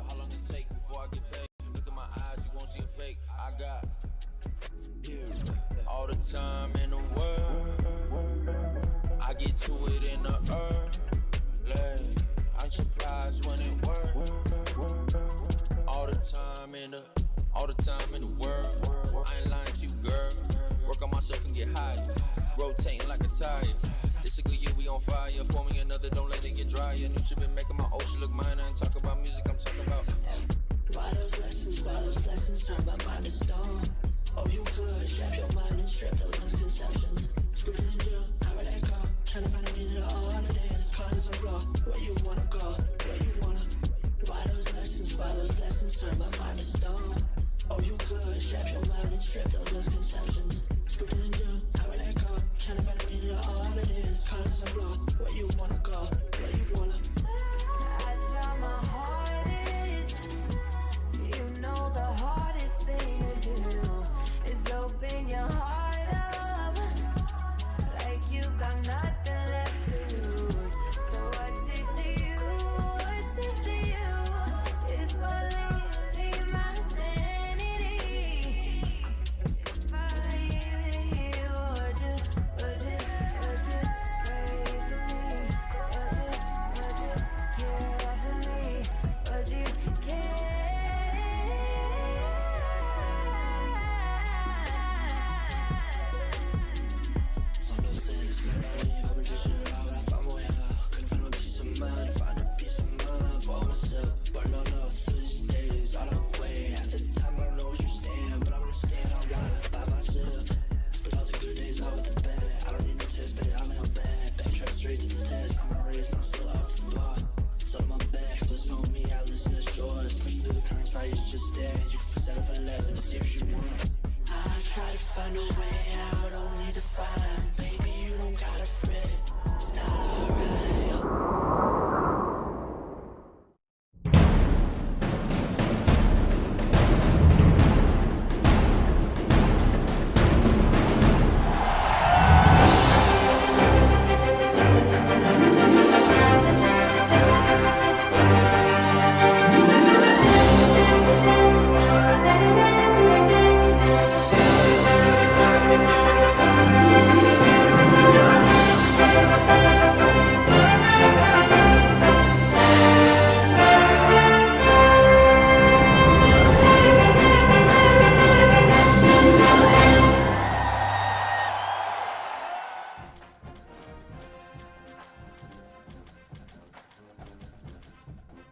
about how long it take before I get paid. Look at my eyes, you won't see a fake. I got all the time in the world. I get to it in the early. I'm surprised when it works. All the time in the world. I ain't lying to you, girl. Work on myself and get higher. Rotating like a tire. This a good year, we on fire. Pour me another, don't let it get drier. New shit been making my ocean look minor. And talk about music, I'm talking about. Why those lessons turn my mind to stone. Oh, you good, strap your mind and strip those misconceptions. Scripted in jail, how would that go? Trying to find a meaning to all of this. Colors of law, where you wanna go, where you wanna. Why those lessons turn my mind to stone. Oh, you good, strap your mind and strip those misconceptions. Scripted in jail, how would that go? Trying to find a meaning to all of this. Colors of law, where you wanna go, where you wanna. I try my hardest. You know the hardest thing to do is open your heart up, like you got nothing left to lose. So what's it to you? What's it to you? If I leave my sanity, if I leave you, would you pray for me? Would you care for me? Would you care? Some no sense, I don't leave, I've been just shit out when I found my way out. Couldn't find my peace of mind, find a peace of mind for myself. But no, through these days, all the way. At the time, I don't know where you stand, but I'm gonna stand out right by myself. Spit all the good days out with the bad. I don't need no test, but I'm held back. Backtrack straight to the test, I'ma raise myself up to the bar. Up my back, listen on me, I listen to yours. Pushing through the currents, right, you just stand. You can settle for less and see what you want. I try to find a way out, only to find, baby, you don't gotta fret. It's not alright.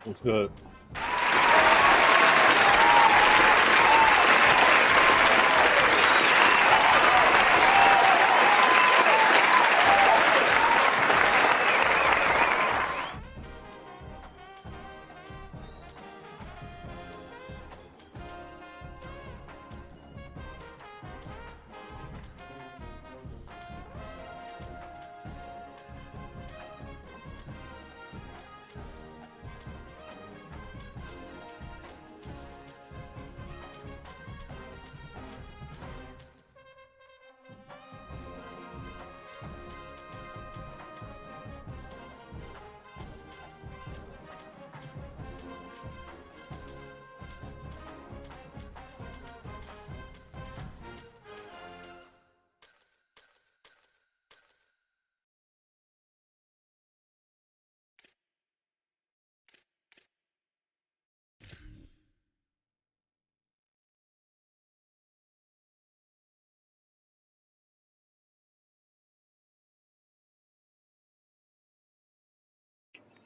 What's good?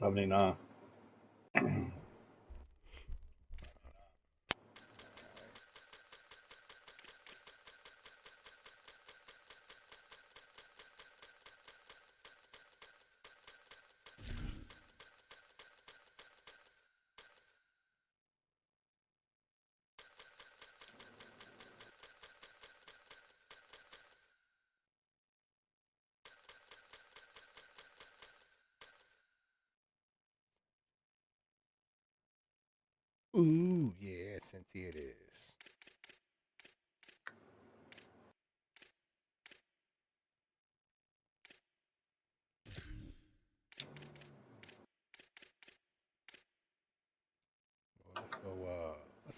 $79. Ooh, yeah, Cynthia it is.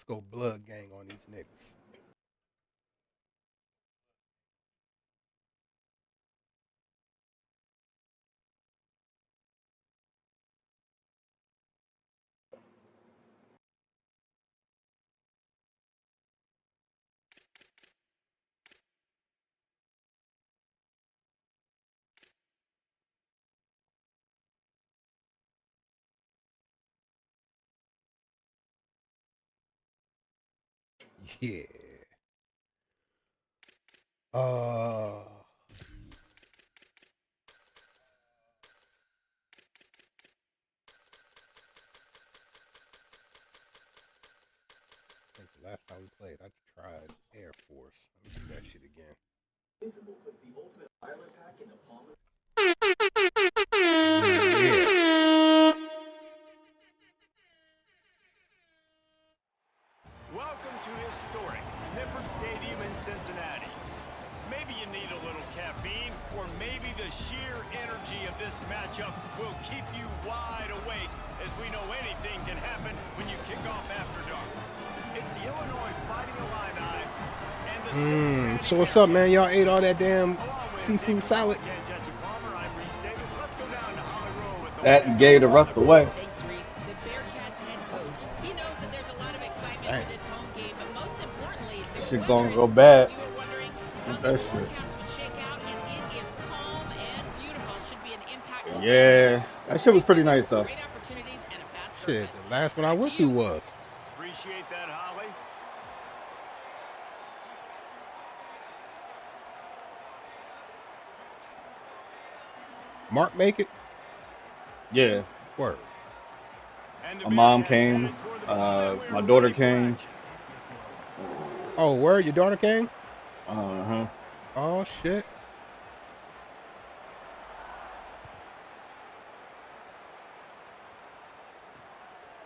go blood gang on these niggas. Yeah. I think the last time we played, I tried Air Force. Let me do that shit again. Welcome to historic Nippert Stadium in Cincinnati. Maybe you need a little caffeine, or maybe the sheer energy of this matchup will keep you wide awake, as we know anything can happen when you kick off after dark. It's the Illinois Fighting Illini and the Cincinnati So what's up, man? Y'all ate all that damn seafood salad? That gave the rest away. Thanks, Reese. The Bearcats head coach. He knows that there's a lot of excitement for this home game, but most importantly, the Shit weather gonna is go good. bad. You were wondering how With the that shit. forecast would shake out, and it is calm and beautiful. Should be an impactful Yeah, that shit was pretty nice though. Great opportunities and a fast Shit, surface. the last one I went to was. Appreciate that, Holly. Mark make it? Yeah, Word. And the my mom Bearcats came, headed toward the ball, and my we're daughter ready for came. action. Oh, word? Your daughter came? Uh-huh. Oh, shit.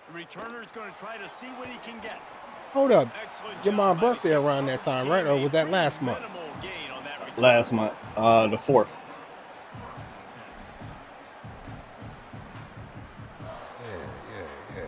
The returner's going to try to see what he can get. Hold up. Excellent Your job mom's by the birthday around that time, right? Or was that last month? minimal gain on that return. Last month, the 4th. Yeah.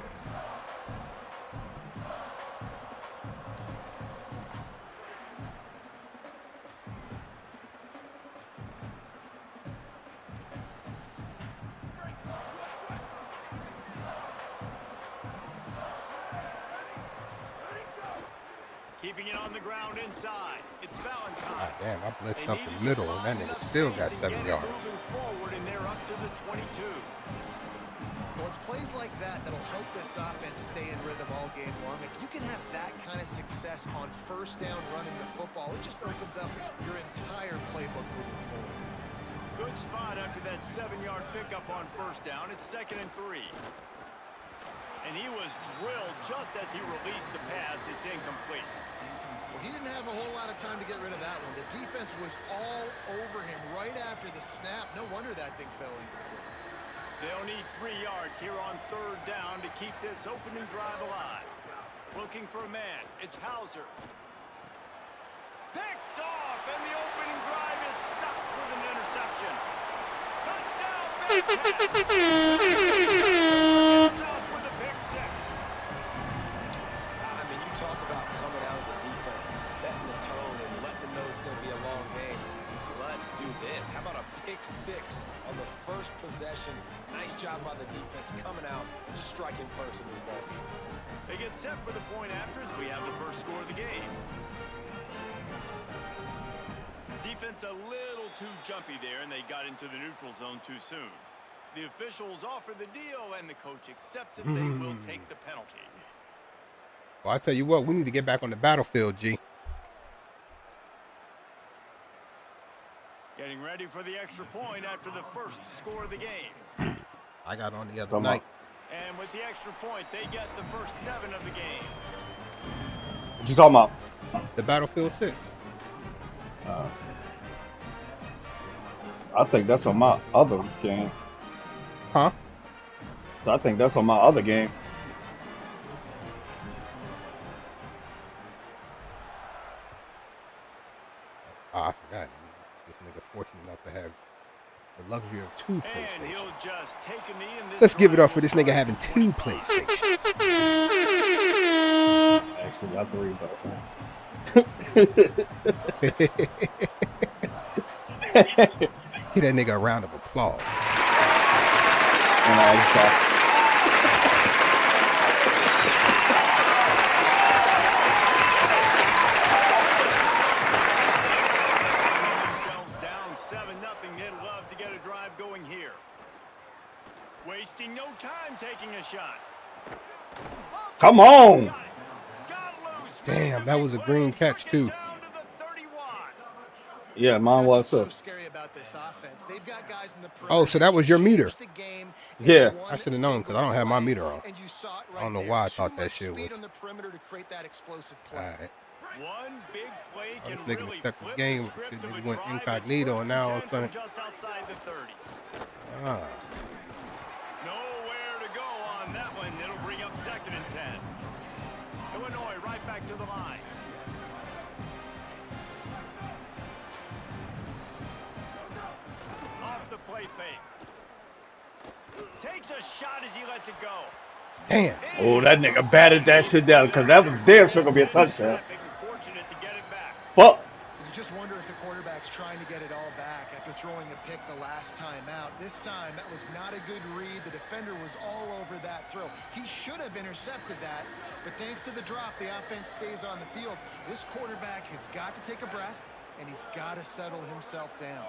Keeping it on the ground inside. It's Valentine. God damn, I blitzed They up need the to middle, get and that five nigga enough still space got and 7 get it yards. moving forward, and they're up to the 22. Well, it's plays like that that'll help this offense stay in rhythm all game long. If you can have that kind of success on first down running the football, it just opens up your entire playbook moving forward. Good spot after that 7-yard pickup on first down. It's 2nd and 3. And he was drilled just as he released the pass. It's incomplete. Well, he didn't have a whole lot of time to get rid of that one. The defense was all over him right after the snap. No wonder that thing fell incomplete. They'll need 3 yards here on 3rd down to keep this opening drive alive. Looking for a man. It's Hauser. Picked off, and the opening drive is stopped with an interception. Touchdown, Bearcats! Himself with a pick six. I mean, you talk about coming out of the defense and setting the tone and letting them know it's going to be a long game. Let's do this. How about a pick six on the first possession? Nice job by the defense coming out and striking first in this ball game. They get set for the point after as we have the first score of the game. Defense a little too jumpy there, and they got into the neutral zone too soon. The officials offer the deal, and the coach accepts it. They will take the penalty. Well, I tell you what, we need to get back on the battlefield, G. Getting ready for the extra point after the first score of the game. I got on the other Come night. And with the extra point, they get the first 7 of the game. What you talking about? The Battlefield 6. I think that's on my other game. Huh? I think that's on my other game. Oh, I forgot. This nigga fortunate enough to have the luxury of 2 And PlayStations. he'll just take a knee in this Let's give it drive up for this will nigga start having at 2 25. PlayStations. Actually, got 3, but. Give that nigga a round of applause. And I shot. Themselves down 7-0. They'd love to get a drive going here. Wasting no time taking a shot. Come on! Got loose. Damn, that was a green catch too. Down to the 31. Yeah, mine That's was what's so too. scary about this offense. They've got guys in the Oh, so that was your meter. the game in Yeah. one I should have known because I don't have my meter on. and you saw it I don't right know why I there. thought Too that much shit speed was. on the perimeter to create that explosive All play. right. One big play Oh, this can nigga really stuck his flip game. the script Shit, of a he went drive. incognito, It's and now all of a 1st and 10 sudden- from just outside the 30. Ah. Nowhere to go on that one. It'll bring up 2nd and 10. Illinois right back to the line. Off the play fake. Takes a shot as he lets it go. Damn. Oh, that nigga batted that shit down because that was damn sure gonna be a touchdown. Fortunate to get it back. Fuck. You just wonder if the quarterback's trying to get it all back after throwing a pick the last time out. This time, that was not a good read. The defender was all over that throw. He should have intercepted that, but thanks to the drop, the offense stays on the field. This quarterback has got to take a breath, and he's got to settle himself down.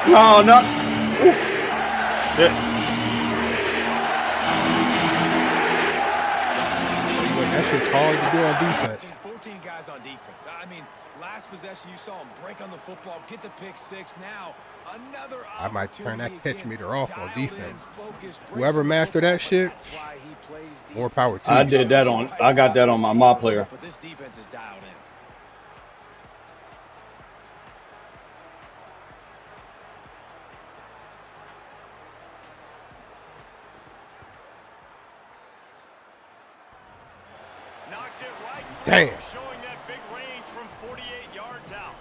No, no. Ooh. Shit. That shit's hard to do on defense. 14 guys on defense. I mean, last possession you saw him break on the football, get the pick 6. Now another I might turn that catch again. meter off on Dialed in, defense. focused, breaks Whoever on the mastered that football, shit, but that's why he plays more defense. power to I you. did that on. I got that on my mob player. But this defense is dialed in. Knocked it right Damn. through, showing that big range from 48 yards out.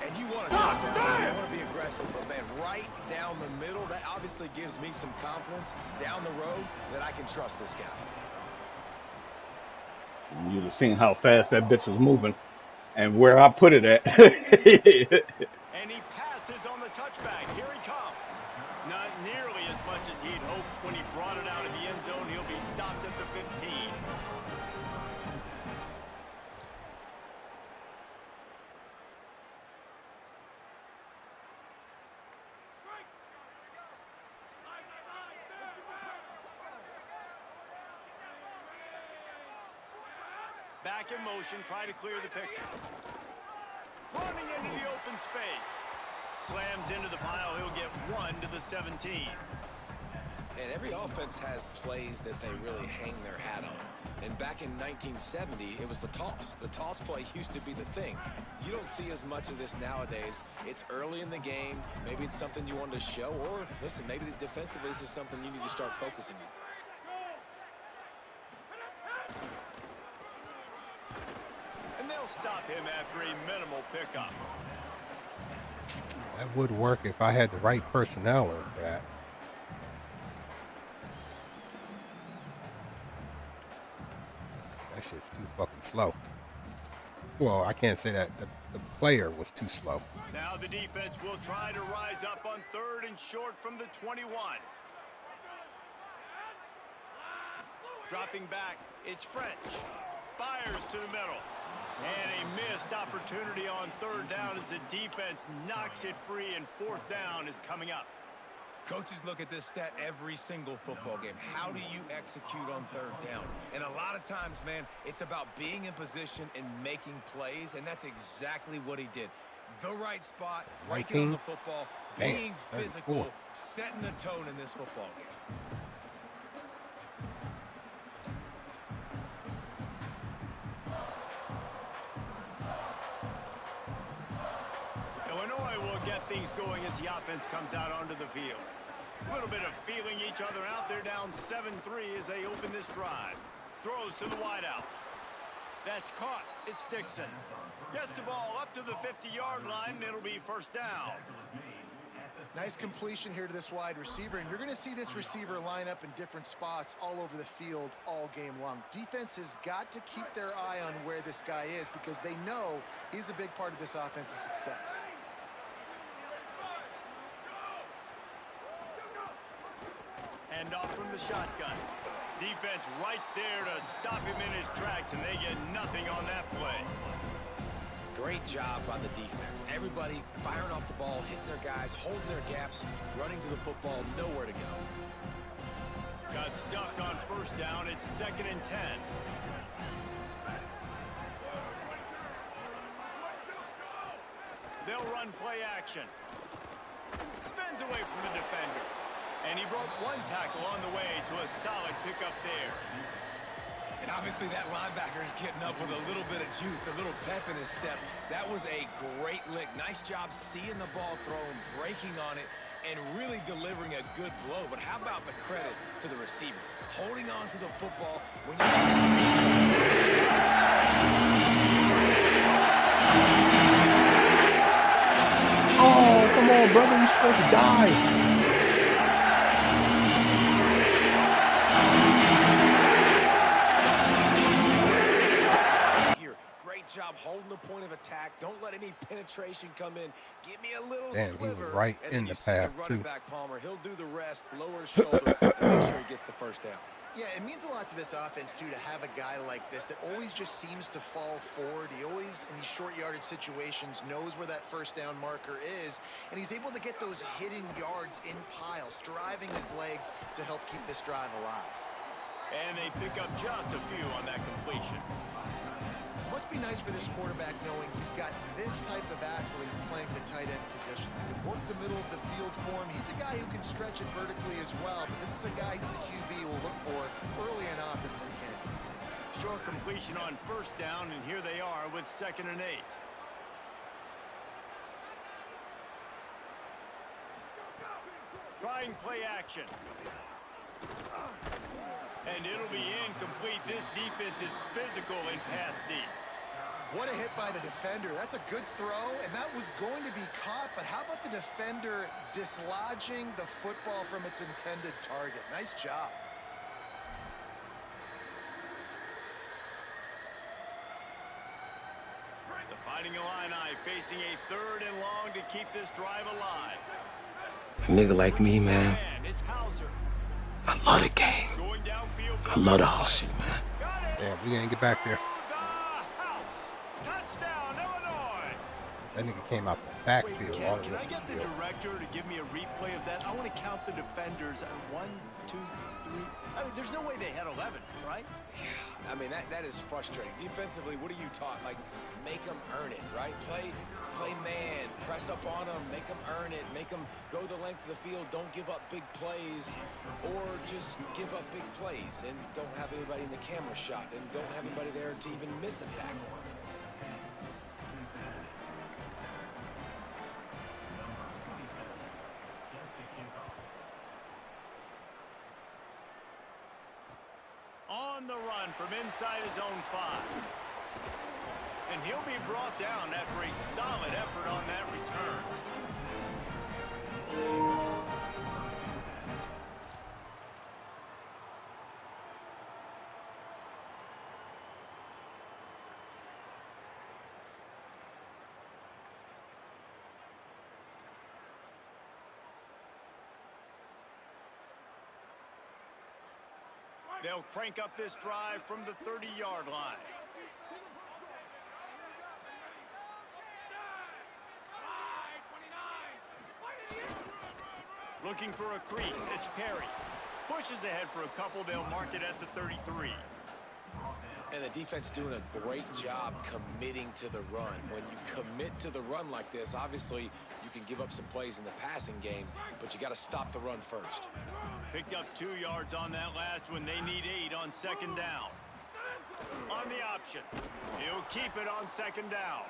And you want to touchdown, you want to be aggressive, but man, right down the middle, that obviously gives me some confidence down the road that I can trust this guy. You'd have seen how fast that bitch was moving and where I put it at. And he passes on the touchback. Here he comes. Not nearly as much as he'd hoped when he brought it out of the end zone. He'll be stopped at the 15. Back in motion, trying to clear the picture. Running into the open space. Slams into the pile. He'll get 1 to the 17. And every offense has plays that they really hang their hat on. And back in 1970, it was the toss. The toss play used to be the thing. You don't see as much of this nowadays. It's early in the game. Maybe it's something you wanted to show. Or, listen, maybe defensively this is something you need to start focusing on. And they'll stop him after a minimal pickup. That would work if I had the right personnel in for that. That shit's too fucking slow. Well, I can't say that. The player was too slow. Now the defense will try to rise up on 3rd and short from the 21. Dropping back, it's French. Fires to the middle. And a missed opportunity on 3rd down as the defense knocks it free, and 4th down is coming up. Coaches look at this stat every single football game. How do you execute on 3rd down? And a lot of times, man, it's about being in position and making plays, and that's exactly what he did. The right spot, breaking on the football, Damn, being 34. physical, setting the tone in this football game. Illinois will get the things going as the offense comes out onto the field. A little bit of feeling each other out. They're down 7-3 as they open this drive. Throws to the wideout. That's caught. It's Dixon. Gets the ball up to the 50-yard line, and it'll be first down. Nice completion here to this wide receiver, and you're going to see this receiver line up in different spots all over the field all game long. Defense has got to keep their eye on where this guy is because they know he's a big part of this offense's success. Hand off from the shotgun. Defense right there to stop him in his tracks, and they get nothing on that play. Great job by the defense. Everybody firing off the ball, hitting their guys, holding their gaps, running to the football, nowhere to go. Got stuffed on first down. It's 2nd and 10. They'll run play action. Spins away from the defender. And he broke one tackle on the way to a solid pickup there. And obviously that linebacker is getting up with a little bit of juice, a little pep in his step. That was a great lick. Nice job seeing the ball thrown, breaking on it, and really delivering a good blow. But how about the credit to the receiver? Holding on to the football when you... Oh, come on, brother. You're supposed to die. Job holding the point of attack. Don't let any penetration come in. Give me a little Damn, sliver. he was right and in then the path, the running too. back Palmer. He'll do the rest, lower his shoulder, and make sure he gets the first down. Yeah, it means a lot to this offense, too, to have a guy like this that always just seems to fall forward. He always, in these short yardage situations, knows where that first down marker is, and he's able to get those hidden yards in piles, driving his legs to help keep this drive alive. And they pick up just a few on that completion. Must be nice for this quarterback knowing he's got this type of athlete playing the tight end position. He can work the middle of the field for him. He's a guy who can stretch it vertically as well, but this is a guy who the QB will look for early and often in this game. Short completion on first down, and here they are with 2nd and 8. Trying play action. And it'll be incomplete. This defense is physical in pass deep. What a hit by the defender. That's a good throw, and that was going to be caught, but how about the defender dislodging the football from its intended target? Nice job. The Fighting Illini facing a 3rd and long to keep this drive alive. A nigga like me, man, It's Hauser. I love the game. Going downfield. I love the hustle, man. Damn, we ain't get back there. Touchdown, Illinois. That nigga came out the backfield. all the Can way I to get the field. director to give me a replay of that? I want to count the defenders. 1, 2, 3. I mean, there's no way they had 11, right? Yeah, I mean, that is frustrating. Defensively, what are you taught? Like, make them earn it, right? Play man, press up on them, make them earn it, make them go the length of the field, don't give up big plays, or just give up big plays and don't have anybody in the camera shot and don't have anybody there to even miss a tackle. On the run from inside his own 5. And he'll be brought down after a solid effort on that return. They'll crank up this drive from the 30-yard line. Looking for a crease, it's Perry. Pushes ahead for a couple, they'll mark it at the 33. And the defense doing a great job committing to the run. When you commit to the run like this, obviously you can give up some plays in the passing game, but you got to stop the run first. Picked up 2 yards on that last one. They need 8 on 2nd down. On the option. He'll keep it on 2nd down.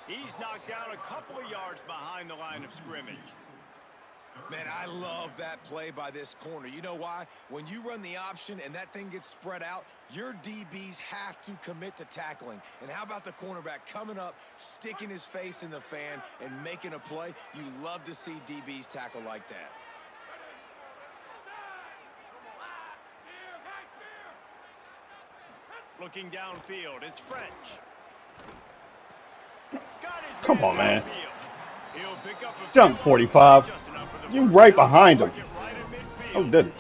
He's knocked down a couple of yards behind the line of scrimmage. Man, I love that play by this corner. You know why? When you run the option and that thing gets spread out, your DBs have to commit to tackling. And how about the cornerback coming up, sticking his face in the fan, and making a play? You love to see DBs tackle like that. Looking downfield, it's French. Come on, man. He'll pick up a Jump 45. You right behind him. Oh, didn't.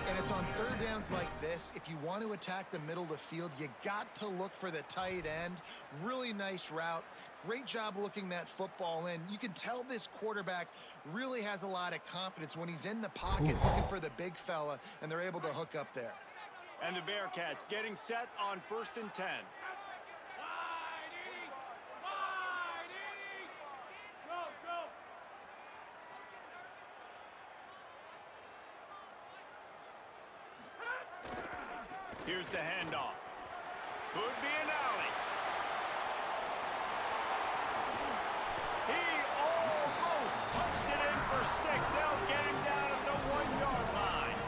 And it's on third downs like this. If you want to attack the middle of the field, you got to look for the tight end. Really nice route. Great job looking that football in. You can tell this quarterback really has a lot of confidence when he's in the pocket looking for the big fella, and they're able to hook up there. And the Bearcats getting set on 1st and 10. Here's the handoff. Could be an alley. He almost punched it in for 6. They'll get him down at the 1-yard line.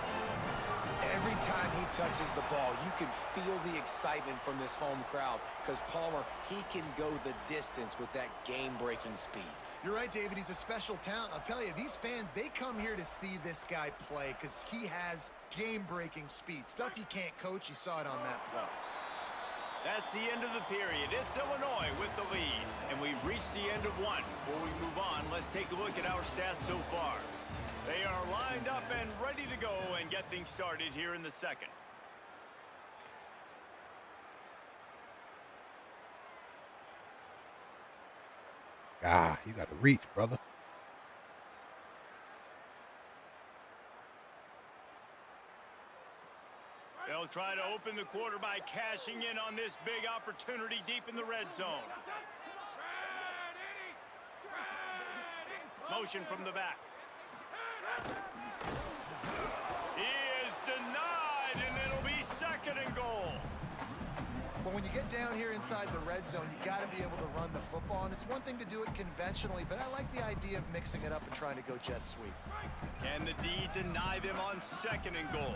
Every time he touches the ball, you can feel the excitement from this home crowd because Palmer, he can go the distance with that game-breaking speed. You're right, David. He's a special talent. I'll tell you, these fans, they come here to see this guy play because he has game-breaking speed. Stuff you can't coach. You saw it on that play. That's the end of the period. It's Illinois with the lead. And we've reached the end of one. Before we move on, let's take a look at our stats so far. They are lined up and ready to go and get things started here in the second. Ah, you got to reach, brother. They'll try to open the quarter by cashing in on this big opportunity deep in the red zone. Motion from the back. He is denied, and it'll be 2nd and goal. Well, when you get down here inside the red zone, you got to be able to run the football. And it's one thing to do it conventionally, but I like the idea of mixing it up and trying to go jet sweep. Can the D deny them on 2nd and goal?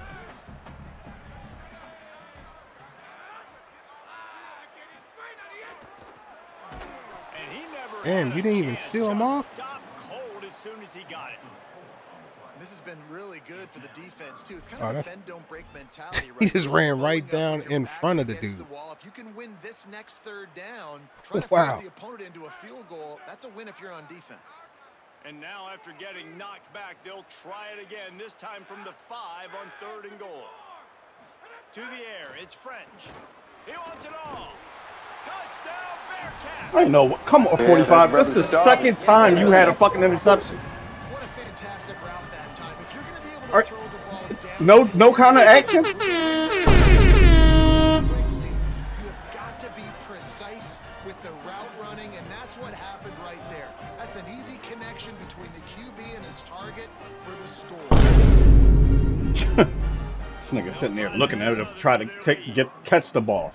And he never Damn, had you a didn't even chance. seal him Just off? stopped cold as soon as he got it. This has been really good for the defense, too. It's kind Oh, of a that's- bend-don't-break mentality. He Right just now. ran right Following up down with your in backs front of the against dude. the wall. If you can win this next third down, try to Wow. force the opponent into a field goal. That's a win if you're on defense. And now after getting knocked back, they'll try it again, this time from the 5 on 3rd and goal. To the air, it's French. He wants it all. Touchdown, Bearcats! I know. Come on, 45. This is the second time you had a fucking interception. What a fantastic route that time. If you're going to be able to throw the ball down... No counter action? Quickly, you have got to be precise with the route running, and that's what happened right there. That's an easy connection between the QB and his target for the score. This nigga sitting there looking at it to try to catch the ball.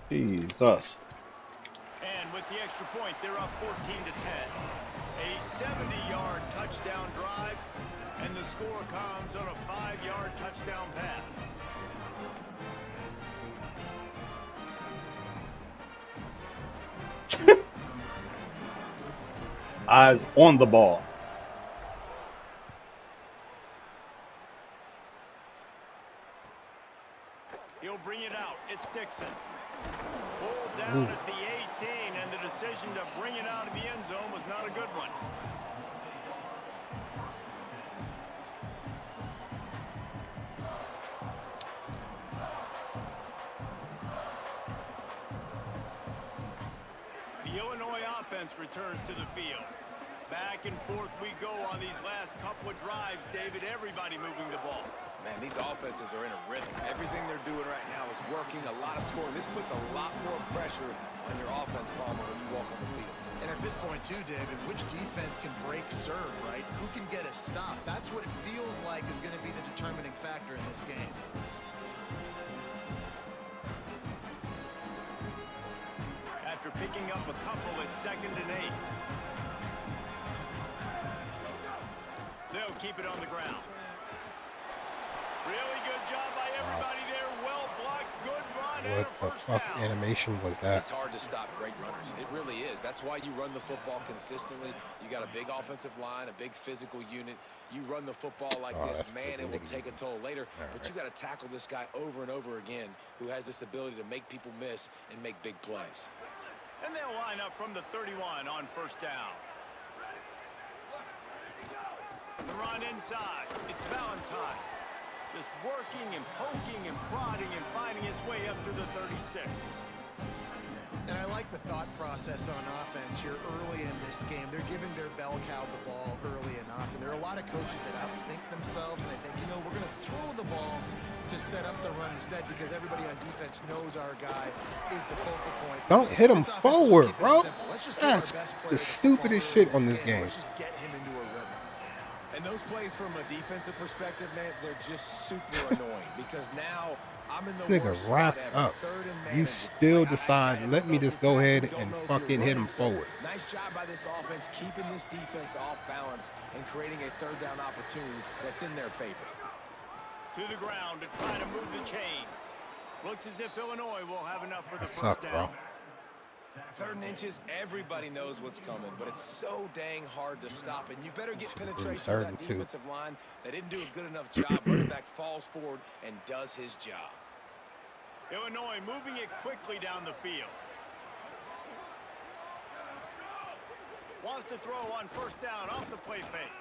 Jesus. And with the extra point, they're up 14-10. A 70-yard touchdown drive, and the score comes on a 5-yard touchdown pass. Eyes on the ball. He'll bring it out. It's Dixon. Pulled down at the 18, and the decision to bring it out of the end zone was not a good one. The Illinois offense returns to the field. Back and forth we go on these last couple of drives, David. Everybody moving the ball. Man, these offenses are in a rhythm. Everything they're doing right now is working, a lot of scoring. This puts a lot more pressure on your offense, Palmer, when you walk on the field. And at this point, too, David, which defense can break serve, right? Who can get a stop? That's what it feels like is going to be the determining factor in this game. After picking up a couple at 2nd and 8. They'll keep it on the ground. Really good job by everybody there. Well blocked, good run, and What a the first fuck down. animation was that? It's hard to stop great runners. It really is. That's why you run the football consistently. You got a big offensive line, a big physical unit. You run the football like this, that's man, good. it will take a toll later. But right. you got to tackle this guy over and over again who has this ability to make people miss and make big plays. And they'll line up from the 31 on first down. The run inside. It's Valentine. Just working and poking and prodding and finding his way up to the 36. And I like the thought process on offense here early in this game. They're giving their bell cow the ball early enough. And there are a lot of coaches that outthink themselves. And they think, you know, we're going to throw the ball to set up the run instead because everybody on defense knows our guy is the focal point. Don't hit him forward, bro. That's That's the stupidest shit on this game. Let's just get him into a rhythm. And those plays from a defensive perspective, man, they're just super annoying because now I'm in the Nigga worst spot wrapped ever. up. 3rd and You manageable. still Like, decide, let me just go ahead and fucking hit him forward. Nice job by this offense keeping this defense off balance and creating a 3rd down opportunity that's in their favor. To the ground to try to move the chains. Looks as if Illinois will have enough for the That first sucked, down. bro. 3rd and inches, everybody knows what's coming, but it's so dang hard to stop. And you better get penetration of 3rd that and 2. defensive line. They didn't do a good enough job. Running back falls forward and does his job. Illinois moving it quickly down the field. Wants to throw on first down off the play fake.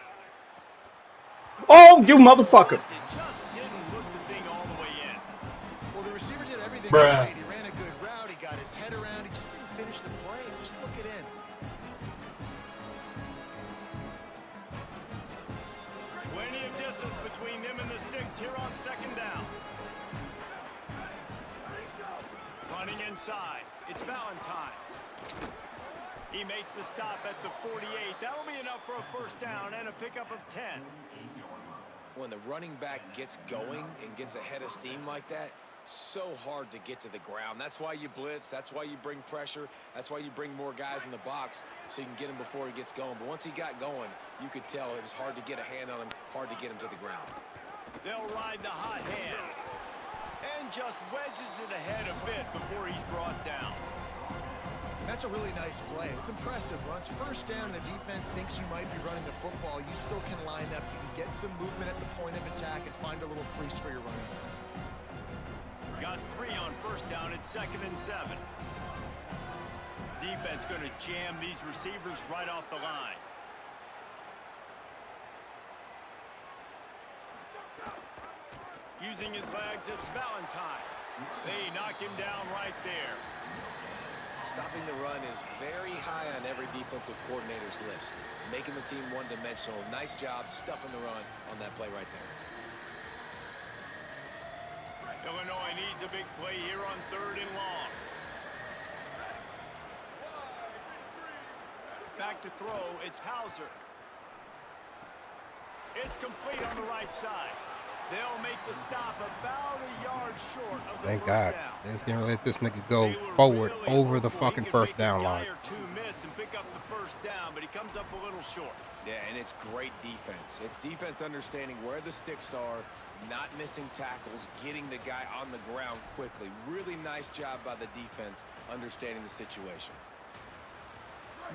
Oh, you motherfucker. It just didn't look the thing all the way in. Well, the receiver did everything Bruh. right. He ran a good route. He got his head around. He just didn't finish the play. Just look it in. Plenty of distance between them and the sticks here on 2nd down. Running inside. It's Valentine. He makes the stop at the 48. That'll be enough for a first down and a pickup of 10. When the running back gets going and gets ahead of steam like that, so hard to get to the ground. That's why you blitz. That's why you bring pressure. That's why you bring more guys in the box so you can get him before he gets going. But once he got going, you could tell it was hard to get a hand on him, hard to get him to the ground. They'll ride the hot hand. And just wedges it ahead a bit before he's brought down. That's a really nice play. It's impressive. Once first down, the defense thinks you might be running the football. You still can line up. You can get some movement at the point of attack and find a little crease for your running back. Got 3 on first down at 2nd and 7. Defense going to jam these receivers right off the line. Using his legs, it's Valentine. They knock him down right there. Stopping the run is very high on every defensive coordinator's list. Making the team one-dimensional. Nice job stuffing the run on that play right there. Illinois needs a big play here on 3rd and long. Back to throw, it's Hauser. It's complete on the right side. They'll make the stop about a yard short of the Thank first God. down. They're just gonna let this nigga go forward over the fucking first down line. Or two miss and pick up the first down, but he comes up a little short. Yeah, and it's great defense. It's defense understanding where the sticks are, not missing tackles, getting the guy on the ground quickly. Really nice job by the defense understanding the situation.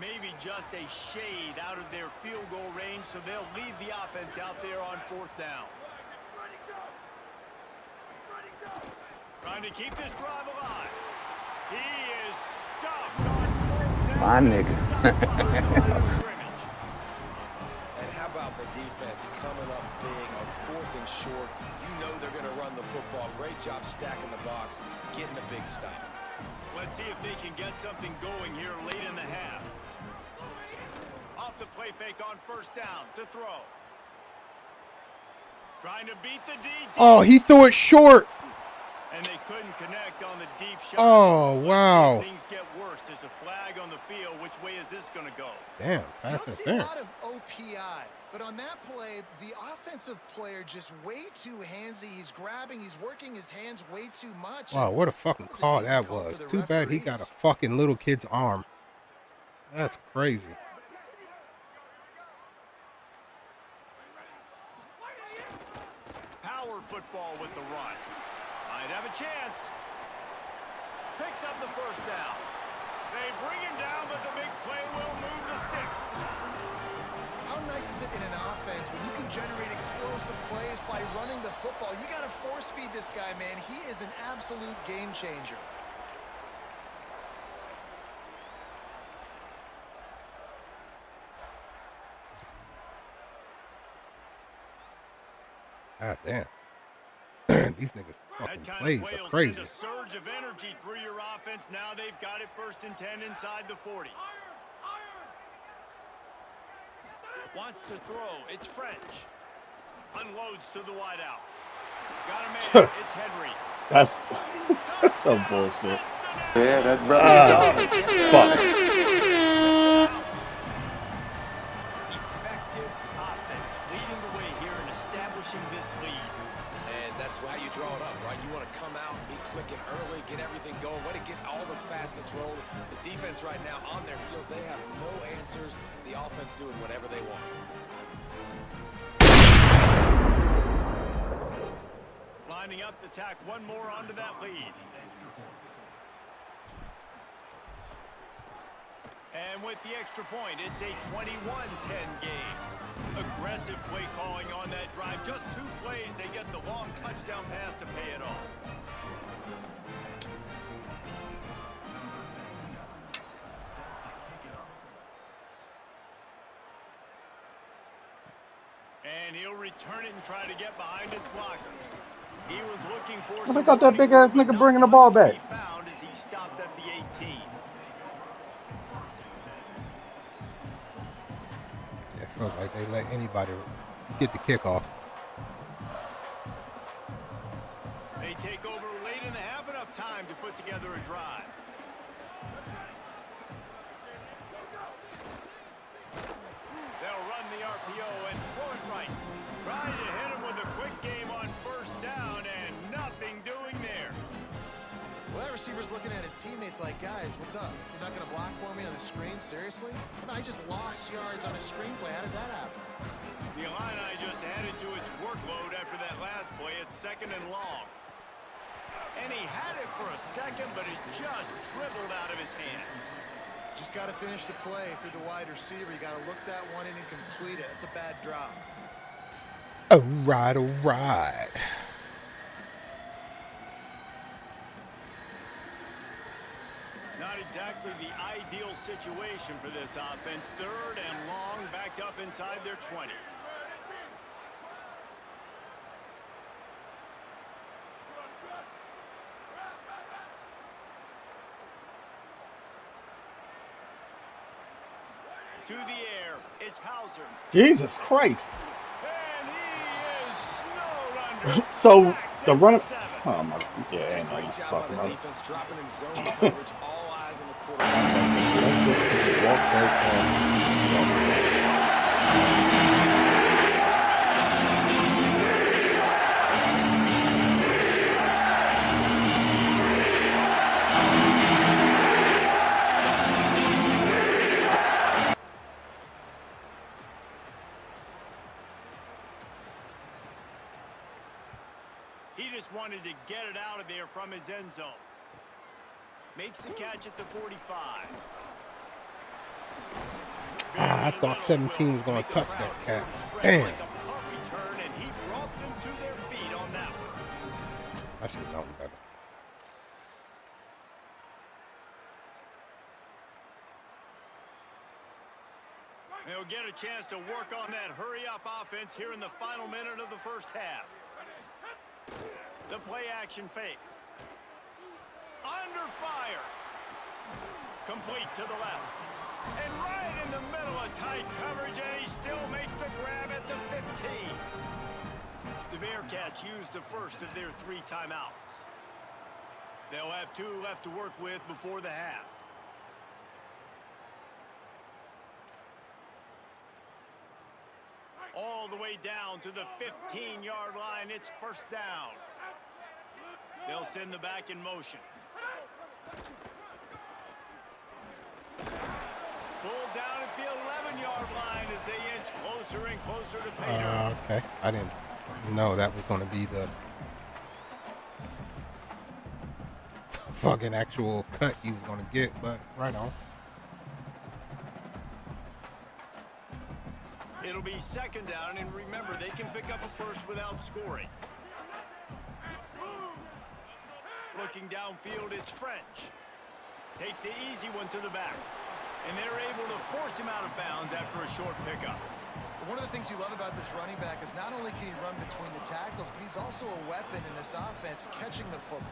Maybe just a shade out of their field goal range, so they'll leave the offense out there on 4th down. Trying to keep this drive alive. He is stuffed on 4th down. My nigga. And how about the defense coming up big on 4th and short? You know they're going to run the football. Great job stacking the box, getting a big stop. Let's see if they can get something going here late in the half. Off the play fake on first down to throw. Trying to beat the D. Oh, he threw it short. And they couldn't connect on the deep shot. Oh, wow. Things get worse course, there's a flag on the field. Which way is this going to go? Damn, You pass don't see a interference. lot of OPI, but on that play, the offensive player just way too handsy. He's grabbing, he's working his hands way too much. Wow, what a fucking was a call decent that call for was. the Too bad he got a referees. fucking little kid's arm. That's crazy. Power football with the run. Might have a chance. Picks up the first down. They bring him down, but the big play will move the sticks. How nice is it in an offense when you can generate explosive plays by running the football? You got to force feed this guy, man. He is an absolute game changer. God damn. These niggas fucking That kind plays of play are will crazy. send a surge of energy through your offense. Now they've got it 1st and 10 inside the 40. Wants to throw. It's French. Unloads to the wideout. Got a man. It's Henry. That's some bullshit. Yeah, that's Fuck. Effective offense, leading the way here and establishing this lead. And that's how you draw it up, right? You want to come out, be clicking early, get everything going, way to get all the facets rolling. The defense right now on their heels, they have no answers. The offense doing whatever they want. Lining up to tack one more onto that lead. And with the extra point, it's a 21-10 game. Aggressive play calling on that drive. Just 2 plays, they get the long touchdown pass to pay it off. And he'll return it and try to get behind his blockers. He was looking for I got that big ass nigga bringing the ball back. Found as he stopped at the 18. Yeah, it feels like they let anybody get the kickoff. They take over late in the half, enough time to put together a drive. They'll run the RPO and throw it right. Trying to hit him with a quick game on 1st down and nothing doing there. Well, that receiver's looking at his teammates like, guys, what's up? You're not going to block for me on the screen? Seriously? I mean, I just lost yards on a screenplay. How does that happen? The Illini just added to its workload after that last play. It's 2nd and long. And he had it for a second, but it just dribbled out of his hands. Just got to finish the play through the wide receiver. You got to look that one in and complete it. It's a bad drop. All right, all right. Not exactly the ideal situation for this offense. 3rd and long, backed up inside their 20. To the air, it's Hauser. Jesus Christ. And he is snowed under. So Sacked the at runner. 7. Oh my. Yeah, And a ain't no great use job talking by about the it. defense dropping in zone coverage. All eyes on the quarterback. He just wanted to get it out of there from his end zone. Makes the catch at the 45. I thought 17 was going to touch that cat. Damn. I should have known better. They'll get a chance to work on that hurry-up offense here in the final minute of the 1st half. The play-action fake. Under fire. Complete to the left. And right in the middle of tight coverage, and he still makes the grab at the 15. The Bearcats use the first of their 3 timeouts. They'll have 2 left to work with before the half. all the way down to the 15-yard line. It's first down. They'll send the back in motion. Pulled down at the 11-yard line as they inch closer and closer to pay dirt. Okay. I didn't know that was going to be the fucking actual cut you were going to get, but right on. It'll be second down, and remember, they can pick up a first without scoring. Looking downfield, it's French. Takes the easy one to the back. And they're able to force him out of bounds after a short pickup. One of the things you love about this running back is not only can he run between the tackles, but he's also a weapon in this offense catching the football.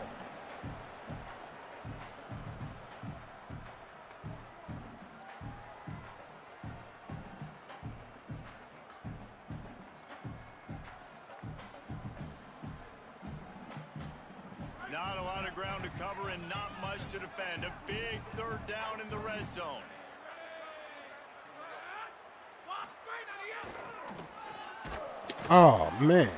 Not a lot of ground to cover and not much to defend. A big third down in the red zone. Oh, man.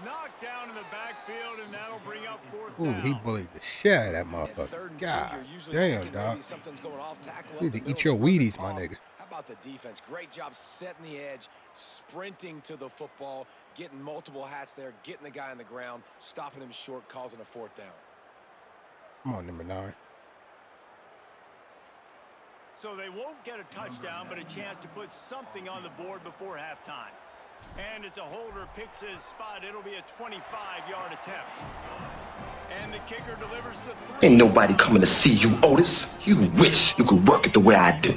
Knocked down in the backfield, and that'll bring up fourth Ooh, down. he bullied the shit out of that motherfucker. God damn, dog. You need to eat your Wheaties, my nigga. How about the defense? Great job setting the edge, sprinting to the football, getting multiple hats there, getting the guy on the ground, stopping him short, causing a fourth down. Come on, number 9. So they won't get a touchdown, but a chance to put something on the board before halftime. And as a holder picks his spot, it'll be a 25-yard attempt. And the kicker delivers the 3. Ain't nobody coming to see you, Otis. You wish you could work it the way I do.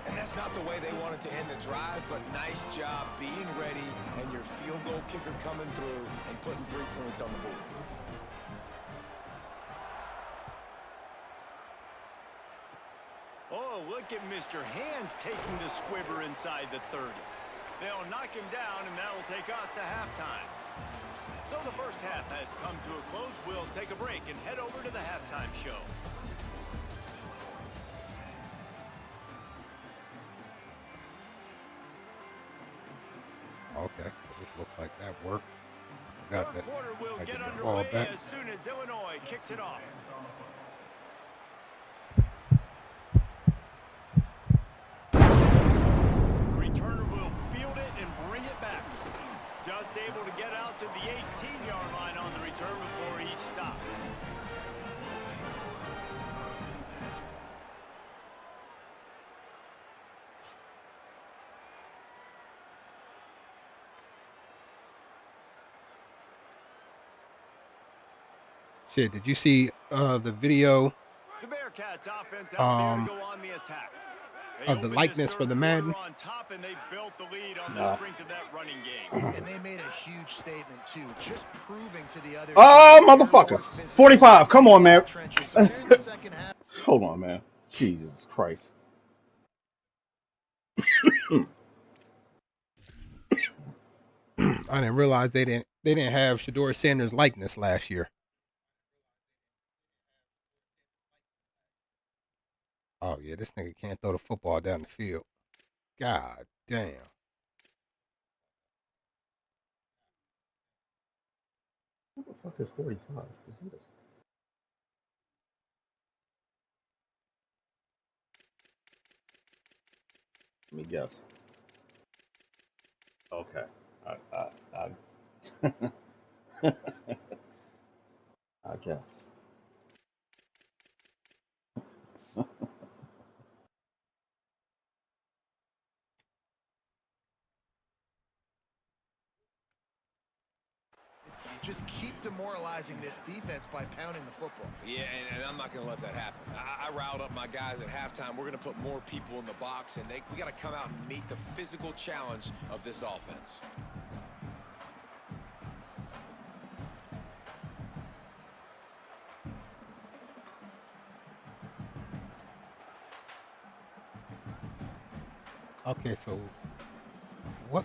And that's not the way they wanted to end the drive, but nice job being ready and your field goal kicker coming through and putting 3 points on the board. Oh, look at Mr. Hands taking the squibber inside the 30. They'll knock him down, and that'll take us to halftime. So the first half has come to a close. We'll take a break and head over to the halftime show. Okay, so this looks like that worked. I forgot Third that. quarter will I get get the ball underway back. as soon as Illinois kicks it off. Returner will field it and bring it back. Just able to get out to the 18-yard line on the return before he stopped. Shit, did you see the video The Bearcats offense out there to go on the attack. They of the opened likeness this for the third Madden? quarter on top, and they built the lead on the strength of that running game. And they made a huge statement, too, just proving to the other Oh, team they're motherfucker. more physical 45. Come on, in the man. trenches. So here in the second half, Hold on, man. Jesus Christ. I didn't realize they didn't have Shador Sanders' likeness last year. Oh yeah, this nigga can't throw the football down the field. God damn. What the fuck is 45? Is this? Let me guess. Okay. I guess. just keep demoralizing this defense by pounding the football. Yeah, and I'm not going to let that happen. I riled up my guys at halftime. We're going to put more people in the box, and we got to come out and meet the physical challenge of this offense. Okay, so what?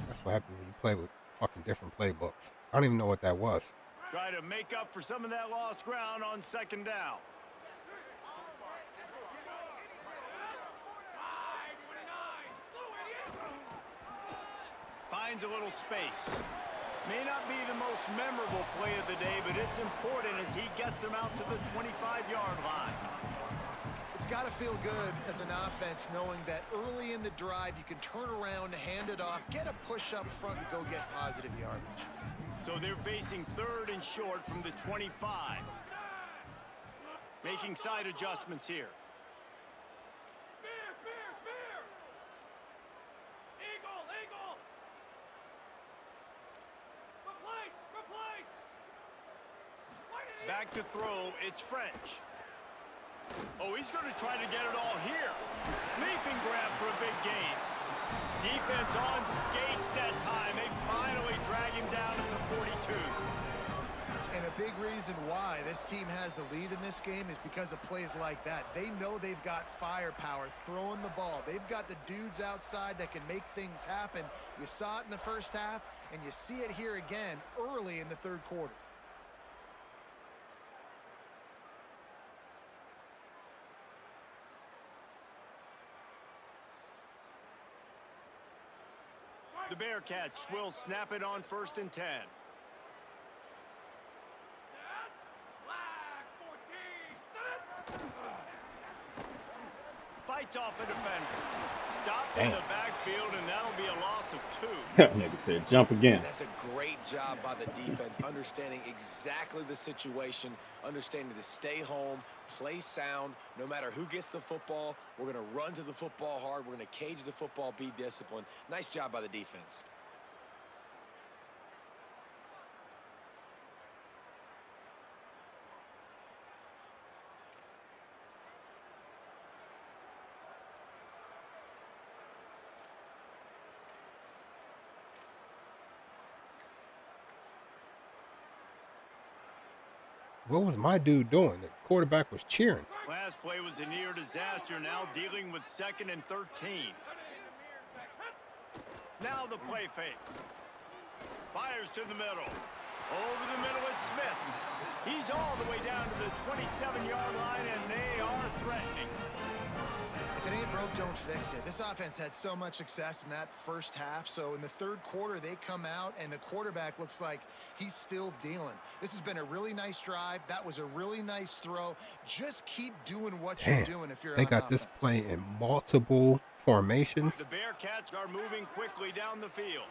That's what happens when you play with fucking different playbooks. I don't even know what that was. Try to make up for some of that lost ground on second down. finds a little space. May not be the most memorable play of the day, but it's important as he gets them out to the 25-yard line. It's got to feel good as an offense knowing that early in the drive you can turn around, hand it off, get a push up front, and go get positive yardage. So they're facing 3rd and short from the 25. Making side adjustments here. Spear! Eagle! Replace! Back to throw, it's French. Oh, he's going to try to get it all here. Leaping grab for a big gain. Defense on skates that time. They finally drag him down at the 42. And a big reason why this team has the lead in this game is because of plays like that. They know they've got firepower throwing the ball. They've got the dudes outside that can make things happen. You saw it in the first half, and you see it here again early in the 3rd quarter. The Bearcats will snap it on 1st and 10. Fights off a defender. Stopped in the backfield, and that'll be a loss of 2. Nigga said jump again. And that's a great job by the defense, understanding exactly the situation, understanding to stay home, play sound. No matter who gets the football, we're going to run to the football hard. We're going to cage the football, be disciplined. Nice job by the defense. What was my dude doing? The quarterback was cheering. Last play was a near disaster, now dealing with 2nd and 13. Now the play fake. Fires to the middle. Over the middle, it's Smith. He's all the way down to the 27-yard line, and they are threatening. If it ain't broke, don't fix it. This offense had so much success in that first half, so in the 3rd quarter, they come out, and the quarterback looks like he's still dealing. This has been a really nice drive. That was a really nice throw. Just keep doing what you're doing if you're They got offense. this play in multiple formations. The Bearcats are moving quickly down the field.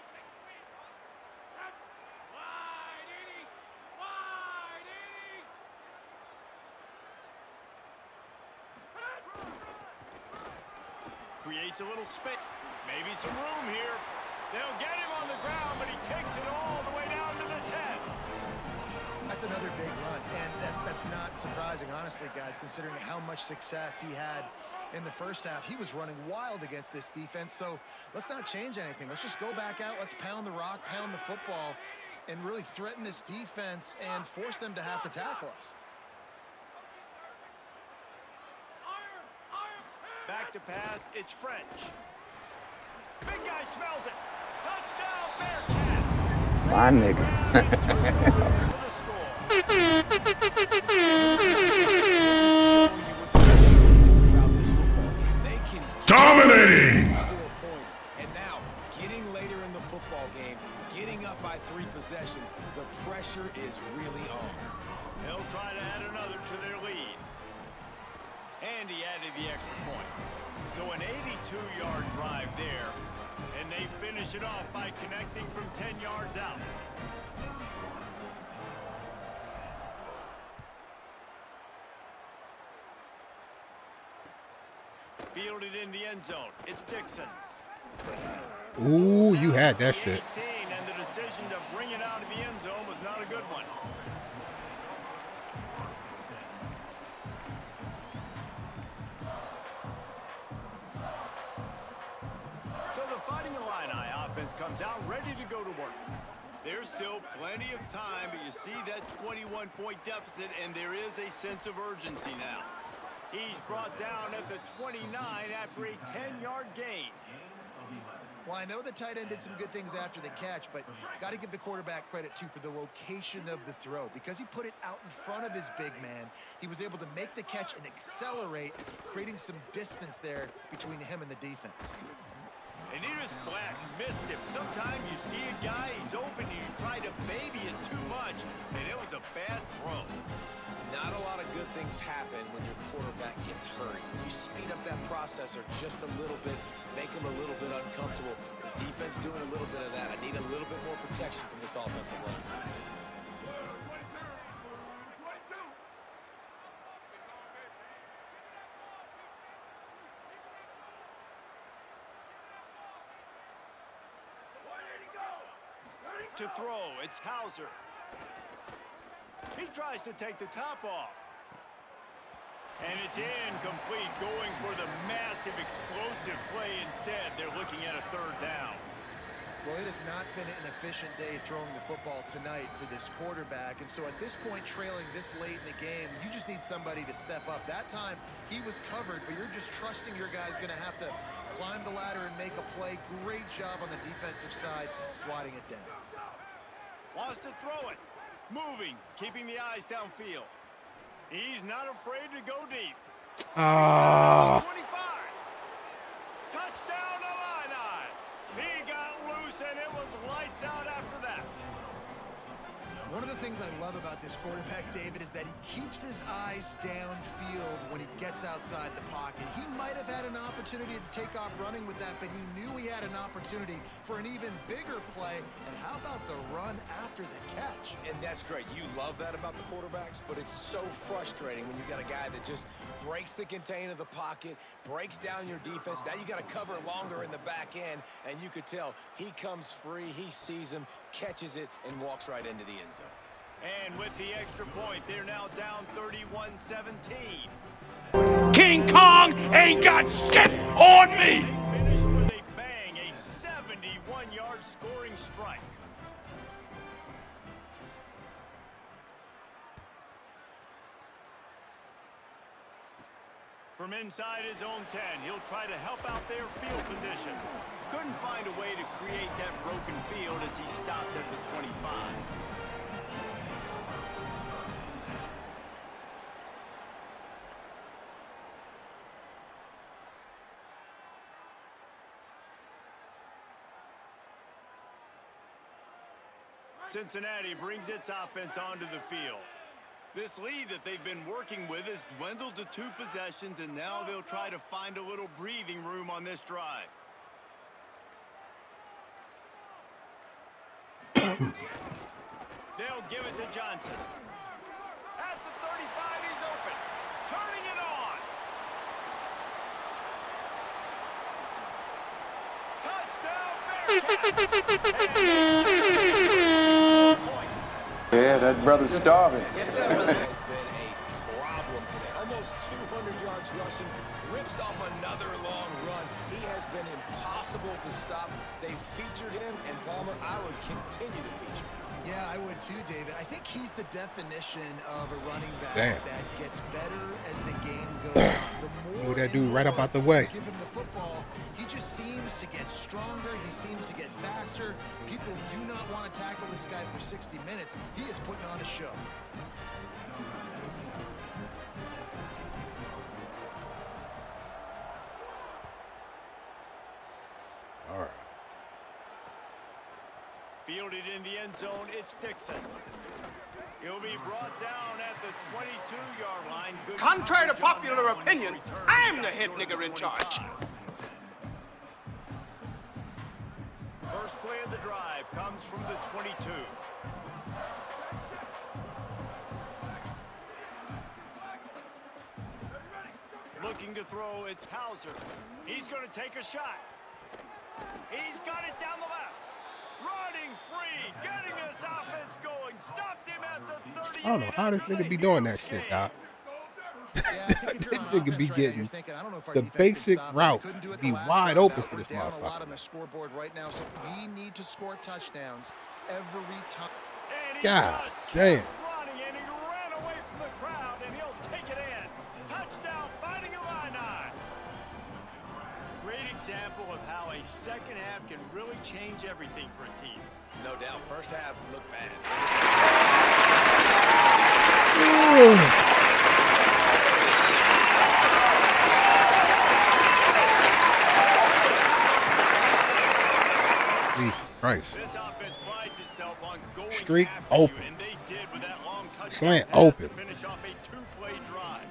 Creates a little space. Maybe some room here. They'll get him on the ground, but he takes it all the way down to the 10. That's another big run, and that's not surprising, honestly, guys, considering how much success he had in the first half. He was running wild against this defense, so let's not change anything. Let's just go back out. Let's pound the rock, pound the football, and really threaten this defense and force them to have to tackle us. Back to pass, it's French. Big guy smells it. Touchdown, Bearcats. My nigga. Dominating. Score points, and now getting later in the football game, getting up by 3 possessions, the pressure is really on. They'll try to add another to their lead. And he added the extra point. So an 82-yard drive there, and they finish it off by connecting from 10 yards out. Fielded in the end zone. It's Dixon. Ooh, you had that shit. 18, and the decision to bring it out of the end zone was not a good one. So the Fighting Illini offense comes out ready to go to work. There's still plenty of time, but you see that 21-point deficit, and there is a sense of urgency now. He's brought down at the 29 after a 10-yard gain. Well, I know the tight end did some good things after the catch, but got to give the quarterback credit, too, for the location of the throw. Because he put it out in front of his big man, he was able to make the catch and accelerate, creating some distance there between him and the defense. And he just flat missed him. Sometimes you see a guy, he's open, and you try to baby it too much, and it was a bad throw. Not a lot of good things happen when your quarterback gets hurried. When you speed up that processor just a little bit, make him a little bit uncomfortable. The defense doing a little bit of that. I need a little bit more protection from this offensive line. To throw, it's Hauser. He tries to take the top off. And it's incomplete, going for the massive explosive play instead. They're looking at a third down. Well, it has not been an efficient day throwing the football tonight for this quarterback. And so at this point, trailing this late in the game, you just need somebody to step up. That time, he was covered, but you're just trusting your guy's going to have to climb the ladder and make a play. Great job on the defensive side, swatting it down. Wants to throw it. Moving, keeping the eyes downfield. He's not afraid to go deep. 25. Touchdown Illini. He got loose and it was lights out after that. One of the things I love about this quarterback, David, is that he keeps his eyes downfield when he gets outside the pocket. He might have had an opportunity to take off running with that, but he knew he had an opportunity for an even bigger play. And how about the run after the catch? And that's great. You love that about the quarterbacks, but it's so frustrating when you got a guy that just breaks the contain of the pocket, breaks down your defense. Now you got to cover longer in the back end, and you could tell he comes free, he sees him, catches it, and walks right into the end zone. And with the extra point, they're now down 31-17. King Kong ain't got shit on me! They finish with a bang, a 71-yard scoring strike. From inside his own 10, he'll try to help out their field position. Couldn't find a way to create that broken field as he stopped at the 25. Cincinnati brings its offense onto the field. This lead that they've been working with has dwindled to 2 possessions, and now they'll try to find a little breathing room on this drive. They'll give it to Johnson. At the 35, he's open. Turning it on. Touchdown, Bearcats! Yeah, that brother's starving. Has been a problem today. Almost 200 yards rushing, rips off another long run. He has been impossible to stop. They featured him, and Palmer, I would continue to feature him. Yeah, I would too, David. I think he's the definition of a running back that gets better as the game goes on. The more that dude right up out the way. Give him the football, he just seems to get stronger. He seems to get faster. People do not want to tackle this guy for 60 minutes. He is putting on a show. All right. Fielded in the end zone, it's Dixon. He'll be brought down at the 22-yard line. Good Contrary to popular opinion, I'm the head nigger in charge. First play of the drive comes from the 22. Looking to throw, it's Hauser. He's going to take a shot. He's got it down the left. Running free, getting this offense going. Stopped him at the 30. I don't know how this nigga be doing that shit, dog. This nigga be getting the basic routes be wide open for this motherfucker. A lot on the scoreboard right now, so we need to score touchdowns every time. God damn. Running, and he ran away from the crowd, and he'll take it in. Touchdown, Fighting Illini. Great example of how a second half can really change everything for a team. No doubt. First half looked bad. Christ. This offense prides itself on going Streak after open. you, and they did with that long touchdown Slant pass open. to finish off a two-play drive.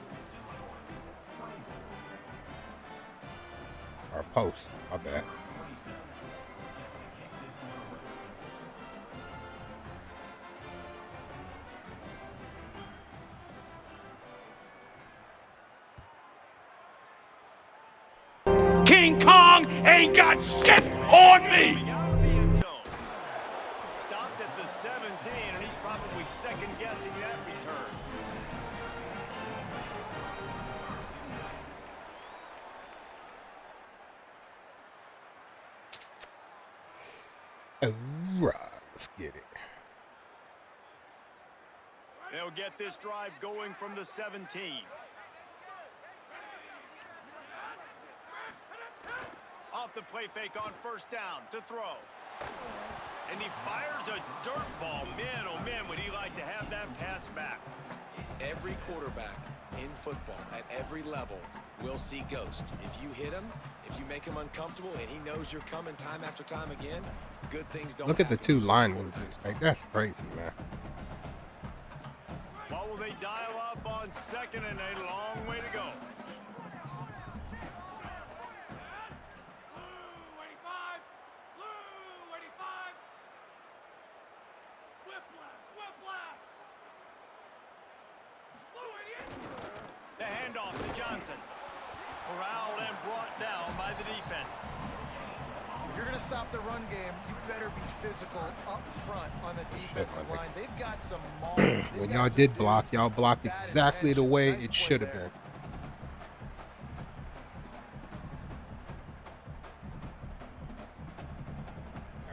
Or post. My bad. King Kong ain't got shit on me. Out of the end zone. Stopped at the 17, and he's probably second-guessing that return. All right, let's get it. They'll get this drive going from the 17. Off the play fake on first down to throw. And he fires a dirt ball. Man, oh man, would he like to have that pass back. Every quarterback in football at every level will see ghosts. If you hit him, if you make him uncomfortable, and he knows you're coming time after time again, good things don't Look at the happen. two linemen. Like, that's crazy, man. What will they dial up on second and a long way to go? The handoff to Johnson. Corralled and brought down by the defense. If you're going to stop the run game, you better be physical up front on the defensive line. They've got some maulers. When y'all did block, y'all blocked exactly the way it should have been.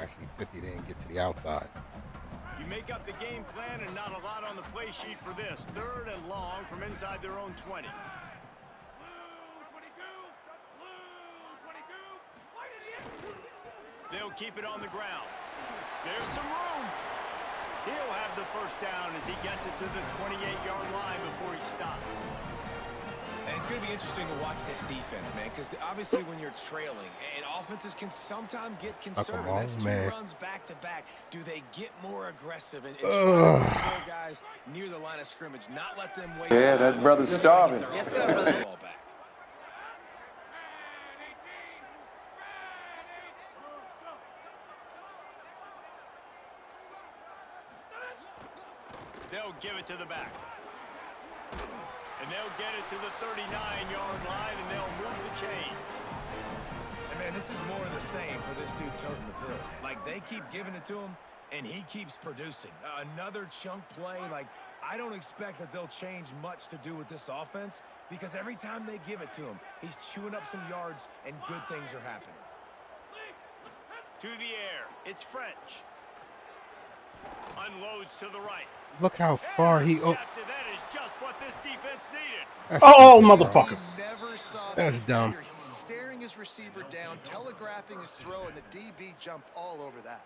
Actually, 50 didn't get to the outside. You make up the game plan and not a lot on the play sheet for this. Third and long from inside their own 20. They'll keep it on the ground. There's some room. He'll have the first down as he gets it to the 28-yard line before he stopped. And it's going to be interesting to watch this defense, man, because obviously when you're trailing, and offenses can sometimes get conservative. That's two runs back-to-back. Do they get more aggressive and try to put more guys near the line of scrimmage, not let them waste? Yeah, that brother's starving. Yes, sir. They'll give it to the back. And they'll get it to the 39-yard line, and they'll move the chains. And, man, this is more of the same for this dude toting the pill. Like, they keep giving it to him, and he keeps producing. Another chunk play. Like, I don't expect that they'll change much to do with this offense because every time they give it to him, he's chewing up some yards, and good things are happening. To the air. It's French. Unloads to the right. Look how far he. Oh, that is just what this defense needed. Oh, motherfucker. That's dumb. He's staring his receiver down, telegraphing his throw, and the DB jumped all over that.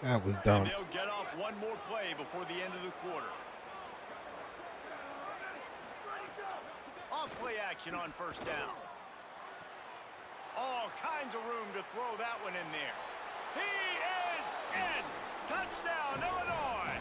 That was dumb. And they'll get off one more play before the end of the quarter. Off play action on first down. All kinds of room to throw that one in there. He is in. Touchdown, Illinois.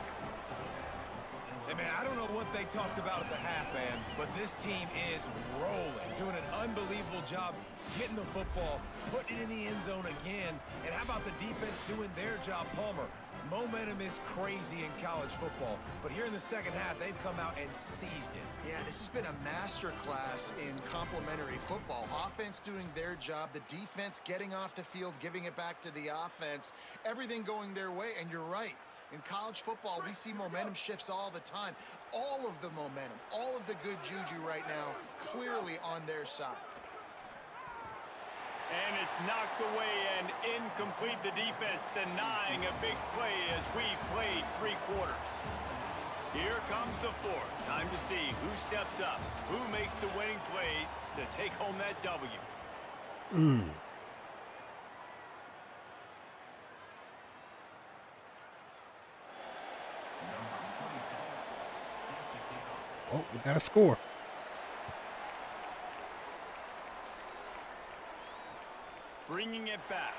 Hey, man, I don't know what they talked about at the half, man, but this team is rolling, doing an unbelievable job getting the football, putting it in the end zone again, and how about the defense doing their job, Palmer? Momentum is crazy in college football, but here in the second half, they've come out and seized it. Yeah, this has been a masterclass in complementary football. Offense doing their job, the defense getting off the field, giving it back to the offense, everything going their way, and you're right. In college football, we see momentum shifts all the time. All of the momentum, all of the good juju right now, clearly on their side. And it's knocked away and incomplete. The defense denying a big play as we've played three quarters. Here comes the fourth. Time to see who steps up, who makes the winning plays to take home that W. Oh, we got a score. Bringing it back.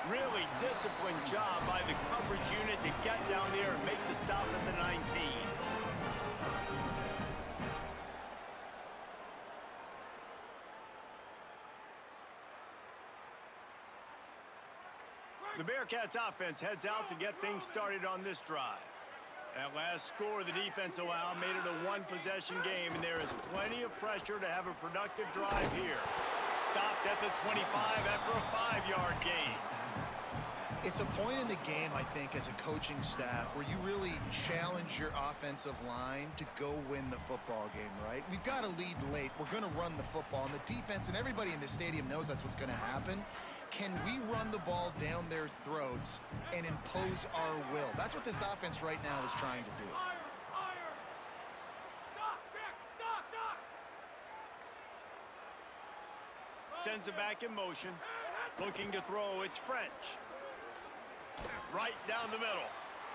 Really disciplined job by the coverage unit to get down there and make the stop at the 19. The Bearcats offense heads out to get things started on this drive. That last score the defense allowed made it a one-possession game, and there is plenty of pressure to have a productive drive here. Stopped at the 25 after a 5-yard gain. It's a point in the game, I think, as a coaching staff where you really challenge your offensive line to go win the football game, right? We've got to lead late. We're going to run the football, and the defense and everybody in the stadium knows that's what's going to happen. Can we run the ball down their throats and impose our will? That's what this offense right now is trying to do. Sends it back in motion. Looking to throw, it's French. Right down the middle.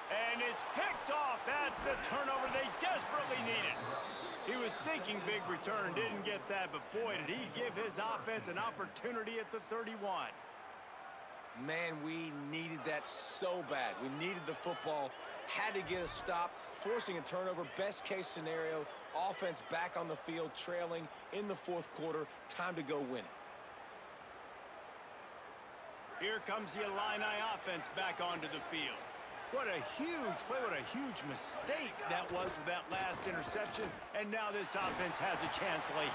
And it's picked off. That's the turnover they desperately needed. He was thinking big return, didn't get that, but boy, did he give his offense an opportunity at the 31. Man, we needed that so bad. We needed the football, had to get a stop, forcing a turnover. Best case scenario, offense back on the field, trailing in the fourth quarter. Time to go win it. Here comes the Illini offense back onto the field. What a huge play, what a huge mistake that was with that last interception. And now this offense has a chance late.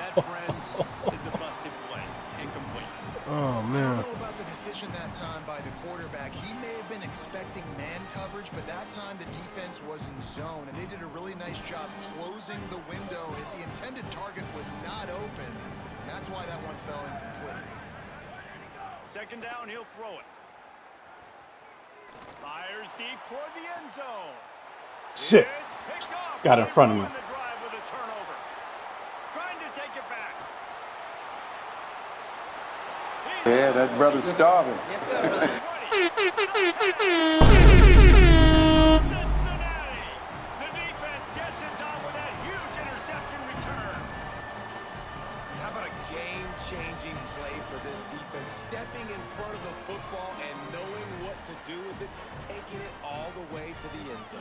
That, friends, is a busted play. Incomplete. Oh, man. I don't know about the decision that time by the quarterback. He may have been expecting man coverage, but that time the defense was in zone, and they did a really nice job closing the window. The intended target was not open. That's why that one fell incomplete. Second down, he'll throw it. Fires deep toward the end zone. Shit. It's picked off. Got in front of me. The drive with a turnover. Trying to take it back. Yeah, that brother's starving. Cincinnati. The defense gets it done with that huge interception return. How about a game-changing play for this defense? Stepping in front of the football and knowing what to do with it, taking it all the way to the end zone.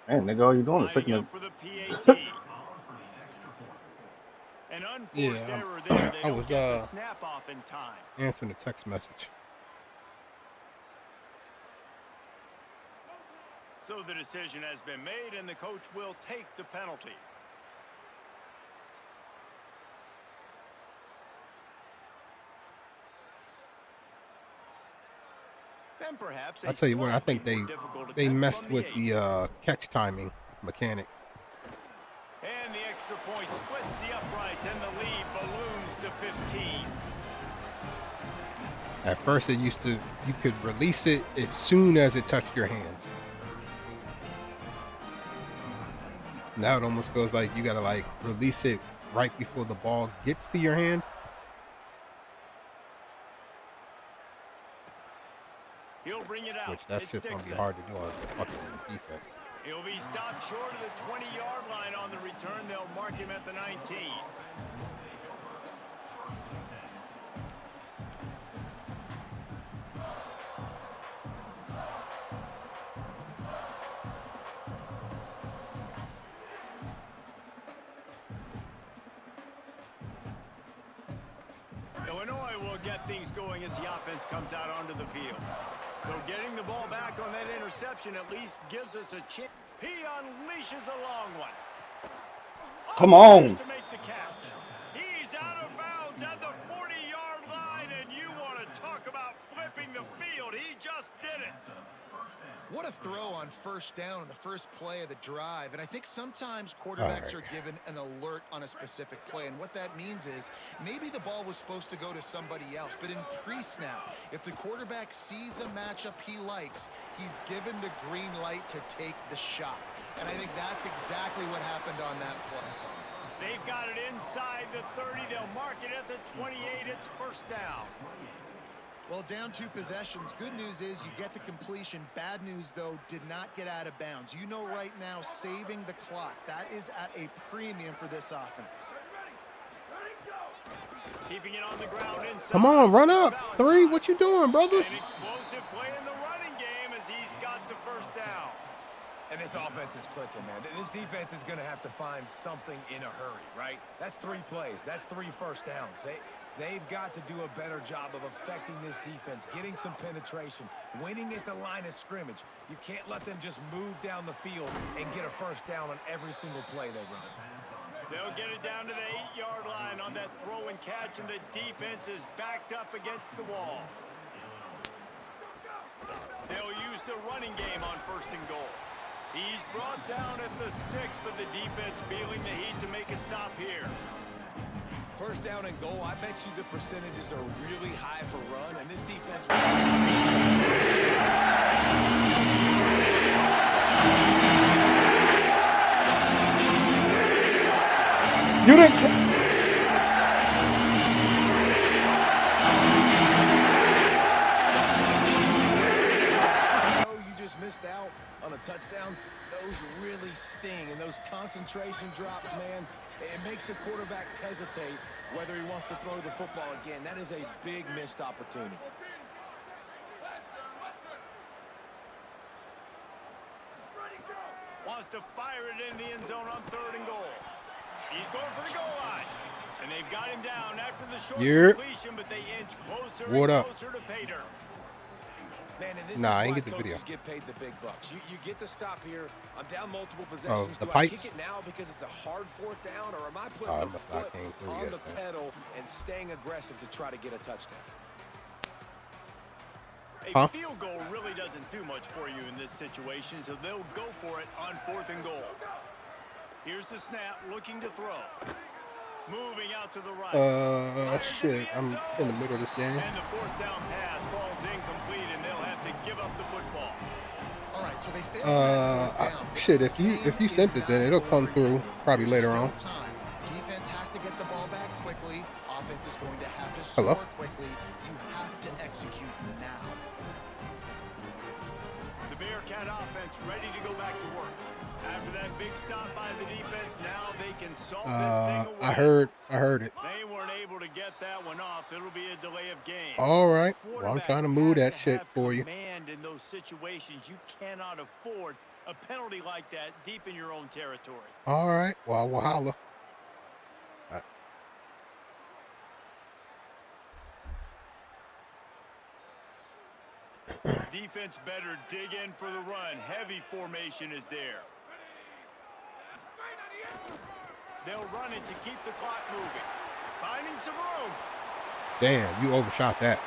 Man, nigga, all you doing is Lining taking up for the PAT. An unforced Yeah, error there. They I don't was get the snap off in time. answering a text message. So the decision has been made, and the coach will take the penalty. And perhaps I'll tell you what, I think they messed with the catch timing mechanic. And the extra point splits the uprights, and the lead balloons to 15. At first, it used to, you could release it as soon as it touched your hands. Now it almost feels like you gotta like release it right before the ball gets to your hand. He'll bring it out. Which that's just gonna be hard to do on fucking defense. He'll be stopped short of the 20-yard line on the return. They'll mark him at the 19. Illinois will get things going as the offense comes out onto the field. So getting the ball back on that interception at least gives us a chance. He unleashes a long one. Come on. To make the catch. He's out of bounds at the 40-yard line, and you want to talk about flipping the field. He just did it. What a throw on first down on the first play of the drive. And I think sometimes quarterbacks are given an alert on a specific play. And what that means is maybe the ball was supposed to go to somebody else. But in pre-snap, if the quarterback sees a matchup he likes, he's given the green light to take the shot. And I think that's exactly what happened on that play. They've got it inside the 30. They'll mark it at the 28. It's first down. Well, down 2 possessions. Good news is you get the completion. Bad news, though, did not get out of bounds. You know right now, saving the clock, that is at a premium for this offense. Keeping it on the ground inside. Come on, run up. 3, what you doing, brother? An explosive play in the running game as he's got the first down. And this offense is clicking, man. This defense is going to have to find something in a hurry, right? That's 3 plays. That's 3 first downs. They've got to do a better job of affecting this defense, getting some penetration, winning at the line of scrimmage. You can't let them just move down the field and get a first down on every single play they run. They'll get it down to the 8-yard line on that throw and catch, and the defense is backed up against the wall. They'll use the running game on first and goal. He's brought down at the 6, but the defense feeling the heat to make a stop here. First down and goal, I bet you the percentages are really high for run, and this defense... You didn't... missed out on a touchdown. Those really sting, and those concentration drops, man, it makes the quarterback hesitate whether he wants to throw the football again. That is a big missed opportunity. Wants to fire it in the end zone on 3rd and goal. He's going for the goal line, and they've got him down after the short completion, but they inch closer and closer to pay dirt. Man, and this nah, is I ain't why get the coaches video. get paid the big bucks. You get to stop here. I'm down multiple possessions. The Do pipes? I kick it now because it's a hard 4th down, or am I putting the foot on the pedal and staying aggressive to try to get a touchdown? A field goal really doesn't do much for you in this situation, so they'll go for it on 4th and goal. Here's the snap, looking to throw. Moving out to the right. Shit, I'm in the middle of this game. And the 4th down pass falls incomplete, and they'll have to give up the football. All right, so they failed. Shit, if you sent it, then it'll come through probably later on. Defense has to get the ball back quickly. Offense is going to have to score quickly. You have to execute now. The Bearcat offense ready to go back to work. After that big stop by the defense, now they can solve this thing away. I heard it. They weren't able to get that one off. It'll be a delay of game. All right. Well, I'm trying to move that shit for you. Command in those situations, you cannot afford a penalty like that deep in your own territory. All right. Well, we'll holla. Defense better dig in for the run. Heavy formation is there. They'll run it to keep the clock moving. Finding some room. Damn, you overshot that.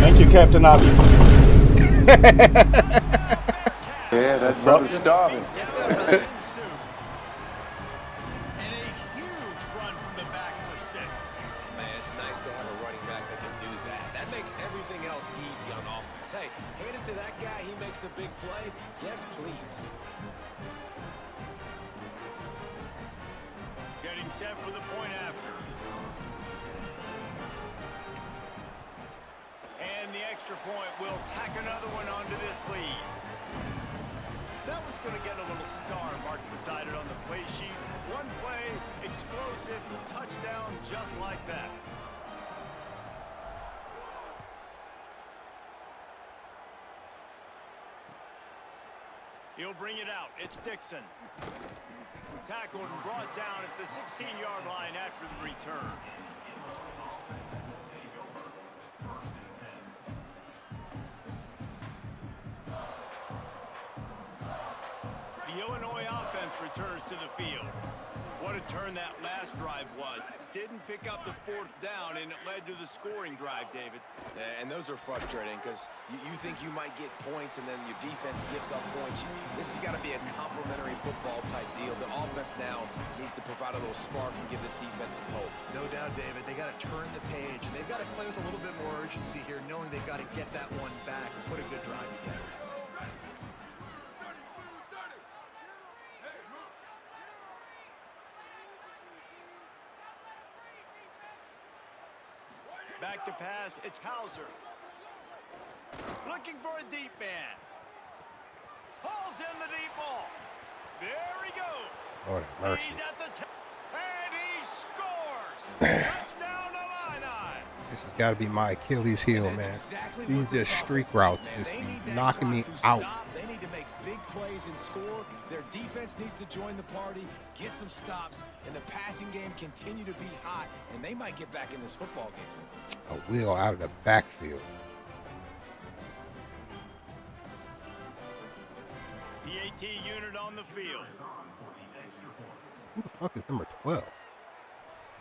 Thank you, Captain Obby. Yeah, that brother's starving. And a huge run from the back for 6. Man, it's nice to have a running back that can do that. That makes everything else easy on offense. Hey, hand it to that guy. He makes a big play. Yes, please. Getting set for the point after. And the extra point will tack another one onto this lead. That one's going to get a little star marked beside it on the play sheet. One play, explosive, touchdown just like that. He'll bring it out. It's Dixon. Tackled and brought down at the 16-yard line after the return. The Illinois offense returns to the field. What a turn that last drive was. Didn't pick up the 4th down, and it led to the scoring drive, David. And those are frustrating because you think you might get points and then your defense gives up points. This has got to be a complementary football type deal. The offense now needs to provide a little spark and give this defense some hope. No doubt, David. They got to turn the page, and they've got to play with a little bit more urgency here, knowing they've got to get that one back and put a good drive together. Back to pass, it's Hauser. Looking for a deep man. Pulls in the deep ball. There he goes. Lord have mercy. He's at the and he scores. Touchdown Illini. This has got to be my Achilles heel, man. Exactly These just streak routes just be knocking me out. They need to make big plays and score. Their defense needs to join the party, get some stops, and the passing game continue to be hot, and they might get back in this football game. A wheel out of the backfield. PAT unit on the field. Who the fuck is number 12?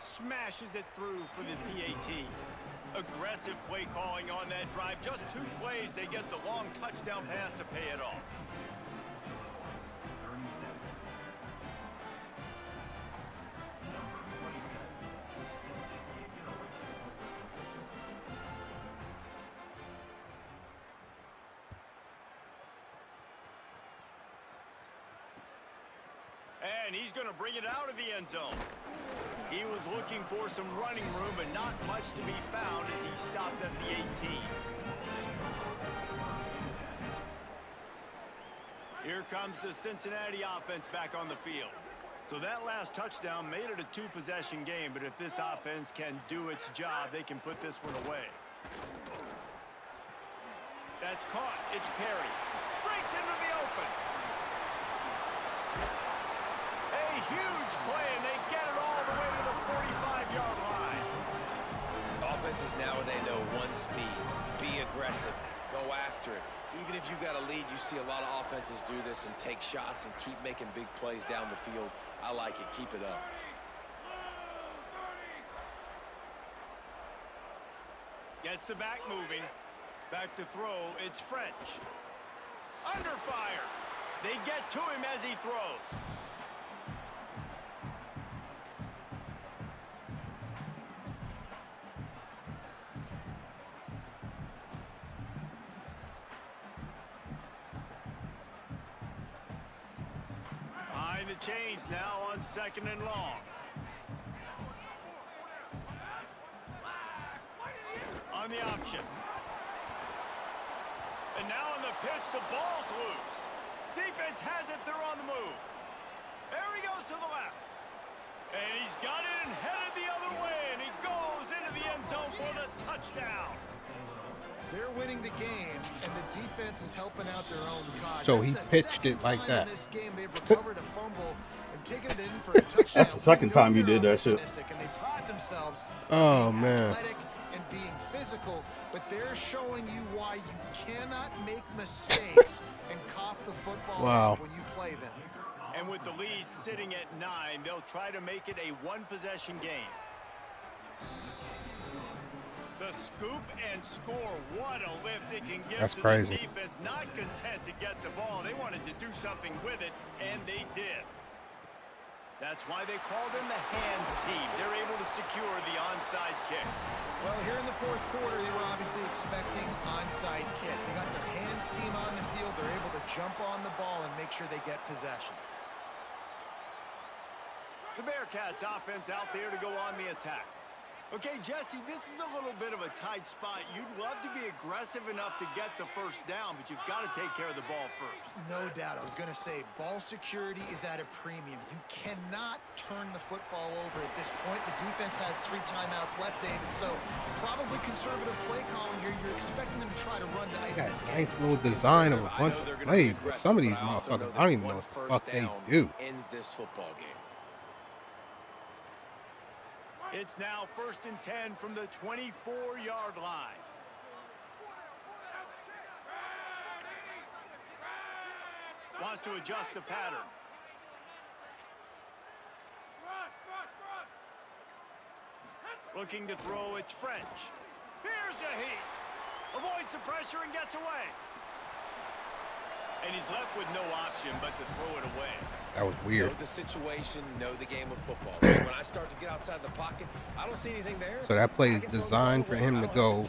Smashes it through for the PAT. Aggressive play calling on that drive. Just 2 plays, they get the long touchdown pass to pay it off. And he's going to bring it out of the end zone. He was looking for some running room, but not much to be found as he stopped at the 18. Here comes the Cincinnati offense back on the field. So that last touchdown made it a 2-possession game, but if this offense can do its job, they can put this one away. That's caught. It's Perry. Breaks into the open. A huge play, and they get it all the way to the 45-yard line. Offenses nowadays know one speed. Be aggressive. Go after it. Even if you've got a lead, you see a lot of offenses do this and take shots and keep making big plays down the field. I like it. Keep it up. Gets the back moving. Back to throw. It's French. Under fire. They get to him as he throws. Behind the chains now on 2nd and long. On the option. And now on the pitch, the ball's loose. Defense has it, they're on the move. There he goes to the left. And he's got it and headed the other way, and he goes into the end zone for the touchdown. They're winning the game, and the defense is helping out their own cause. So he pitched it like that. In this game, they've recovered a fumble and taken it in for a touchdown. That's the second time you did that shit. And they pride themselves Oh, on being man. athletic and being physical, but they're showing you why you cannot make mistakes and cough the football Wow. up when you play them. And with the lead sitting at 9, they'll try to make it a 1-possession game. The scoop and score. What a lift it can give That's to crazy. the defense. Not content to get the ball. They wanted to do something with it, and they did. That's why they called them the hands team. They're able to secure the onside kick. Well, here in the 4th quarter, they were obviously expecting onside kick. They got their hands team on the field. They're able to jump on the ball and make sure they get possession. The Bearcats offense out there to go on the attack. Okay, Jesse, this is a little bit of a tight spot. You'd love to be aggressive enough to get the first down, but you've got to take care of the ball first. No doubt. I was going to say, ball security is at a premium. You cannot turn the football over at this point. The defense has 3 timeouts left, David, so probably conservative play calling here. You're expecting them to try to run to ice Got this a game. nice little design of a bunch of plays, but some of these motherfuckers, I don't even know what the fuck they do. Ends this football game. It's now 1st and 10 from the 24-yard line. Wants to adjust the pattern. Looking to throw, it's French. Here's a heat. Avoids the pressure and gets away. And he's left with no option but to throw it away. That was weird. Know the situation, know the game of football. When I start to get outside the pocket, I don't see anything there. So that play is designed for him to go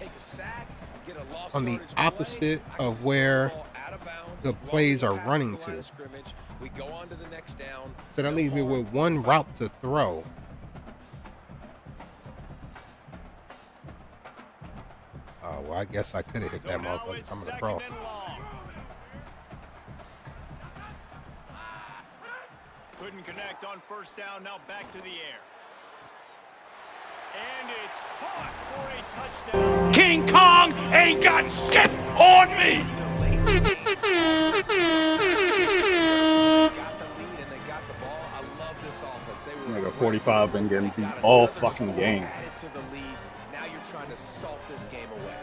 on the opposite of where the plays are running to. We go on to the next down. So that leaves me with one route to throw. Well, I guess I could have hit that motherfucker coming across. Couldn't connect on first down. Now back to the air. And it's caught for a touchdown. King Kong ain't got shit on me. Like a 45 been getting beat all fucking game. Added to the lead. Now you're trying to salt this game away.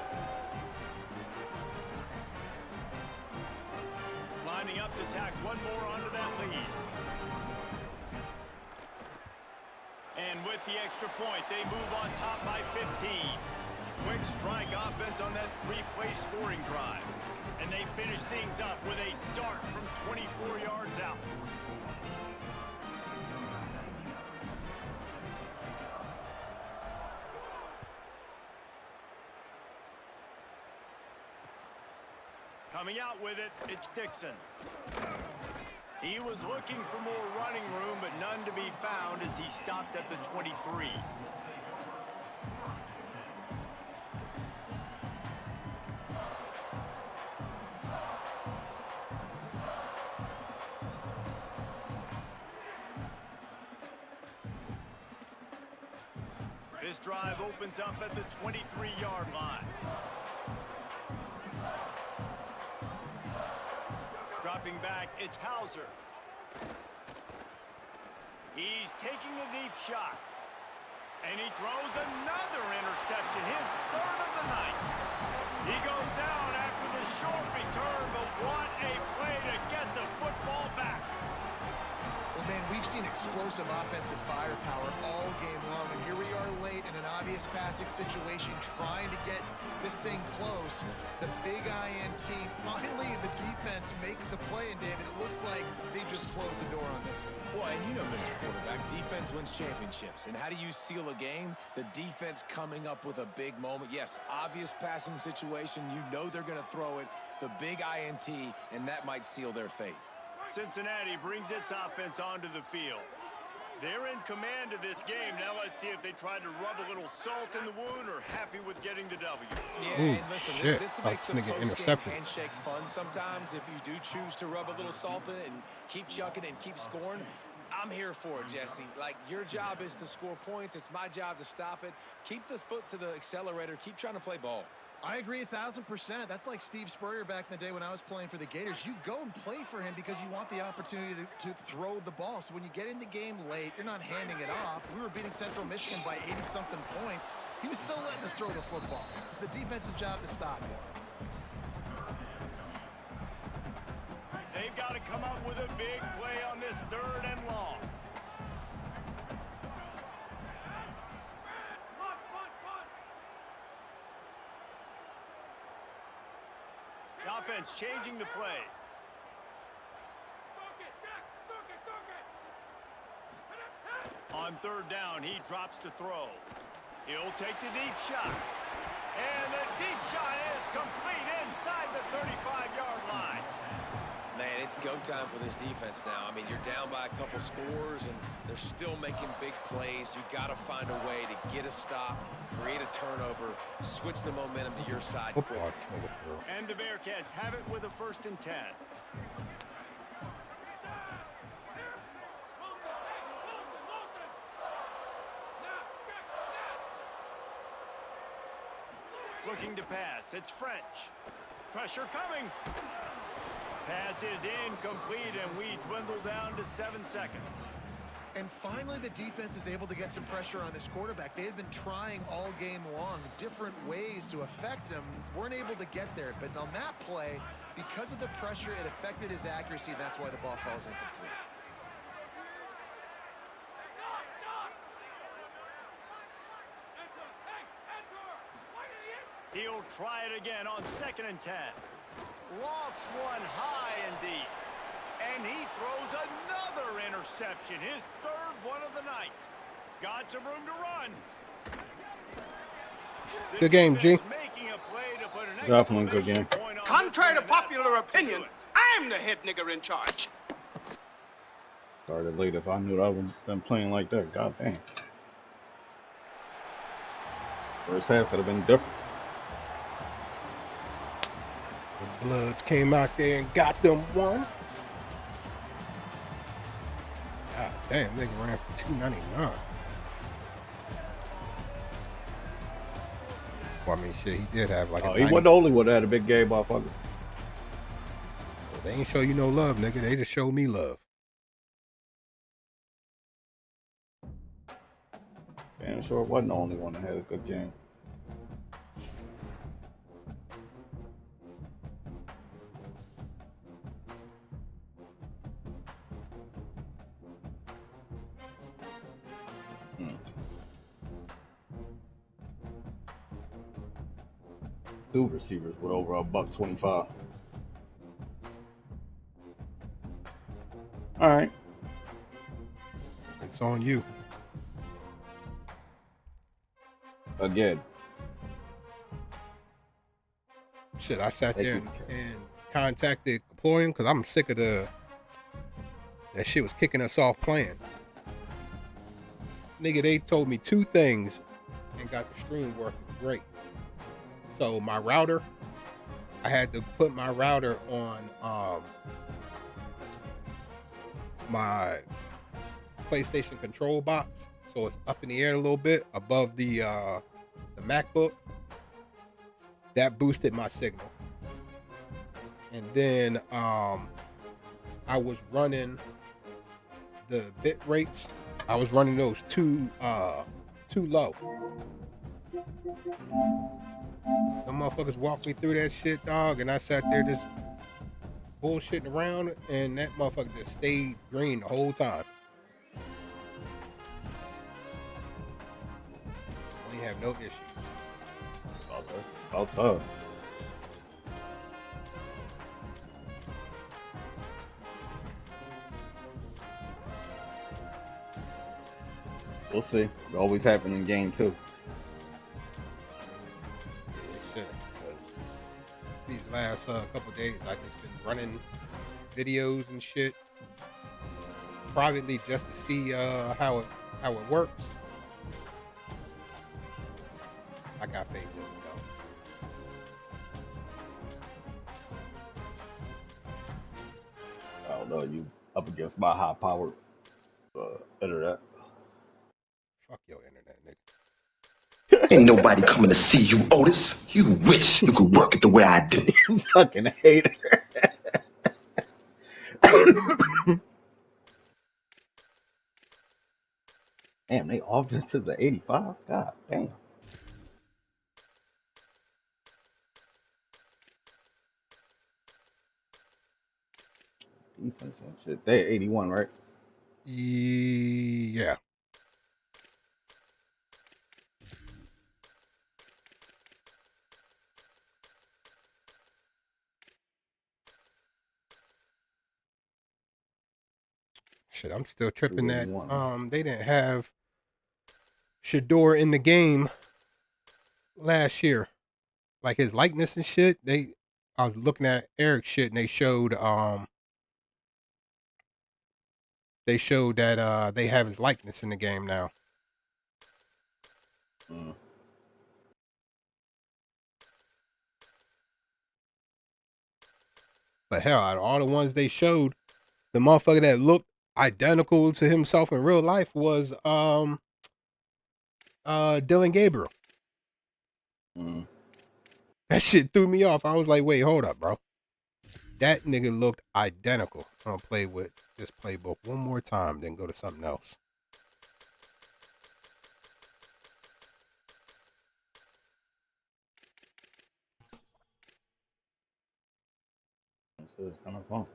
Lining up to tack one more onto that lead. And with the extra point, they move on top by 15. Quick strike offense on that three-play scoring drive. And they finish things up with a dart from 24 yards out. Coming out with it, it's Dixon. He was looking for more running room, but none to be found as he stopped at the 23. This drive opens up at the 23-yard line. Dropping back, it's Hauser. He's taking a deep shot. And he throws another interception, his third of the night. He goes down after the short return, but what a play to get the football back. Well, man, we've seen explosive offensive firepower all game long, and here we are late in an obvious passing situation, trying to get this thing close. The big INT, finally the defense makes a play, and David, it looks like they just closed the door on this one. Well, and you know, Mr. Quarterback, defense wins championships. And how do you seal a game? The defense coming up with a big moment. Yes, obvious passing situation. You know they're going to throw it. The big INT, and that might seal their fate. Cincinnati brings its offense onto the field. They're in command of this game. Now let's see if they try to rub a little salt in the wound or happy with getting the W. Yeah, ooh, and listen, shit. this Thought makes this the nigga post-game intercepted. handshake fun sometimes if you do choose to rub a little salt in it and keep chucking and keep scoring. I'm here for it, Jesse. Like, your job is to score points. It's my job to stop it. Keep the foot to the accelerator. Keep trying to play ball. I agree 1,000%. That's like Steve Spurrier back in the day when I was playing for the Gators. You go and play for him because you want the opportunity to throw the ball. So when you get in the game late, you're not handing it off. We were beating Central Michigan by 80-something points. He was still letting us throw the football. It's the defense's job to stop it. They've got to come up with a big play on this third and long. The offense changing the play. On third down, he drops to throw. He'll take the deep shot. And the deep shot is complete inside the 35-yard line. Man, it's go time for this defense now. I mean, you're down by a couple scores, and they're still making big plays. You got to find a way to get a stop, create a turnover, switch the momentum to your side quickly. And the Bearcats have it with a 1st and 10. Looking to pass. It's French. Pressure coming. Pass is incomplete, and we dwindle down to 7 seconds. And finally, the defense is able to get some pressure on this quarterback. They had been trying all game long, different ways to affect him. Weren't able to get there. But on that play, because of the pressure, it affected his accuracy. And that's why the ball falls incomplete. He'll try it again on 2nd and 10. Lofts one high and deep. And he throws another interception, his 3rd one of the night. Got some room to run. Good game, G. Definitely good game. Contrary to popular opinion, I'm the head nigger in charge. Started late. If I knew I would have been playing like that, god damn. First half could have been different. The Bloods came out there and got them one. God damn, nigga ran for $299. Well, I mean, shit, he did have like a. He wasn't the only one that had a big game, motherfucker. Well, they ain't show you no love, nigga. They just showed me love. Damn sure it wasn't the only one that had a good game. Two receivers with over $125. All right. It's on you. Again. Shit, I sat there and contacted Employing because I'm sick of that shit was kicking us off playing. Nigga, they told me 2 things and got the stream working great. So my router, I had to put my router on my PlayStation control box, so it's up in the air a little bit above the MacBook. That boosted my signal. And then I was running the bit rates. I was running those too low. The motherfuckers walked me through that shit, dog, and I sat there just bullshitting around, and that motherfucker just stayed green the whole time. We have no issues. About time. We'll see. It always happens in game 2. These last couple days, I've just been running videos and shit privately just to see how it works. I got faith in it though. I don't know. You up against my high-powered internet. Fuck your internet, nigga. Ain't nobody coming to see you, Otis. You wish you could work it the way I do. You fucking hater. Damn, they offense is the 85. God damn. Defense and shit. They're 81, right? Yeah. Shit, I'm still tripping that they didn't have Shador in the game last year. Like his likeness and shit. I was looking at Eric's shit and they showed that they have his likeness in the game now. But hell, out of all the ones they showed, the motherfucker that looked identical to himself in real life was Dylan Gabriel. That shit threw me off. I was like, wait, hold up, bro. That nigga looked identical. I'm gonna play with this playbook one more time, then go to something else. This is kind of fun.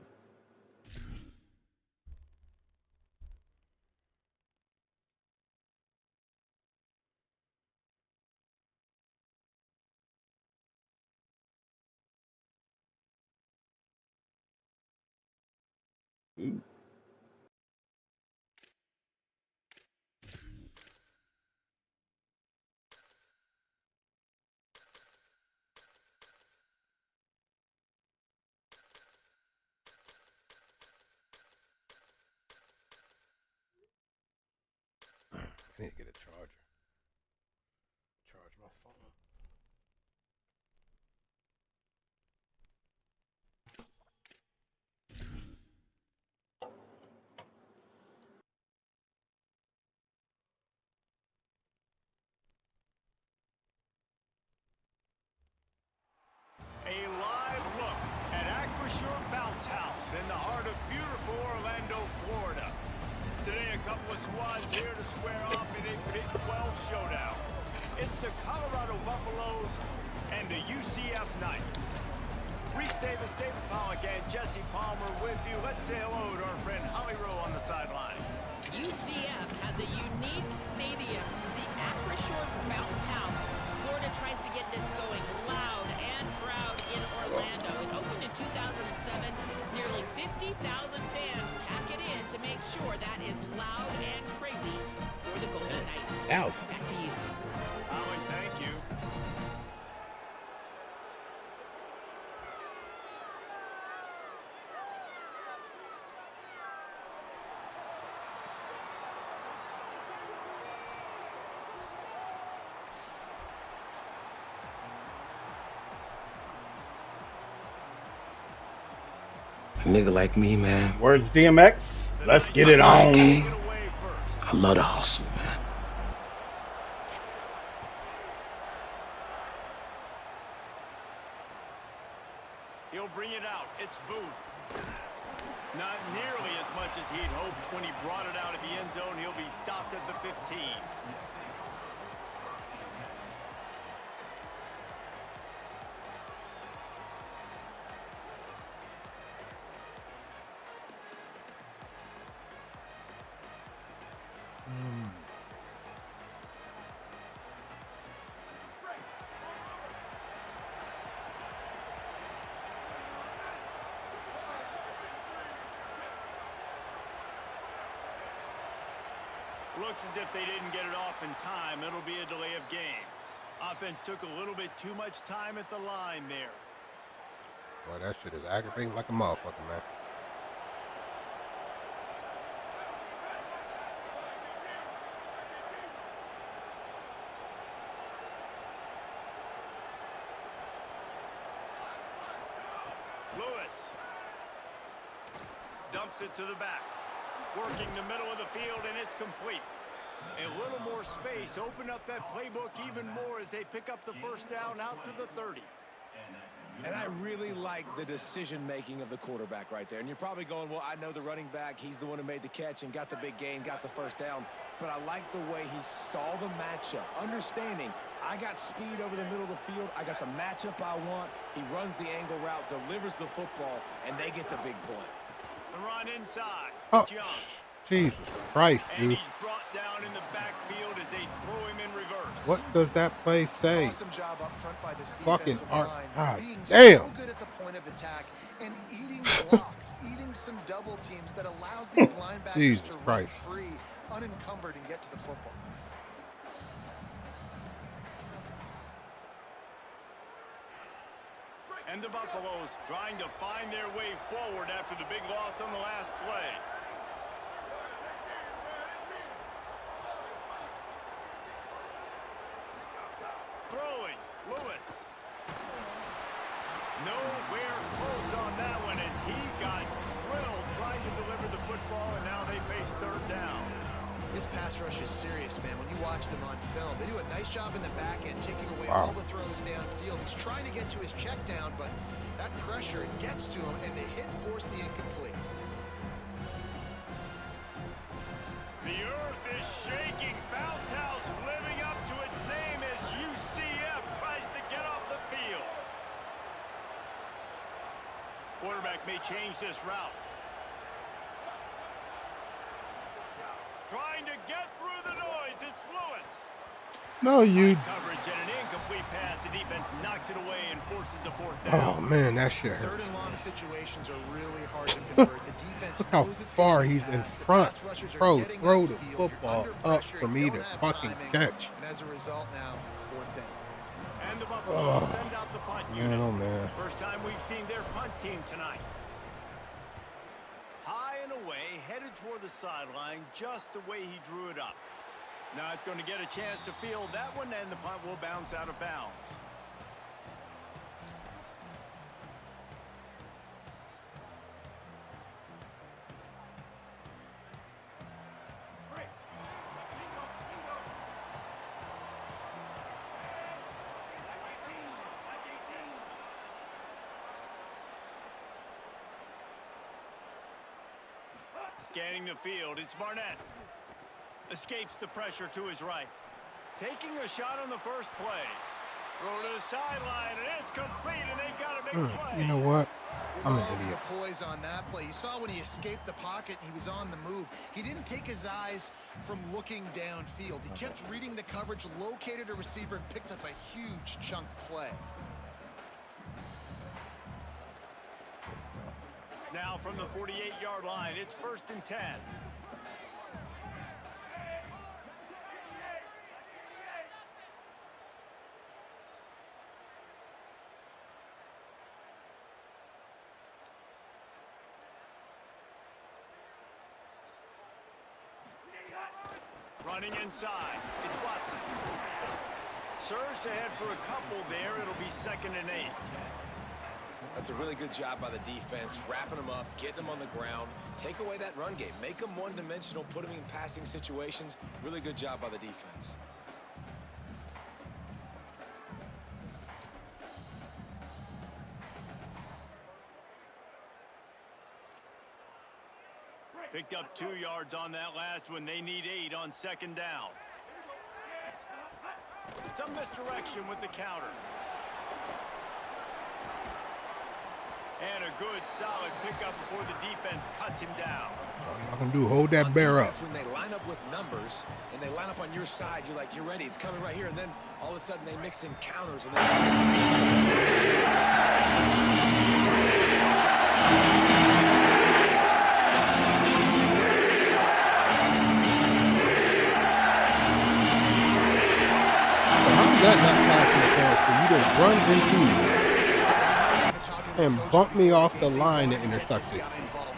I need to get a charger. Charge my phone. today, a couple of squads here to square off in a Big 12 showdown. It's the Colorado Buffaloes and the UCF Knights. Reese Davis, David Pollock, and Jesse Palmer with you. Let's say hello to our friend Holly Rowe on the sideline. UCF has a unique stadium, the Acrisure Bounce House. Florida tries to get this going loud and proud in Orlando. It opened in 2007. Nearly 50,000 fans pack it in to make sure that is loud and crazy for the Golden Knights. Back to you. Holly, thank you. A nigga like me, man. Words DMX. Let's get it on. I love the hustle, man. He'll bring it out. It's Booth. Not nearly as much as he'd hoped when he brought it out of the end zone. He'll be stopped at the 15. Looks as if they didn't get it off in time. It'll be a delay of game. Offense took a little bit too much time at the line there. Boy, that shit is aggravating like a motherfucker, man. Lewis dumps it to the back. Working the middle of the field, and it's complete. A little more space. Open up that playbook even more as they pick up the first down out to the 30. And I really like the decision-making of the quarterback right there. And you're probably going, well, I know the running back. He's the one who made the catch and got the big gain, got the first down. But I like the way he saw the matchup, understanding I got speed over the middle of the field. I got the matchup I want. He runs the angle route, delivers the football, and they get the big point. The run inside. Oh, Young. Jesus Christ, And dude. he's brought down in the backfield as they throw him in reverse. What does that play say? Awesome job up front by this Fucking defensive art. line. God Being damn. so good at the point of attack and eating blocks, eating some double teams that allows these linebackers Jesus to run Christ. free, unencumbered, and get to the football. And the Buffaloes trying to find their way forward after the big loss on the last play. Throwing, Lewis. Nowhere close on that one as he got drilled trying to deliver the football, and now they face third down. This pass rush is serious, man. When you watch them on film, they do a nice job in the back end, taking away all the throws downfield. He's trying to get to his check down, but that pressure gets to him, and they force the incomplete. The earth is shaking. Bounce House living up to its name as UCF tries to get off the field. Quarterback may change this route. Trying to get through the noise. It's Lewis. No, you. Coverage and an incomplete pass. The defense knocks it away and forces a fourth down. Oh, man, that shit Third hurts. and long situations are really hard to convert. The defense Look how knows it's far gonna be he's in fast. The front. pass rushers are Bro, getting throw on the field. You're football under up pressure. for You me don't to have fucking timing. catch. And as a result now, fourth down. And the Buffaloes send out the punt unit. Man, oh, man. First time we've seen their punt team tonight. High and away, headed toward the sideline, just the way he drew it up. Not going to get a chance to field that one, and the punt will bounce out of bounds. Scanning the field, it's Barnett. Escapes the pressure to his right. Taking a shot on the first play. Throw to the sideline, and it's complete, and they've got a big play. You know what? I'm an idiot. The poise on that play. You saw when he escaped the pocket, he was on the move. He didn't take his eyes from looking downfield. He kept reading the coverage, located a receiver, and picked up a huge chunk play. Now from the 48-yard line, it's 1st and 10. Running inside, it's Watson. Surged ahead for a couple there. It'll be 2nd and 8. That's a really good job by the defense, wrapping them up, getting them on the ground. Take away that run game. Make them one-dimensional, put them in passing situations. Really good job by the defense. Picked up 2 yards on that last one. They need 8 on 2nd down. Some misdirection with the counter. And a good, solid pickup before the defense cuts him down. All y'all can do, hold that bear up. When they line up with numbers and they line up on your side, you're like, you're ready. It's coming right here. And then all of a sudden they mix in counters. And That's not passing the for you to run into me and bump me off the line to intercept it.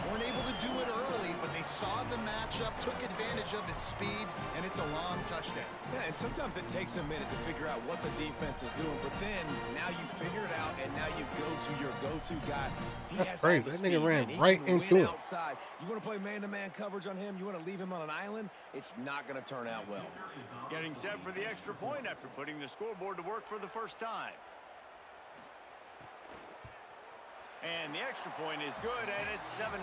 Weren't able to do it early, but they saw the matchup, took advantage of his speed, and it's a long touchdown. Yeah, and sometimes it takes a minute to figure out what the defense is doing, but then now you figure it out, and now you go to your go-to guy. That's crazy. That nigga ran right into him. Outside. You want to play man-to-man coverage on him? You want to leave him on an island? It's not going to turn out well. Getting set for the extra point after putting the scoreboard to work for the first time. And the extra point is good, and it's 7-0.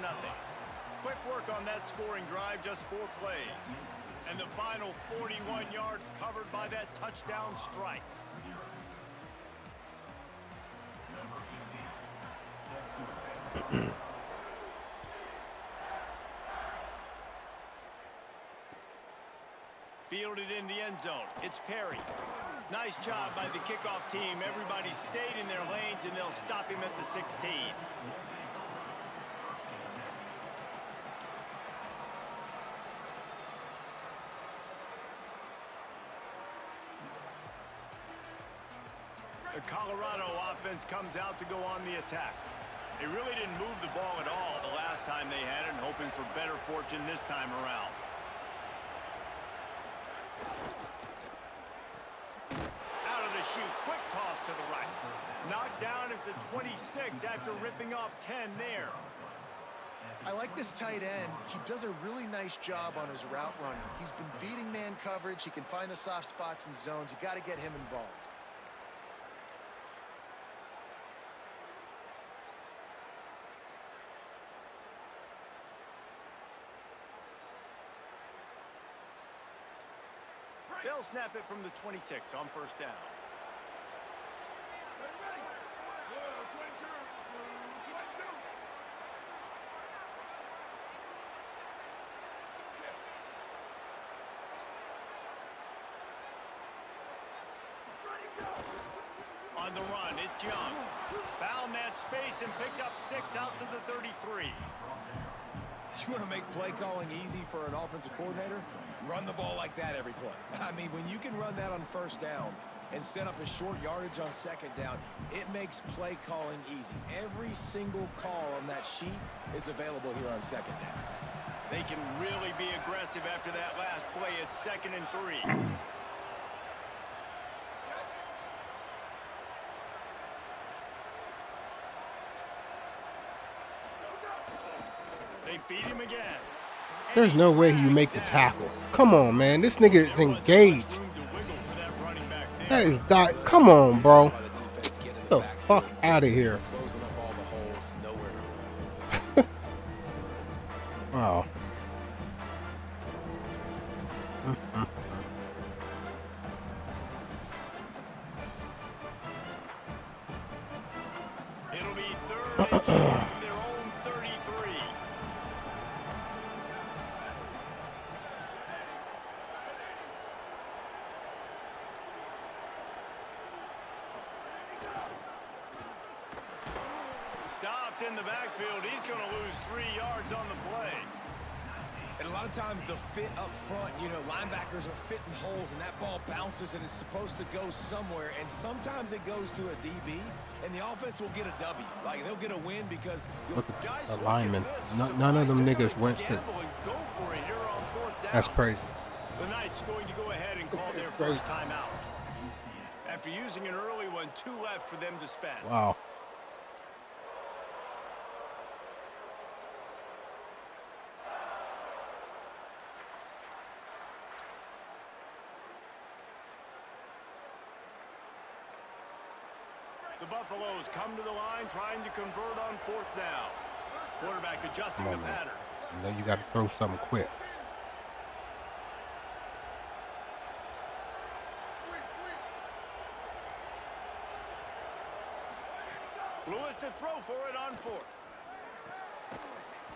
Quick work on that scoring drive, just 4 plays. And the final 41 yards covered by that touchdown strike. Fielded in the end zone. It's Perry. Nice job by the kickoff team. Everybody stayed in their lanes, and they'll stop him at the 16. The Colorado offense comes out to go on the attack. They really didn't move the ball at all the last time they had it, and hoping for better fortune this time around. Out of the chute, quick toss to the right. Knocked down at the 26 after ripping off 10 there. I like this tight end. He does a really nice job on his route running. He's been beating man coverage. He can find the soft spots and zones. You got to get him involved. They'll snap it from the 26 on first down. On the run, it's Young. Found that space and picked up 6 out to the 33. You want to make play calling easy for an offensive coordinator? Run the ball like that every play. I mean, when you can run that on first down and set up a short yardage on second down, it makes play calling easy. Every single call on that sheet is available here on second down. They can really be aggressive after that last play. It's 2nd and 3. They feed him again. There's no way you make the tackle. Come on, man. This nigga is engaged. That is dot. Come on, bro. Get the fuck out of here. Wow. in the backfield. He's going to lose 3 yards on the play. And a lot of times the fit up front, you know, linebackers are fitting holes and that ball bounces and it's supposed to go somewhere. And sometimes it goes to a DB and the offense will get a W. Like they'll get a win because look at the linemen. None of them niggas went to. That's crazy. The Knights going to go ahead and call their first timeout. After using an early one, 2 left for them to spend. Wow. The Buffaloes come to the line trying to convert on 4th down. Quarterback adjusting the pattern. You know you got to throw something quick. Lewis to throw for it on 4th.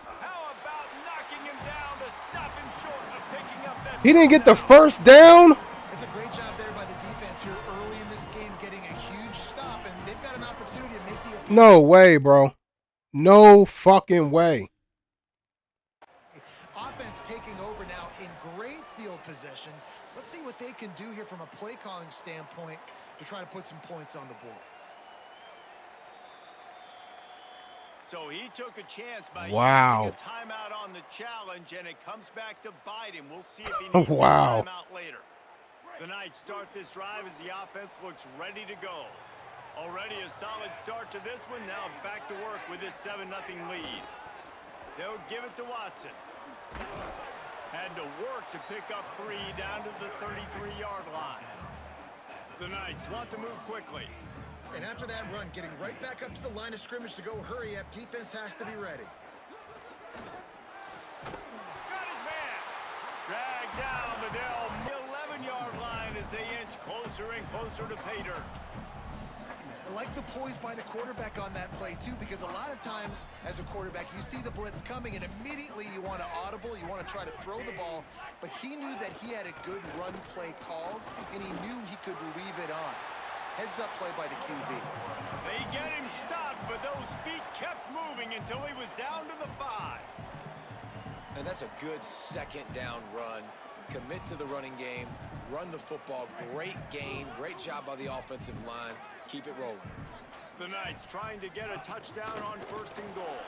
How about knocking him down to stop him short of picking up that... He didn't get the first down? It's a great job there by the defense here early in this game, getting a huge stop, and they've got an opportunity to make the... No way, bro. No fucking way. Offense taking over now in great field possession. Let's see what they can do here from a play calling standpoint to try to put some points on the board. So he took a chance by using a timeout on the challenge, and it comes back to bite him. We'll see if he needs a timeout later. The Knights start this drive as the offense looks ready to go. Already a solid start to this one. Now back to work with this 7-0 lead. They'll give it to Watson. Had to work to pick up 3 down to the 33-yard line. The Knights want to move quickly. And after that run, getting right back up to the line of scrimmage to go hurry up, defense has to be ready. Got his man. Dragged down the 11-yard line as they inch closer and closer to pay dirt. I like the poise by the quarterback on that play, too, because a lot of times, as a quarterback, you see the blitz coming, and immediately you want to audible, you want to try to throw the ball, but he knew that he had a good run play called, and he knew he could leave it on. Heads-up play by the QB. They get him stopped, but those feet kept moving until he was down to the 5. And that's a good 2nd down run. Commit to the running game, run the football, great gain, great job by the offensive line. Keep it rolling. The Knights trying to get a touchdown on 1st and goal.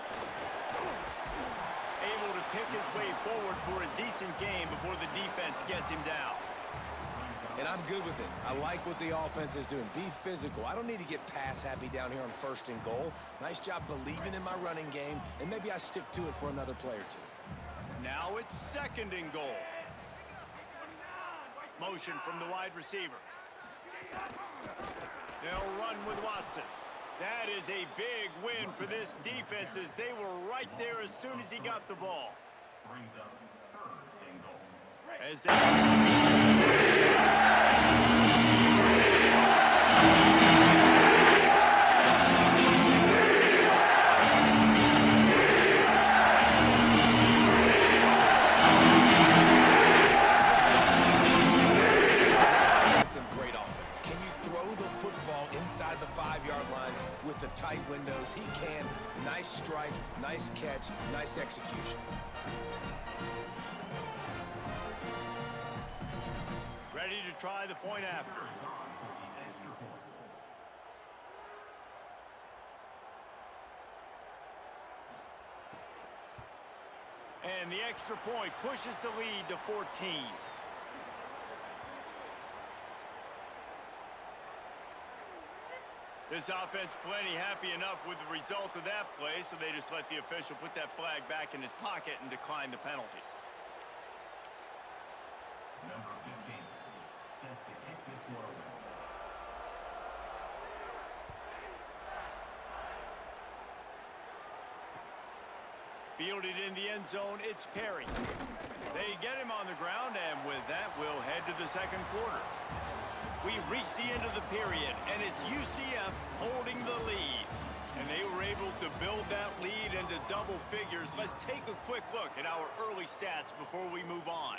Able to pick his way forward for a decent game before the defense gets him down. And I'm good with it. I like what the offense is doing. Be physical. I don't need to get pass happy down here on 1st and goal. Nice job believing in my running game, and maybe I stick to it for another play or 2. Now it's 2nd and goal. Motion from the wide receiver. They'll run with Watson. That is a big win for this defense as they were right there as soon as he got the ball. As they... inside the 5-yard line with the tight windows. He can. Nice strike, nice catch, nice execution. Ready to try the point after. And the extra point pushes the lead to 14. This offense plenty happy enough with the result of that play, so they just let the official put that flag back in his pocket and decline the penalty. Number 15, set to kick this one away. Fielded in the end zone, it's Perry. They get him on the ground, and with that, we'll head to the 2nd quarter. We've reached the end of the period, and it's UCF holding the lead. And they were able to build that lead into double figures. Let's take a quick look at our early stats before we move on.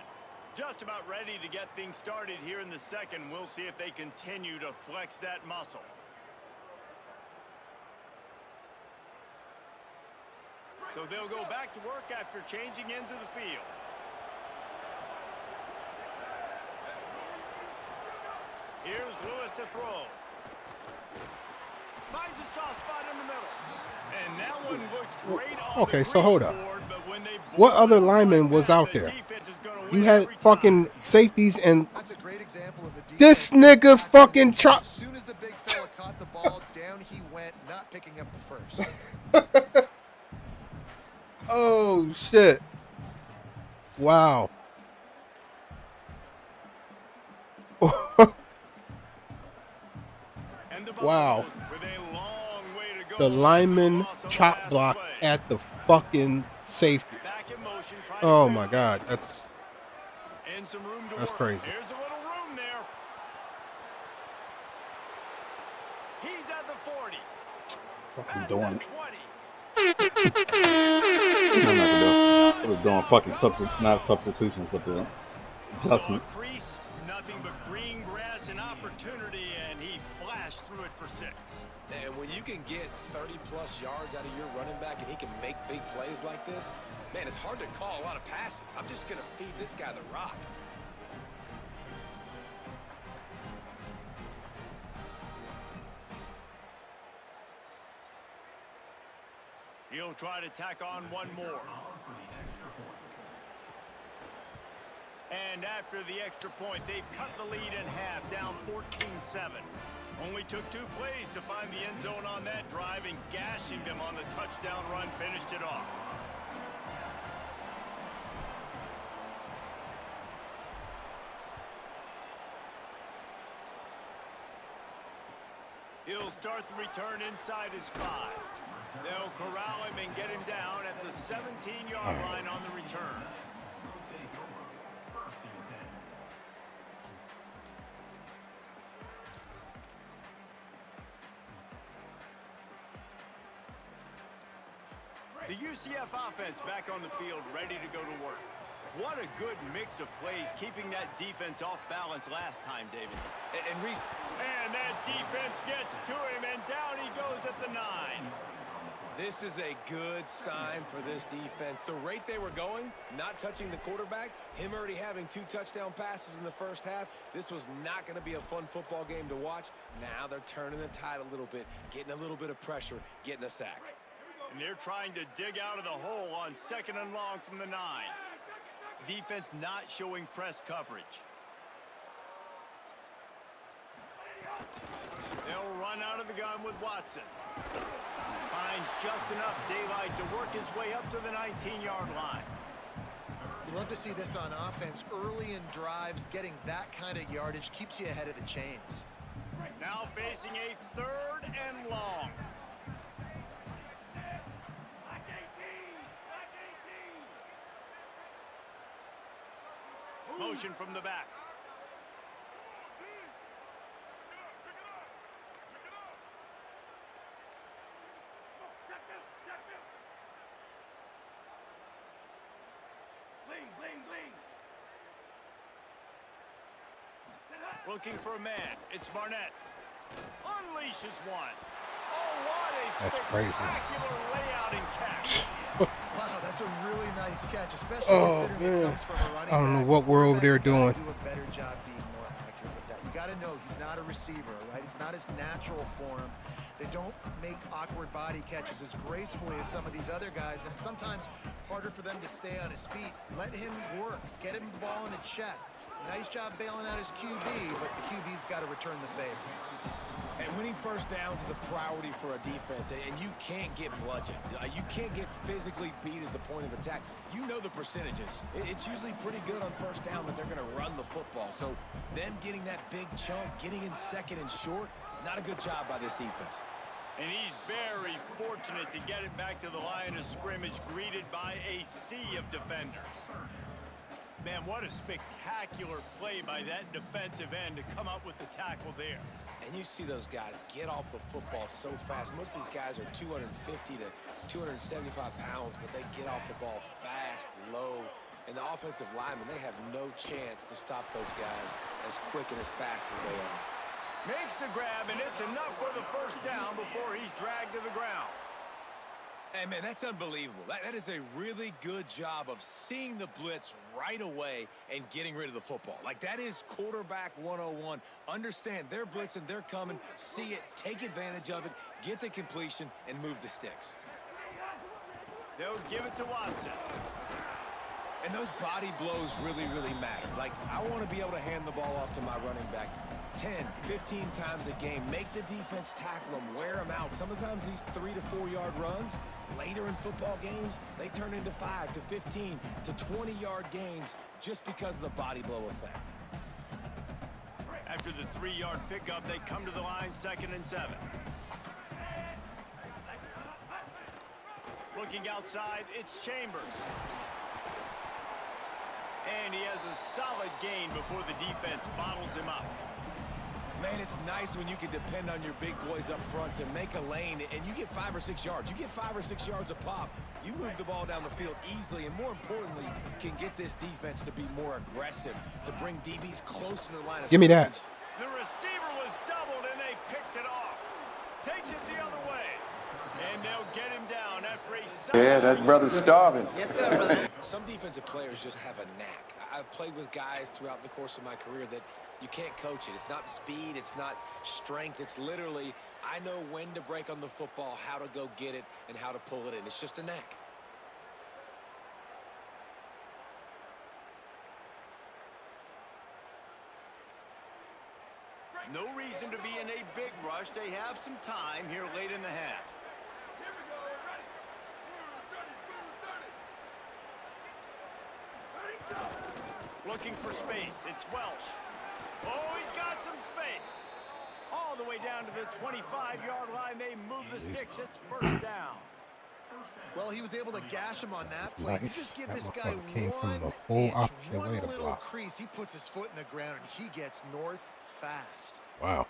Just about ready to get things started here in the 2nd. We'll see if they continue to flex that muscle. So they'll go back to work after changing into the field. Here's Lewis to throw. Finds a soft spot in the middle. And that one looked great on Okay, the so hold up. board, but when they What other lineman was out there? You had fucking safeties and That's a great example of the this nigga fucking As soon as the big fella caught the ball, down he went, not picking up the first. Oh shit. Wow. Wow. The lineman chop block at the fucking safety. Oh my god, that's crazy. Here's a little room there. He's at the 40. Fucking doing it. was doing fucking not substitutions, but the adjustment. Crease, nothing but green grass and opportunity, and he flashed through it for 6. And when you can get 30-plus yards out of your running back and he can make big plays like this, man, it's hard to call a lot of passes. I'm just going to feed this guy the rock. He'll try to tack on one more. And after the extra point, they've cut the lead in half, down 14-7. Only took 2 plays to find the end zone on that drive, and gashing them on the touchdown run finished it off. He'll start the return inside his 5. They'll corral him and get him down at the 17-yard line on the return. The UCF offense back on the field, ready to go to work. What a good mix of plays, keeping that defense off balance last time, David. And that defense gets to him, and down he goes at the 9. This is a good sign for this defense. The rate they were going, not touching the quarterback, him already having 2 touchdown passes in the first half, this was not going to be a fun football game to watch. Now they're turning the tide a little bit, getting a little bit of pressure, getting a sack. And they're trying to dig out of the hole on 2nd and long from the 9. Defense not showing press coverage. They'll run out of the gun with Watson. Finds just enough daylight to work his way up to the 19-yard line. You love to see this on offense. Early in drives, getting that kind of yardage keeps you ahead of the chains. Now facing a 3rd and long. Motion from the back. Looking for a man. It's Barnett. Unleashes one. Oh, what a spectacular layout and catch. Wow, that's a really nice catch, especially considering it comes from a running back. I don't know what we're over there doing. Do a better job being more accurate with that. You got to know he's not a receiver, right? It's not his natural form. They don't make awkward body catches as gracefully as some of these other guys, and sometimes harder for them to stay on his feet. Let him work. Get him the ball in the chest. Nice job bailing out his QB, but the QB's got to return the favor. And winning first downs is a priority for a defense, and you can't get bludgeoned. You can't get physically beat at the point of attack. You know the percentages. It's usually pretty good on first down that they're going to run the football. So them getting that big chunk, getting in 2nd and short, not a good job by this defense. And he's very fortunate to get it back to the line of scrimmage, greeted by a sea of defenders. Man, what a spectacular play by that defensive end to come up with the tackle there. And you see those guys get off the football so fast. Most of these guys are 250 to 275 pounds, but they get off the ball fast, low. And the offensive linemen, they have no chance to stop those guys as quick and as fast as they are. Makes the grab, and it's enough for the first down before he's dragged to the ground. Hey, man, that's unbelievable. That is a really good job of seeing the blitz right away and getting rid of the football. Like, that is quarterback 101. Understand they're blitzing, they're coming, see it, take advantage of it, get the completion, and move the sticks. They'll give it to Watson. And those body blows really, really matter. Like, I want to be able to hand the ball off to my running back 10, 15 times a game. Make the defense tackle them, wear them out. Sometimes these 3 to 4 yard runs, later in football games, they turn into 5 to 15 to 20 yard gains just because of the body blow effect. After the 3 yard pickup, they come to the line, 2nd and 7. Looking outside, it's Chambers. And he has a solid gain before the defense bottles him up. Man, it's nice when you can depend on your big boys up front to make a lane, and you get 5 or 6 yards. You get 5 or 6 yards a pop. You move the ball down the field easily, and more importantly, can get this defense to be more aggressive, to bring DBs close to the line of scrimmage. Give me that. The receiver was doubled, and they picked it off. Takes it the other way. And they'll get him down after a... Yeah, that brother's starving. Yes, sir, brother. Some defensive players just have a knack. I've played with guys throughout the course of my career that you can't coach it. It's not speed, it's not strength. It's literally, I know when to break on the football, how to go get it, and how to pull it in. It's just a knack. No reason to be in a big rush. They have some time here late in the half. Looking for space. It's Welsh. Oh, he's got some space. All the way down to the 25-yard line. They move the sticks. It's 1st down. Well, he was able to gash him on that play. You just give this guy one little crease. He puts his foot in the ground, and he gets north fast. Wow.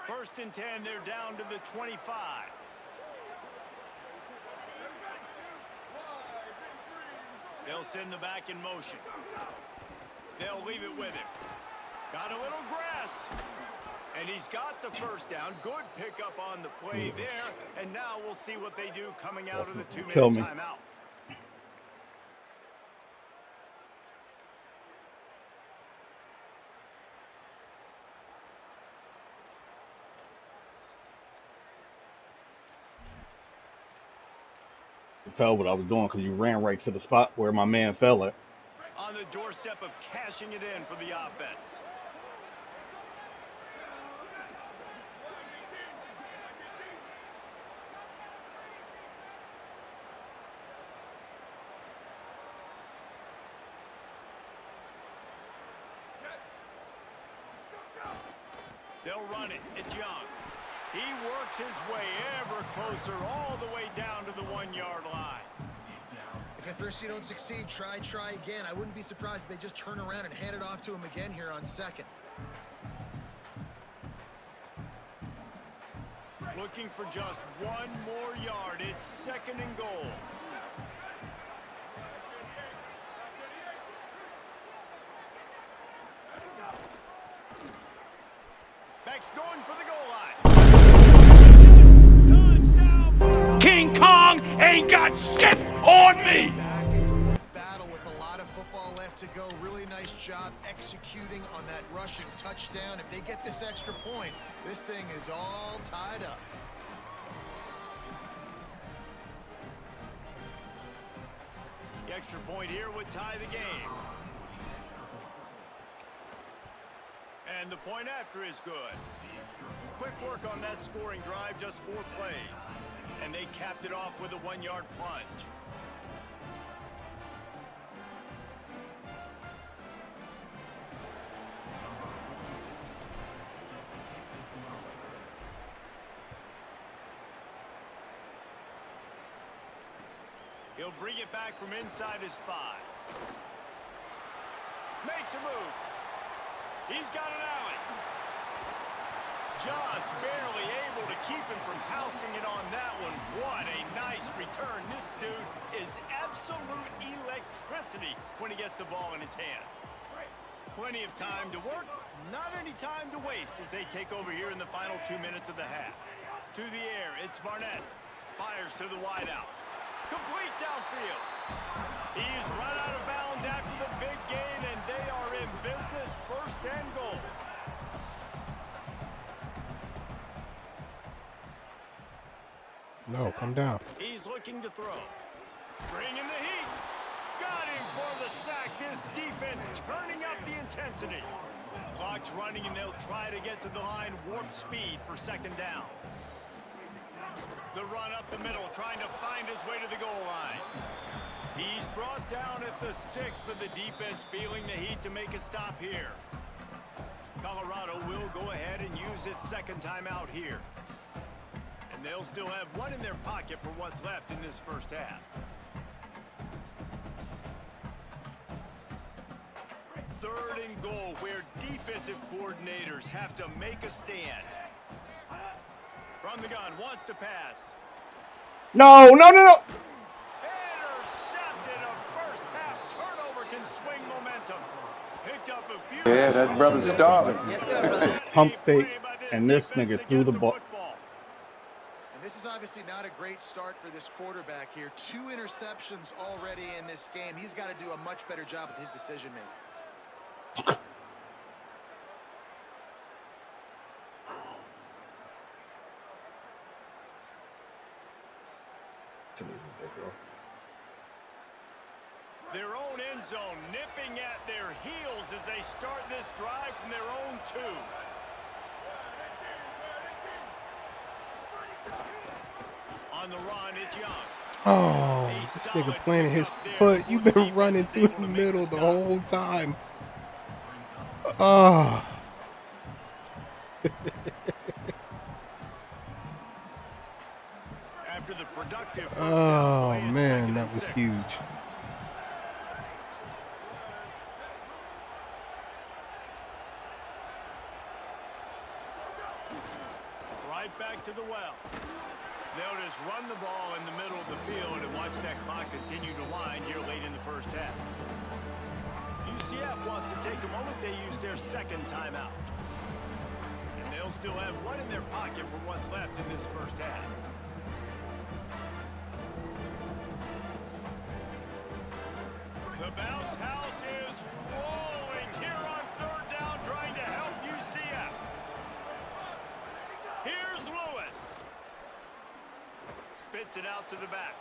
First and 10, they're down to the 25. They'll send the back in motion. They'll leave it with him. Got a little grass. And he's got the 1st down. Good pickup on the play there. And now we'll see what they do coming out of the 2-minute timeout. Tell what I was doing because you ran right to the spot where my man fell at. On the doorstep of cashing it in for the offense. They'll run it. It's Young. He works his way ever closer all the way down to the 1-yard line. If at first you don't succeed, try again. I wouldn't be surprised if they just turn around and hand it off to him again here on 2nd. Looking for just 1 more yard. It's 2nd and goal. Beck's going for the goal line. King Kong ain't got shit on me! Back and forth battle with a lot of football left to go. Really nice job executing on that rushing touchdown. If they get this extra point, this thing is all tied up. The extra point here would tie the game. And the point after is good. Quick work on that scoring drive, just 4 plays. And they capped it off with a 1-yard plunge. He'll bring it back from inside his 5. Makes a move. He's got an alley. Just barely able to keep him from housing it on that one. What a nice return. This dude is absolute electricity when he gets the ball in his hands. Plenty of time to work, not any time to waste as they take over here in the final 2 minutes of the half. To the air, it's Barnett. Fires to the wideout. Complete downfield. He's run out of bounds after the big gain, and they are in business, 1st and goal. No, come down. He's looking to throw. Bringing the heat. Got him for the sack. This defense turning up the intensity. Clock's running, and they'll try to get to the line warp speed for 2nd down. The run up the middle, trying to find his way to the goal line. He's brought down at the 6, but the defense feeling the heat to make a stop here. Colorado will go ahead and use its 2nd timeout here. And they'll still have one in their pocket for what's left in this 1st half. 3rd and goal, where defensive coordinators have to make a stand. From the gun, wants to pass. No. Intercepted. A 1st half turnover can swing momentum. Picked up a few. Yeah, that brother's starving. Pump fake, and this nigga threw the ball. And this is obviously not a great start for this quarterback here. 2 interceptions already in this game. He's got to do a much better job with his decision making. Their own end zone nipping at their heels as they start this drive from their own 2. On the run, it's Young. Oh, this nigga planting his foot. You've been running through the middle the whole time. Oh. After the productive Oh, man, that was huge. Right back to the well. They'll just run the ball in the middle of the field and watch that clock continue to wind here late in the 1st half. UCF wants to take a moment. They use their 2nd timeout. And they'll still have one in their pocket for what's left in this 1st half. The bounce house is rolling here on 3rd down, trying to help UCF. Here's Lewis. Spits it out to the back.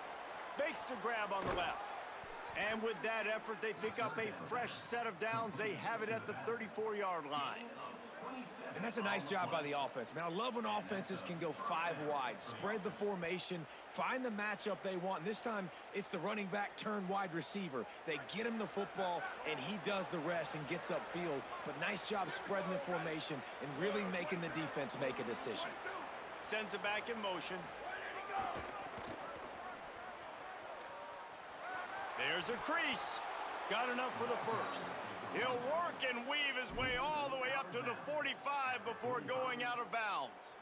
Makes the grab on the left. And with that effort, they pick up a fresh set of downs. They have it at the 34-yard line. And that's a nice job by the offense, man. I love when offenses can go 5 wide, spread the formation, find the matchup they want. And this time, it's the running back turned wide receiver. They get him the football, and he does the rest and gets upfield. But nice job spreading the formation and really making the defense make a decision. Sends it back in motion. There's a crease. Got enough for the 1st. He'll work and weave his way all the way up to the 45 before going out of bounds.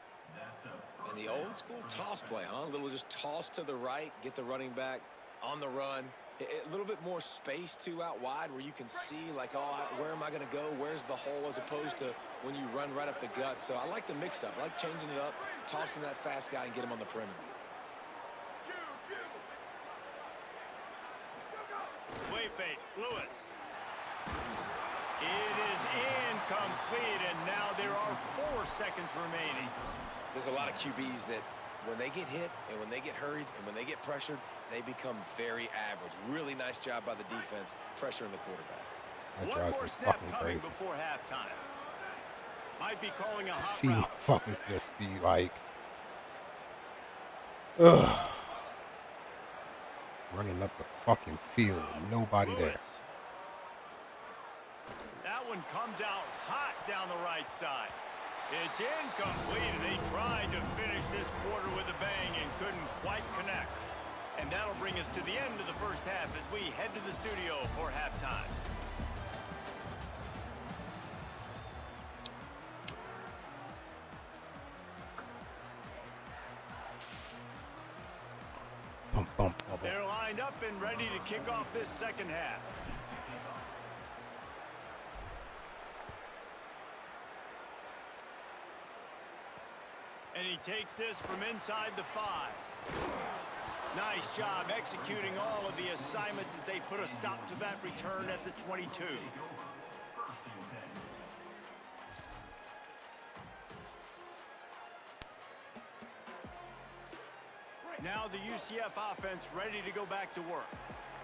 And the old school toss play, huh? A little just toss to the right, get the running back on the run. A little bit more space, too, out wide where you can see, like, oh, where am I going to go? Where's the hole, as opposed to when you run right up the gut. So I like the mix-up. I like changing it up, tossing that fast guy and get him on the perimeter. Play fake, Lewis. It is incomplete, and now there are 4 seconds remaining. There's a lot of QBs that when they get hit and when they get hurried and when they get pressured, they become very average. Really nice job by the defense, pressuring the quarterback. One more snap coming before halftime. Might be calling a hot See route. fuckers just be like, ugh. Running up the fucking field with nobody there. That one comes out hot down the right side. It's incomplete, and they tried to finish this quarter with a bang and couldn't quite connect. And that'll bring us to the end of the 1st half as we head to the studio for halftime. They're lined up and ready to kick off this 2nd half. And he takes this from inside the 5. Nice job executing all of the assignments as they put a stop to that return at the 22. Now the UCF offense ready to go back to work.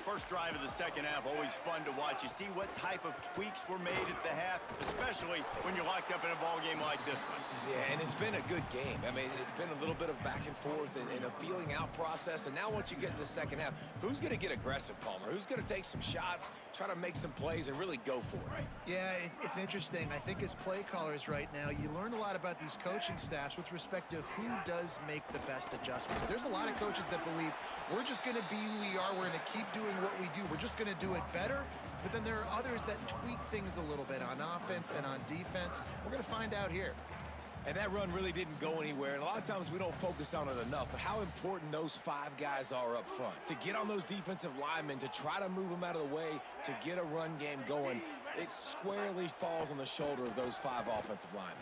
First drive of the second half, always fun to watch. You see what type of tweaks were made at the half, especially when you're locked up in a ball game like this one. Yeah, and it's been a good game. I mean, it's been a little bit of back and forth and a feeling out process. And now once you get to the second half, who's going to get aggressive, Palmer? Who's going to take some shots, try to make some plays, and really go for it? Yeah, it's interesting. I think as play callers right now, you learn a lot about these coaching staffs with respect to who does make the best adjustments. There's a lot of coaches that believe we're just going to be who we are. We're going to keep doing what we do. We're just going to do it better. But then there are others that tweak things a little bit on offense and on defense. We're going to find out here. And that run really didn't go anywhere. And a lot of times we don't focus on it enough, but how important those 5 guys are up front. To get on those defensive linemen, to try to move them out of the way, to get a run game going, it squarely falls on the shoulder of those 5 offensive linemen.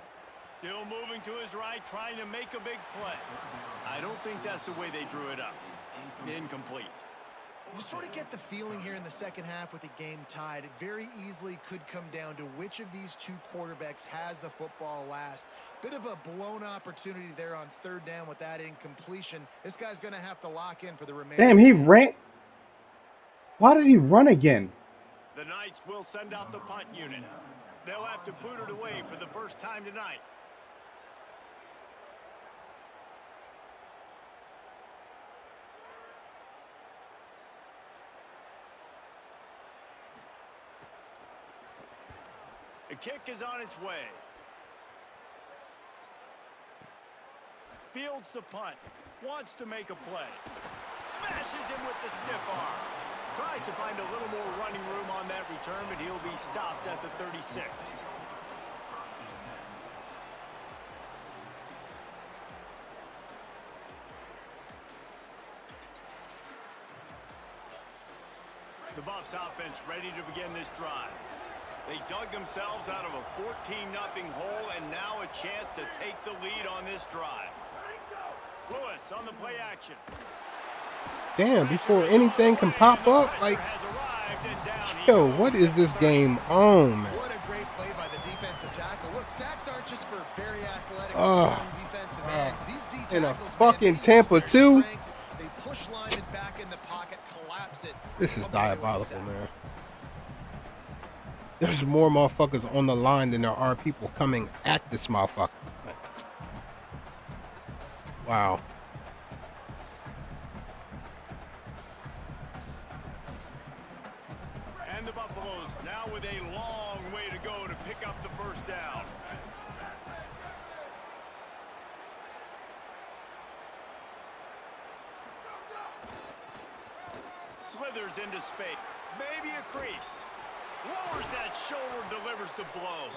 Still moving to his right, trying to make a big play. I don't think that's the way they drew it up. Incomplete. You sort of get the feeling here in the second half with the game tied. It very easily could come down to which of these 2 quarterbacks has the football last. Bit of a blown opportunity there on third down with that incompletion. This guy's going to have to lock in for the remainder. Damn, he ran. Why did he run again? The Knights will send out the punt unit. They'll have to boot it away for the first time tonight. The kick is on its way. Fields the punt. Wants to make a play. Smashes him with the stiff arm. Tries to find a little more running room on that return, but he'll be stopped at the 36. The Buffs offense ready to begin this drive. They dug themselves out of a 14-0 hole, and now a chance to take the lead on this drive. Lewis on the play action. Damn, before anything can pop up, like, yo, what is this game on, man? What a great play by the defensive tackle. Look, sacks aren't just for very athletic defensive ends. These D in a tackles, fucking man, Tampa too. They push linemen back in the pocket, collapse it. This is diabolical, man. There's more motherfuckers on the line than there are people coming at this motherfucker. Wow. And the Buffaloes now with a long way to go to pick up the first down. Slithers into space. Maybe a crease. Lowers that shoulder, delivers the blow.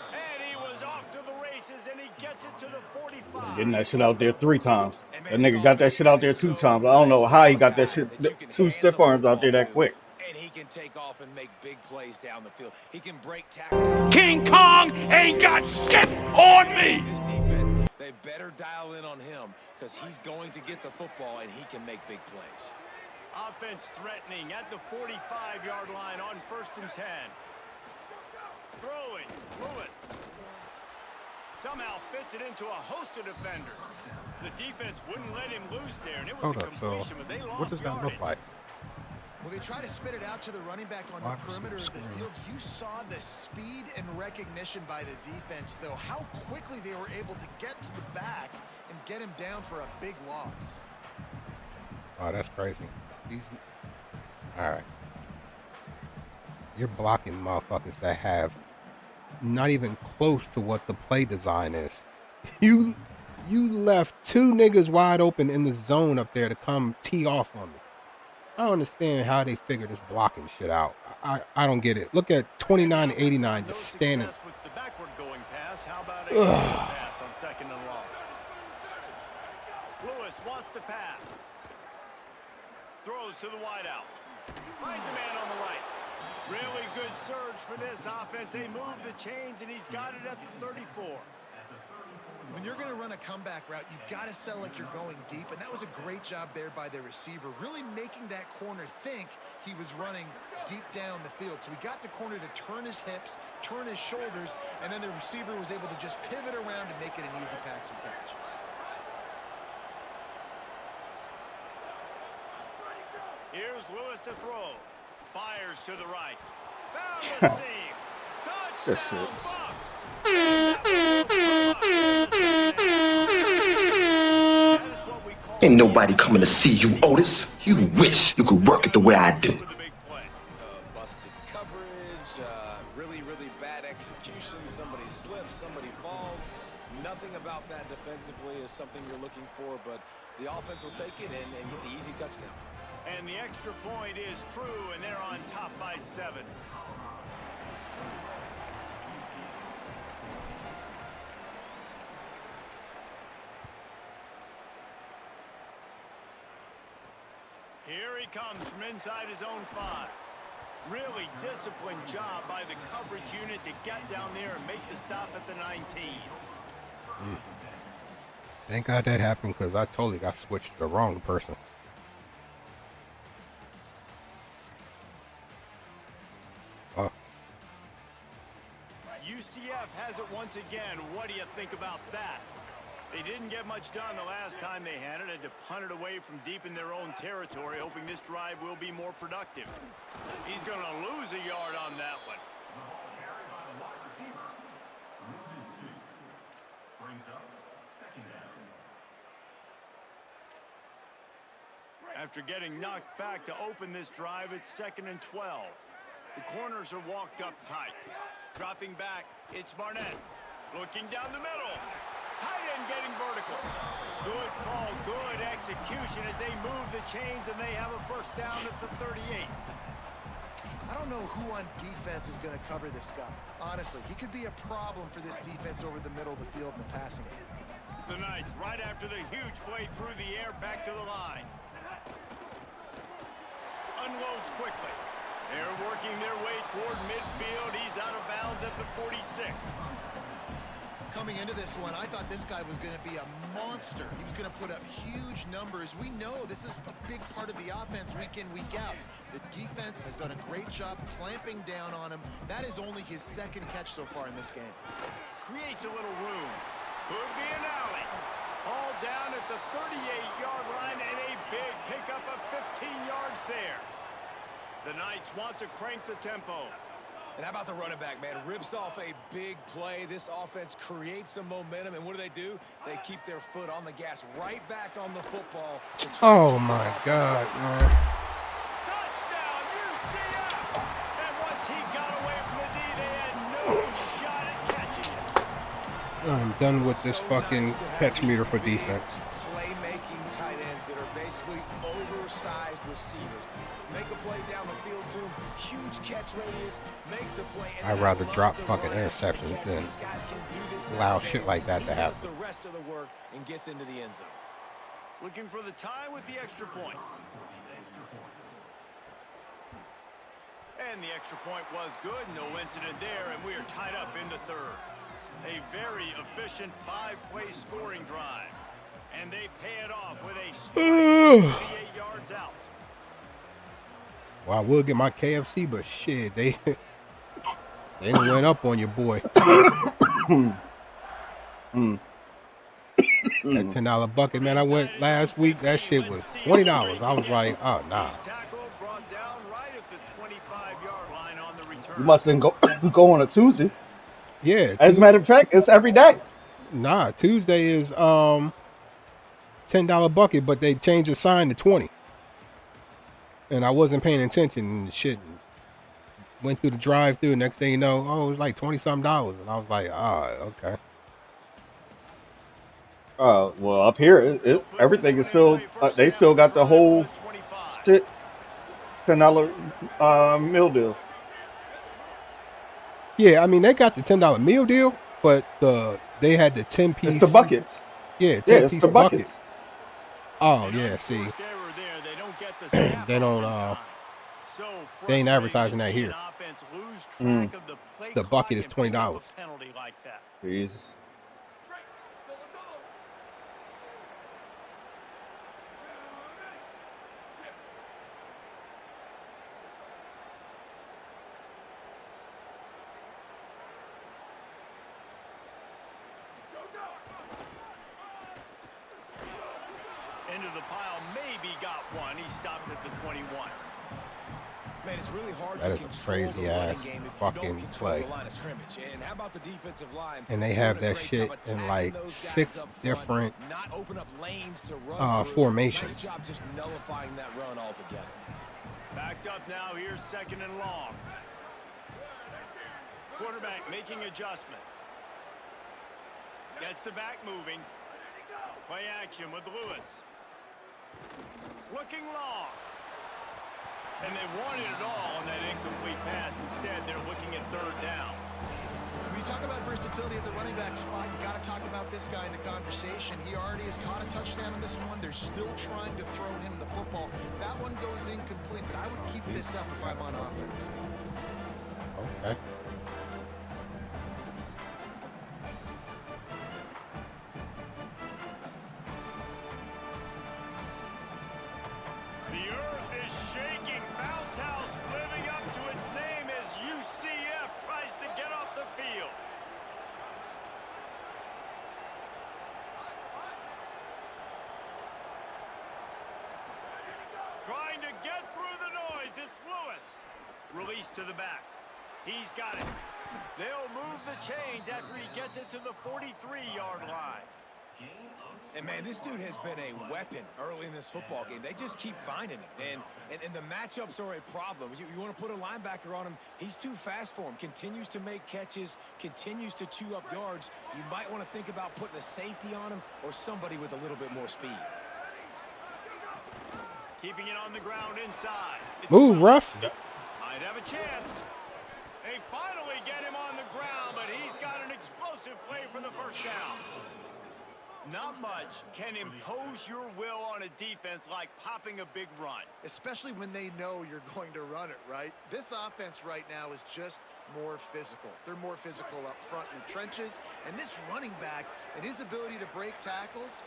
And he was off to the races, and he gets it to the 45. Getting that shit out there 3 times. That nigga got that shit out there 2 times. I don't know how he got that shit, 2 stiff arms out there that quick. And he can take off and make big plays down the field. He can break tackles. King Kong ain't got shit on me. This defense, they better dial in on him because he's going to get the football and he can make big plays. Offense threatening at the 45-yard line on 1st and 10. Throwing, Lewis. Somehow fits it into a host of defenders. The defense wouldn't let him loose there, and it was Hold a up, so completion, but they lost what does that yardage. look like? Well, they try to spit it out to the running back on the perimeter of the field. You saw the speed and recognition by the defense, though. How quickly they were able to get to the back and get him down for a big loss. Oh, that's crazy. All right. You're blocking motherfuckers that have not even close to what the play design is. You left 2 niggas wide open in the zone up there to come tee off on me. I don't understand how they figure this blocking shit out. I don't get it. Look at 29-89 just standing. With the backward going pass, how about a pass on 2nd and long? Lewis wants to pass. Throws to the wideout. Finds a man on the right. Really good surge for this offense. They move the chains, and he's got it at the 34. When you're going to run a comeback route, you've got to sell like you're going deep, and that was a great job there by the receiver, really making that corner think he was running deep down the field. So he got the corner to turn his hips, turn his shoulders, and then the receiver was able to just pivot around and make it an easy pass and catch. Here's Lewis to throw. Fires to the right. Found the seam. Touchdown, Bucks. Ain't nobody coming to see you, Otis. You wish you could work it the way I do. Busted coverage, really bad execution. Somebody slips, somebody falls. Nothing about that defensively is something you're looking for, but the offense will take it and get the easy touchdown. And the extra point is true, and they're on top by 7. Here he comes from inside his own 5. Really disciplined job by the coverage unit to get down there and make the stop at the 19. Thank God that happened, because I totally got switched to the wrong person. UCF has it once again. What do you think about that? They didn't get much done the last time they had it. Had to punt it away from deep in their own territory, hoping this drive will be more productive. He's going to lose a yard on that one. After getting knocked back to open this drive, it's 2nd and 12. The corners are walked up tight. Dropping back, it's Barnett. Looking down the middle. Tight end getting vertical. Good call, good execution as they move the chains, and they have a first down at the 38. I don't know who on defense is going to cover this guy. Honestly, he could be a problem for this defense over the middle of the field in the passing game. The Knights, right after the huge play through the air, back to the line. Unloads quickly. They're working their way toward midfield. He's out of bounds at the 46. Coming into this one, I thought this guy was going to be a monster. He was going to put up huge numbers. We know this is a big part of the offense week in, week out. The defense has done a great job clamping down on him. That is only his 2nd catch so far in this game. Creates a little room. Could be an alley. All down at the 38-yard line, and a big pickup of 15 yards there. The Knights want to crank the tempo. And how about the running back, man? Rips off a big play. This offense creates some momentum, and what do? They keep their foot on the gas, right back on the football. Oh, my God, man. Touchdown, UCF! And once he got away from the D, they had no shot at catching it. I'm done with this fucking catch meter for defense. Playmaking tight ends that are basically oversized receivers. Make a play down the field to him. Huge catch radius. Makes the play. I'd rather drop fucking interceptions than allow shit like that to happen. The rest of the work and gets into the end zone. Looking for the tie with the extra point. And the extra point was good. No incident there, and we are tied up in the 3rd. A very efficient 5-play scoring drive. And they pay it off with a 38 yards out. Well, I will get my KFC, but shit, they done went up on your boy. That $10 bucket, man, I went last week. That shit was $20. I was like, oh, nah. You must then go on a Tuesday. Yeah. As a matter of fact, it's every day. Nah, Tuesday is $10 bucket, but they changed the sign to 20. And I wasn't paying attention and shit. Went through the drive-through. Next thing you know, oh, it was like $20-something. And I was like, okay. Well, up here, everything is still. They still got the whole shit $10 meal deals. Yeah, I mean they got the $10 meal deal, but they had the 10-piece. It's the buckets. Yeah, 10-piece it's the buckets. Oh yeah, see. They don't. They ain't advertising that here. Mm. The bucket is $20. Jesus. Into the pile, maybe got one. He stopped at the 21. Man, it's really hard That to is a control crazy the running ass game if you fucking don't control play. the line of scrimmage. And how about the defensive line? And they have Doing a that great shit job in attacking like those guys 6 up front, different not open up lanes to run through. formations. Nice job just nullifying that run altogether. Backed up now. Here's 2nd and long. Quarterback making adjustments. Gets the back moving. Play action with Lewis. Looking long. And they wanted it all on that incomplete pass. Instead, they're looking at 3rd down. When you talk about versatility at the running back spot, you got to talk about this guy in the conversation. He already has caught a touchdown in this one. They're still trying to throw him the football. That one goes incomplete, but I would keep this up if I'm on offense. Okay. The earth is shaking. Bounce House living up to its name as UCF tries to get off the field. Trying to get through the noise. It's Lewis. Release to the back. He's got it. They'll move the chains after he gets it to the 43-yard line. And, man, this dude has been a weapon early in this football game. They just keep finding him. And the matchups are a problem. You want to put a linebacker on him, he's too fast for him. Continues to make catches, continues to chew up yards. You might want to think about putting a safety on him or somebody with a little bit more speed. Keeping it on the ground inside. Move, rough. Might have a chance. They finally get him on the ground, but he's got an explosive play for the 1st down. Not much can impose your will on a defense like popping a big run. Especially when they know you're going to run it, right? This offense right now is just more physical. They're more physical up front in the trenches. And this running back and his ability to break tackles,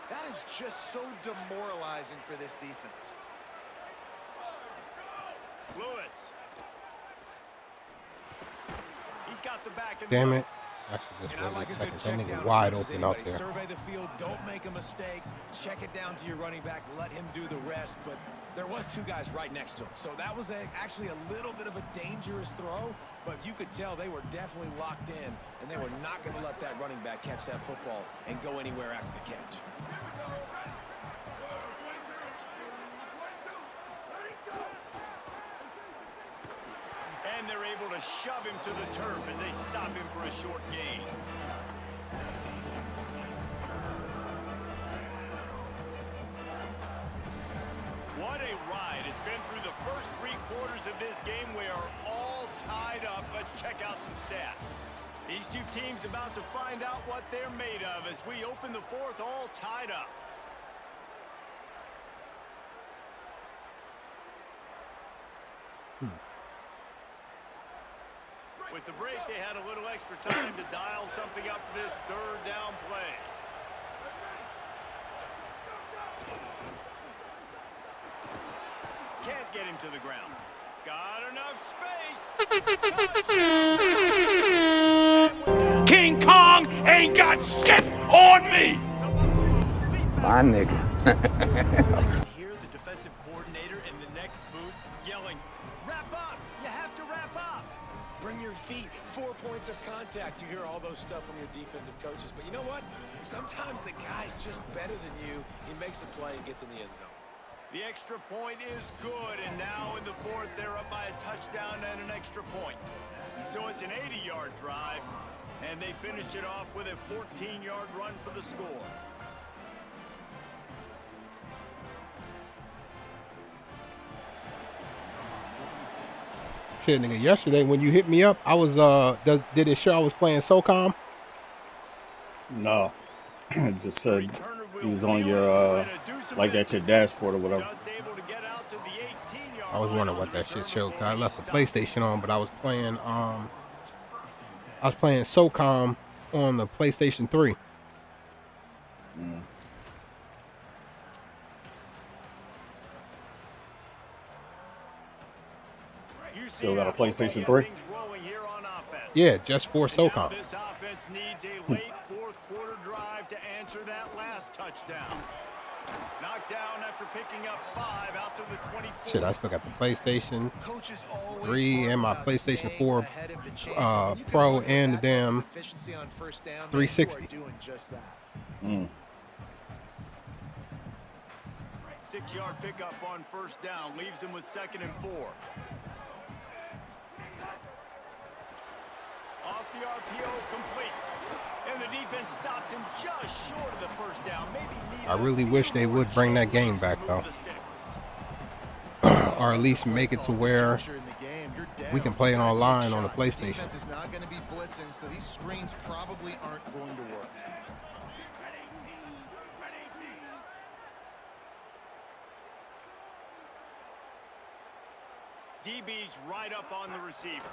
that is just so demoralizing for this defense. Lewis. He's got the back. Damn it. I should just wait a second. That nigga wide open out there. Survey the field. Don't make a mistake. Check it down to your running back. Let him do the rest. But there was 2 guys right next to him. So that was actually a little bit of a dangerous throw. But you could tell they were definitely locked in. And they were not going to let that running back catch that football and go anywhere after the catch. And they're able to shove him to the turf as they stop him for a short gain. What a ride. It's been through the first 3 quarters of this game. We are all tied up. Let's check out some stats. These 2 teams about to find out what they're made of as we open the 4th all tied up. With the break, they had a little extra time to dial something up for this 3rd down play. Can't get him to the ground. Got enough space. King Kong ain't got shit on me! My nigga. Hear the defensive coordinator in the next booth yelling, "Wrap up! You have to wrap up!" Bring your feet. 4 points of contact. You hear all those stuff from your defensive coaches. But you know what? Sometimes the guy's just better than you. He makes a play and gets in the end zone. The extra point is good, and now in the 4th, they're up by a touchdown and an extra point. So it's an 80-yard drive, and they finished it off with a 14-yard run for the score. Shit, nigga, yesterday when you hit me up, I was, did it show I was playing SOCOM? No. It just said he was on your, like at your dashboard or whatever. I was wondering what that shit showed, cause I left the PlayStation on, but I was playing SOCOM on the PlayStation 3. Mm. Still got a PlayStation 3? Yeah, just for SOCOM. This offense needs a late 4th quarter drive to answer that last touchdown. Knocked down after picking up 5 out to the 24. Shit, I still got the PlayStation Coaches always 3 and my talk about PlayStation staying 4 ahead of the chains, and when you can Pro look at and the that type of damn efficiency on first down, man, you 360. are doing just that. 6-yard pickup on first down leaves him with 2nd and 4. Off the RPO, complete. And the defense stops him just short of the first down. Maybe I really wish they would bring that game back, though. Or at least make it to where we can play it online on the PlayStation. Defense is not going to be blitzing, so these screens probably aren't going to work. DB's right up on the receivers.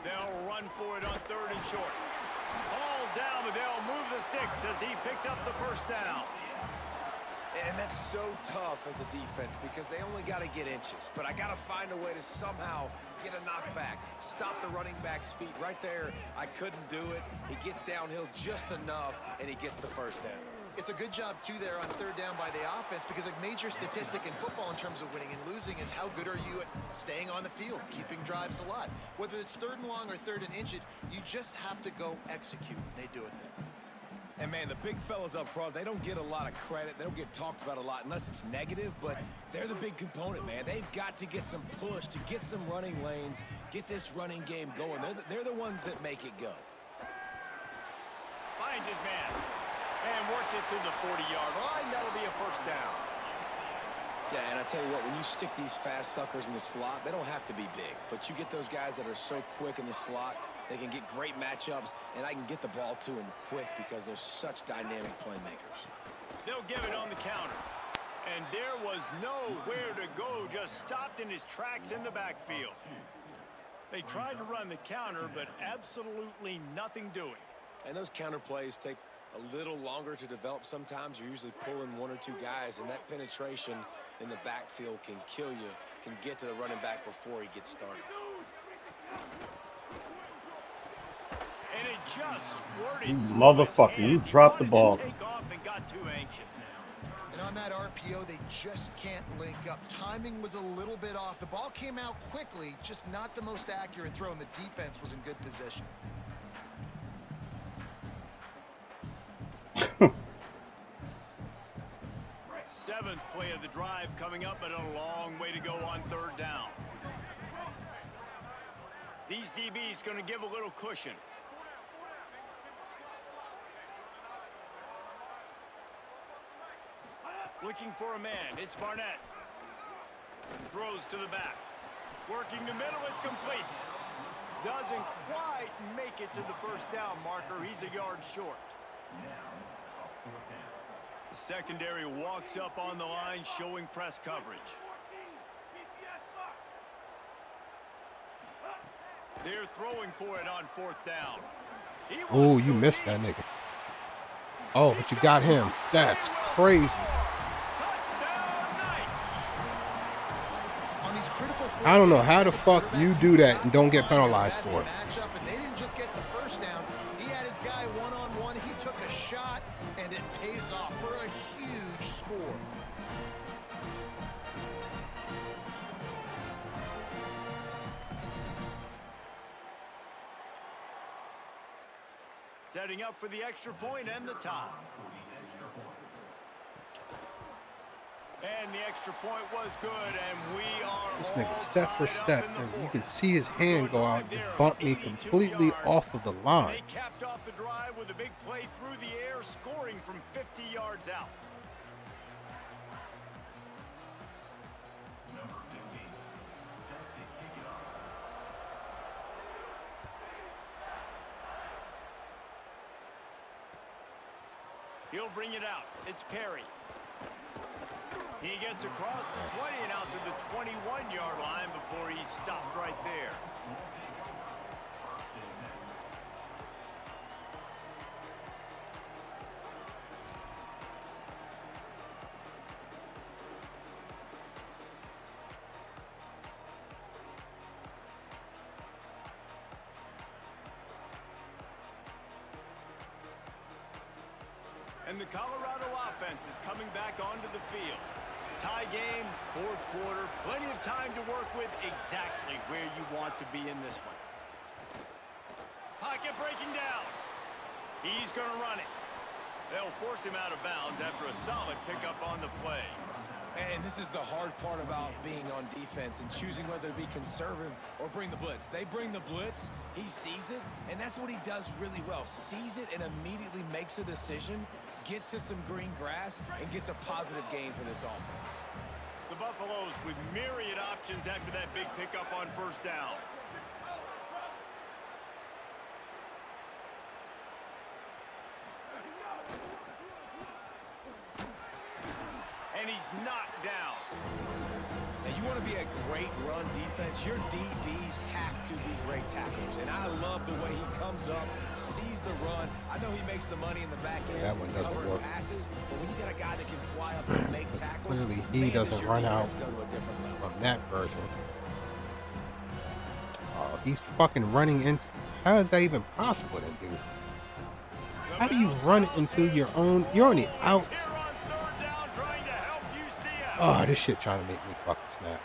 They'll run for it on 3rd and short. Ball down, but they'll move the sticks as he picks up the first down. And that's so tough as a defense because they only got to get inches. But I got to find a way to somehow get a knockback, stop the running back's feet right there. I couldn't do it. He gets downhill just enough, and he gets the first down. It's a good job, too, there on 3rd down by the offense, because a major statistic in football in terms of winning and losing is how good are you at staying on the field, keeping drives alive. Whether it's 3rd and long or 3rd and inches, you just have to go execute. They do it there. And, man, the big fellas up front, they don't get a lot of credit. They don't get talked about a lot unless it's negative, but they're the big component, man. They've got to get some push, to get some running lanes, get this running game going. They're the ones that make it go. Finds his man. And works it to the 40-yard line. That'll be a first down. Yeah, and I tell you what, when you stick these fast suckers in the slot, they don't have to be big. But you get those guys that are so quick in the slot, they can get great matchups, and I can get the ball to them quick because they're such dynamic playmakers. They'll give it on the counter. And there was nowhere to go, just stopped in his tracks in the backfield. They tried to run the counter, but absolutely nothing doing. And those counter plays take a little longer to develop sometimes. You're usually pulling 1 or 2 guys, and that penetration in the backfield can kill you, can get to the running back before he gets started. And it just squirted. You motherfucker, you dropped the ball. Take off and got too anxious. And on that RPO, they just can't link up. Timing was a little bit off. The ball came out quickly, just not the most accurate throw, and the defense was in good position. 7th play of the drive coming up, but a long way to go on 3rd down. These DBs going to give a little cushion. Looking for a man. It's Barnett. Throws to the back. Working the middle. It's complete. Doesn't quite make it to the first down marker. He's a yard short. The secondary walks up on the line, showing press coverage. They're throwing for it on 4th down. Oh, you missed that nigga. Oh, but you got him. That's crazy. I don't know how the fuck you do that and don't get penalized for it. And they didn't just get the first down. He had his guy one-on-one. He took a shot, and it pays off for a huge score. Setting up for the extra point and the tie. And the extra point was good, and we are This nigga step for step, and you can see his hand go out and just bump me completely off of the line. They capped off the drive with a big play through the air, scoring from 50 yards out. Number 15, set to kick it off. He'll bring it out. It's Perry. He gets across the 20 and out to the 21-yard line before he stopped right there. And the Colorado offense is coming back onto the field. Tie game, fourth quarter, plenty of time to work with, exactly where you want to be in this one. Pocket breaking down. He's going to run it. They'll force him out of bounds after a solid pickup on the play. And this is the hard part about being on defense and choosing whether to be conservative or bring the blitz. They bring the blitz, he sees it, and that's what he does really well. Sees it and immediately makes a decision, gets to some green grass, and gets a positive gain for this offense. The Buffaloes with myriad options after that big pickup on first down. And he's knocked down. Now, you want to be a great run defense, your DBs have to be great tacklers. And I love the way he comes up, sees the run. I know he makes the money in the back end. That one doesn't work. Passes, but when you got a guy that can fly up and make tackles, Clearly, he doesn't run out on that version. Oh, he's fucking running into. How is that even possible, then, dude? How do you run into your own? You're on the out. Oh, this shit trying to make me fucking snap.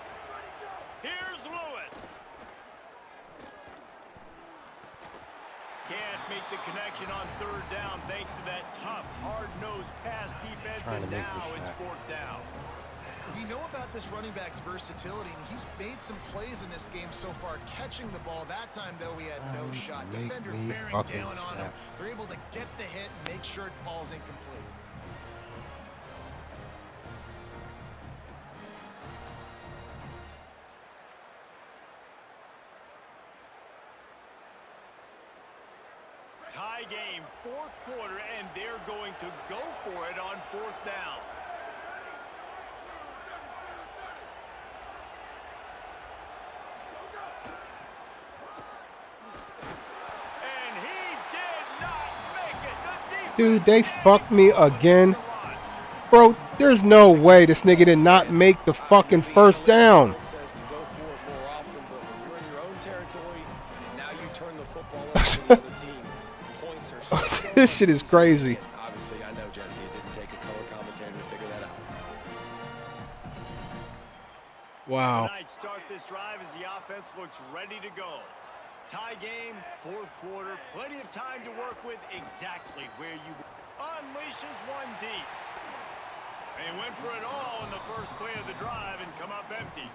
Here's Lewis. Can't make the connection on third down thanks to that tough, hard-nosed pass defense, and now it's fourth down. We know about this running back's versatility, and he's made some plays in this game so far, catching the ball. That time, though, he had no shot. Defender bearing down on him. They're able to get the hit and make sure it falls incomplete. Tie game, fourth quarter, and they're going to go for it on fourth down. And he did not make it. Dude, they fucked me again. Bro, there's no way this nigga did not make the fucking first down. This shit is crazy. Obviously, I know, Jesse, it didn't take a color commentator to figure that out. Wow. Tonight, start this drive as the offense looks ready to go. Tie game, fourth quarter, plenty of time to work with, exactly where you unleashes one deep. They went for it all in the first play of the drive and come up empty.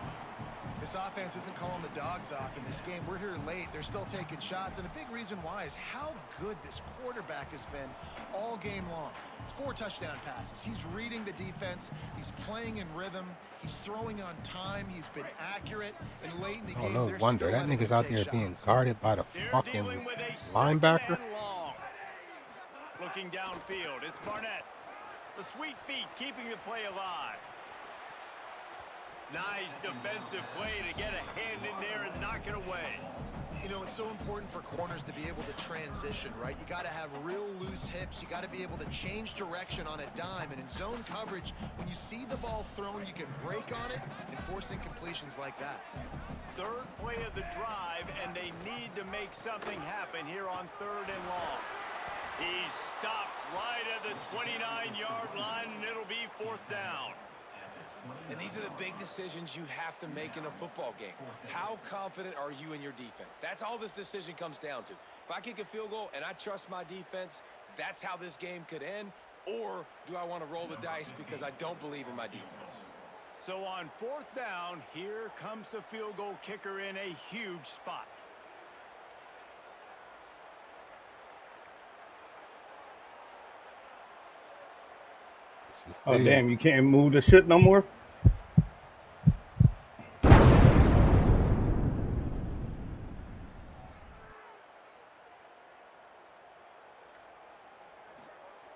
This offense isn't calling the dogs off in this game. We're here late. They're still taking shots, and a big reason why is how good this quarterback has been all game long. 4 touchdown passes. He's reading the defense. He's playing in rhythm. He's throwing on time. He's been accurate. And late in the game, no wonder that nigga's out there being guarded by the fucking linebacker. Looking downfield, it's Barnett. The sweet feet keeping the play alive. Nice defensive play to get a hand in there and knock it away. You know, it's so important for corners to be able to transition, right? You got to have real loose hips. You got to be able to change direction on a dime. And in zone coverage, when you see the ball thrown, you can break on it and force incompletions like that. Third play of the drive, and they need to make something happen here on third and long. He stopped right at the 29-yard line, and it'll be fourth down. And these are the big decisions you have to make in a football game. How confident are you in your defense? That's all this decision comes down to. If I kick a field goal and I trust my defense, that's how this game could end. Or do I want to roll the dice because I don't believe in my defense? So on fourth down, here comes the field goal kicker in a huge spot. Oh, damn, you can't move the shit no more?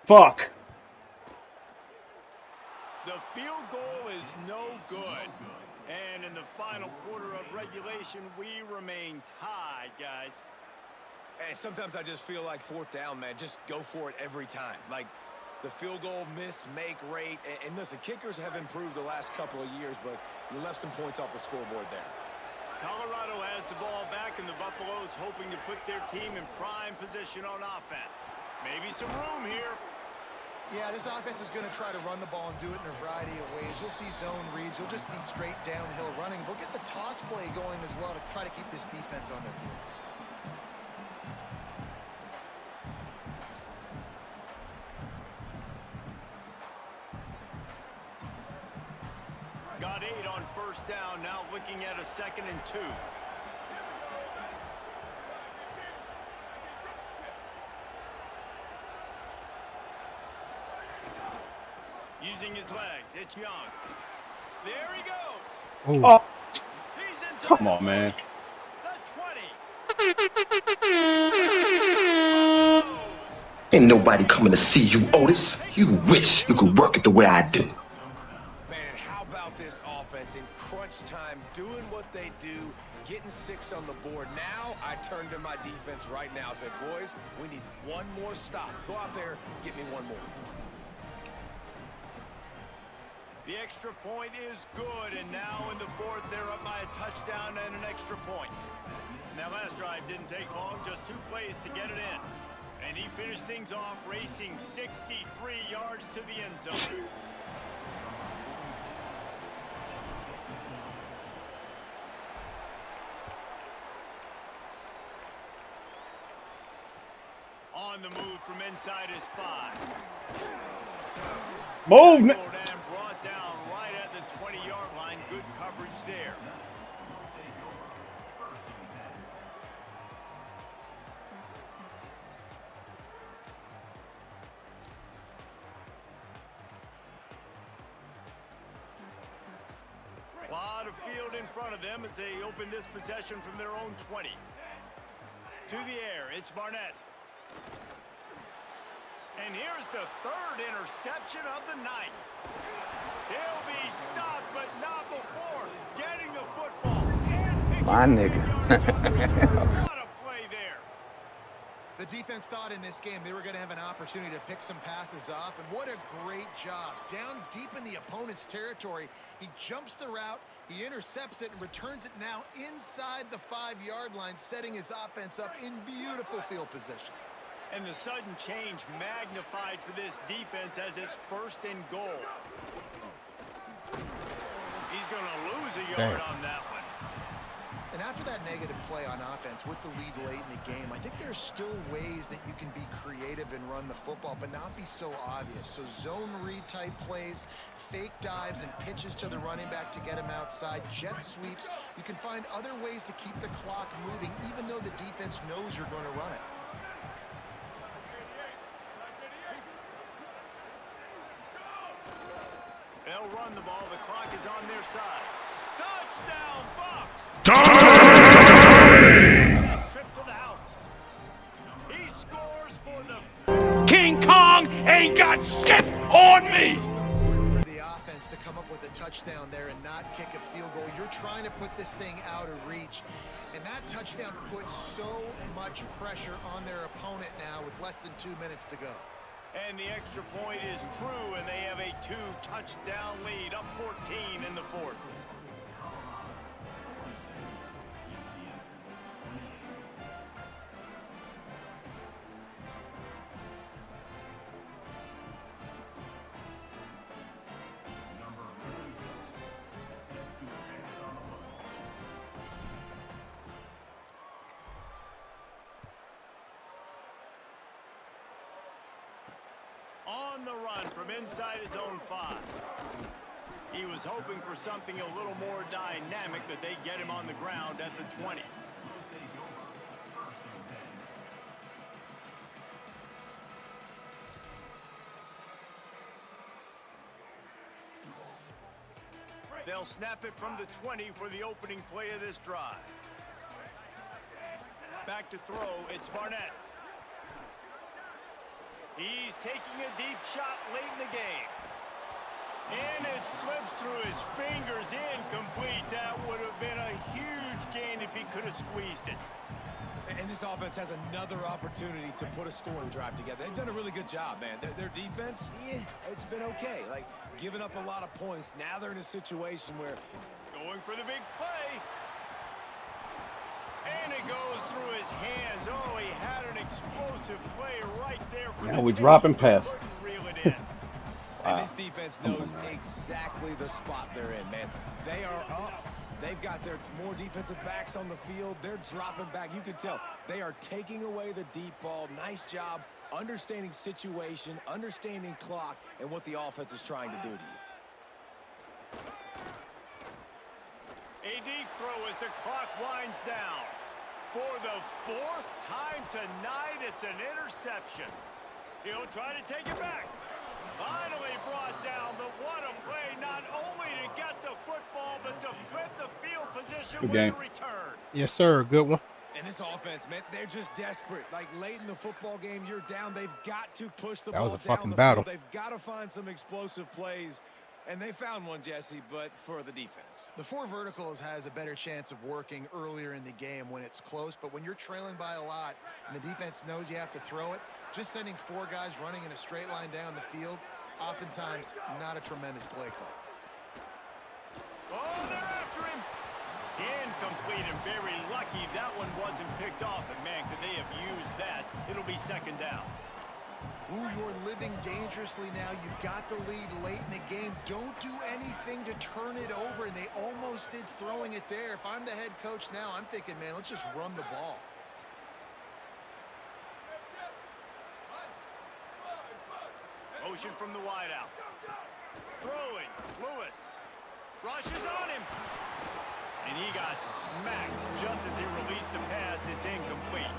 Fuck. The field goal is no good. And in the final quarter of regulation, we remain tied, guys. And sometimes I just feel like fourth down, man, just go for it every time. Like, the field goal miss-make rate. And listen, kickers have improved the last couple of years, but you left some points off the scoreboard there. Colorado has the ball back, and the Buffaloes hoping to put their team in prime position on offense. Maybe some room here. Yeah, this offense is going to try to run the ball and do it in a variety of ways. You'll see zone reads. You'll just see straight downhill running. We'll get the toss play going as well to try to keep this defense on their heels. Got 8 on first down, now looking at a 2nd and 2. Using his legs, it's Young. There he goes. Ooh. Oh, He's inside. come on, man. The 20. Ain't nobody coming to see you, Otis. You wish you could work it the way I do. Man, how about this offense in crunch time, doing what they do, getting 6 on the board. Now I turn to my defense right now. I said, boys, we need one more stop. Go out there, get me one more. The extra point is good, and now in the 4th, they're up by a touchdown and an extra point. Now, last drive didn't take long, just 2 plays to get it in. And he finished things off racing 63 yards to the end zone. On the move from inside his 5. Move. And brought down right at the 20-yard line. Good coverage there. A lot of field in front of them as they open this possession from their own 20. To the air, it's Barnett. And here's the 3rd interception of the night. He'll be stopped, but not before getting the football. My nigga. What a play there. The defense thought in this game they were going to have an opportunity to pick some passes off, and what a great job. Down deep in the opponent's territory, he jumps the route, he intercepts it, and returns it now inside the 5-yard line, setting his offense up in beautiful field position. And the sudden change magnified for this defense as it's 1st and goal. He's going to lose a yard on that one. And after that negative play on offense with the lead late in the game, I think there's still ways that you can be creative and run the football, but not be so obvious. So zone read type plays, fake dives and pitches to the running back to get him outside, jet sweeps. You can find other ways to keep the clock moving, even though the defense knows you're going to run it. They'll run the ball. The clock is on their side. Touchdown, Buffs! Trip to the house. He scores for the... King Kong ain't got shit on me! For the offense to come up with a touchdown there and not kick a field goal. You're trying to put this thing out of reach. And that touchdown puts so much pressure on their opponent now with less than 2 minutes to go. And the extra point is true, and they have a 2-touchdown lead, up 14 in the 4th. On the run from inside his own 5. He was hoping for something a little more dynamic, but they get him on the ground at the 20. They'll snap it from the 20 for the opening play of this drive. Back to throw, it's Barnett. He's taking a deep shot late in the game. And it slips through his fingers, incomplete. That would have been a huge gain if he could have squeezed it. And this offense has another opportunity to put a scoring drive together. They've done a really good job, man. Their defense, yeah, it's been okay. Like, giving up a lot of points. Now they're in a situation where... Going for the big play. And it goes through his hands. Oh, he had an explosive play right there. Now we're dropping passes. Reel it in. And this defense knows exactly the spot they're in, man. They are up. They've got their more defensive backs on the field. They're dropping back. You can tell they are taking away the deep ball. Nice job understanding situation, understanding clock, and what the offense is trying to do to you. A deep throw as the clock winds down. For the fourth time tonight, it's an interception. He'll try to take it back. Finally brought down, but what a play, not only to get the football, but to flip the field position with the return. Yes, sir. Good one. And this offense, man, they're just desperate. Like late in the football game, you're down. They've got to push the ball That was a down fucking the battle. field. They've got to find some explosive plays. And they found one, Jesse, but for the defense. The four verticals has a better chance of working earlier in the game when it's close, but when you're trailing by a lot and the defense knows you have to throw it, just sending four guys running in a straight line down the field, oftentimes not a tremendous play call. Oh, they're after him. Incomplete and very lucky that one wasn't picked off. And, man, could they have used that? It'll be second down. Ooh, you're living dangerously now. You've got the lead late in the game. Don't do anything to turn it over, and they almost did throwing it there. If I'm the head coach now, I'm thinking, man, let's just run the ball. Motion from the wideout. Throwing. Lewis. Rushes on him. And he got smacked just as he released the pass. It's incomplete.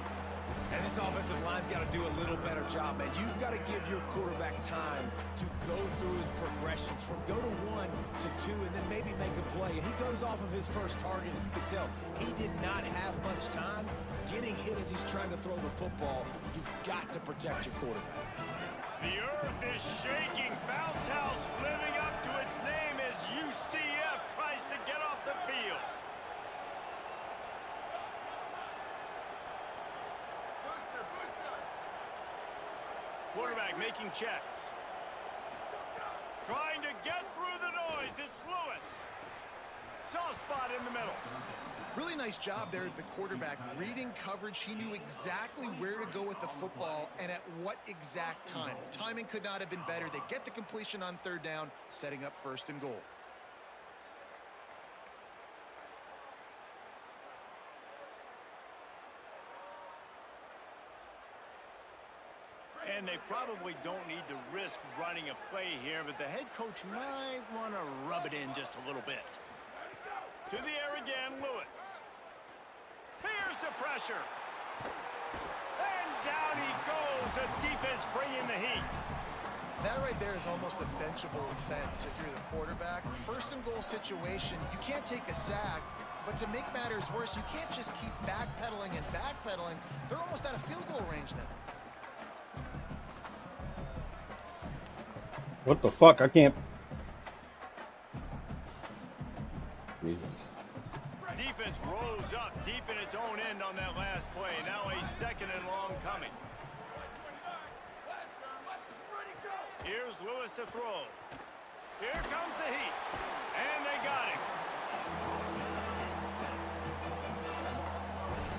And this offensive line's got to do a little better job, man. You've got to give your quarterback time to go through his progressions from go to 1 to 2 and then maybe make a play. And he goes off of his first target. You can tell he did not have much time getting hit as he's trying to throw the football. You've got to protect your quarterback. The earth is shaking. Bounce house living up to its name as UCF tries to get off the field. Quarterback making checks. Trying to get through the noise. It's Lewis. Soft spot in the middle. Really nice job there of the quarterback. Reading coverage, he knew exactly where to go with the football and at what exact time. The timing could not have been better. They get the completion on third down, setting up first and goal. And they probably don't need to risk running a play here, but the head coach might want to rub it in just a little bit. To the air again, Lewis. Here's the pressure. And down he goes. The defense bringing the heat. That right there is almost a benchable offense if you're the quarterback. First and goal situation, you can't take a sack, but to make matters worse, you can't just keep backpedaling and backpedaling. They're almost out of field goal range now. What the fuck? I can't. Jesus. Defense rose up deep in its own end on that last play. Now a second and long coming. Here's Lewis to throw. Here comes the heat. And they got him.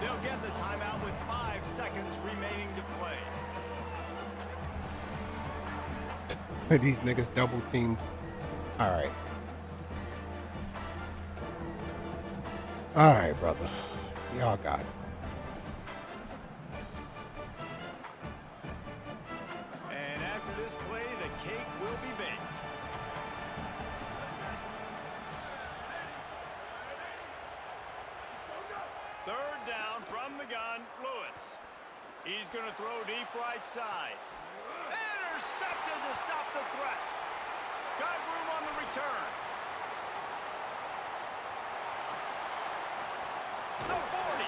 They'll get the timeout with 5 seconds remaining to play. These niggas double teamed. All right. All right, brother. Y'all got it. And after this play, the cake will be baked. Third down from the gun, Lewis. He's going to throw deep right side. Intercepted to stop the threat. Got room on the return. The 40.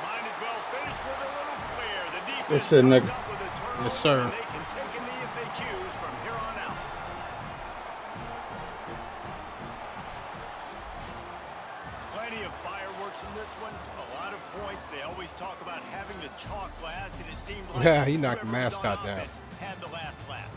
Might as well finish with a little flair. The defense comes up with a turnover. Yes, sir. They can take a knee if they choose from here on out. Plenty of fireworks in this one. A lot of points. They always talk about having the chalk last, and it seemed like Yeah, he knocked the mascot down. Had the last laugh.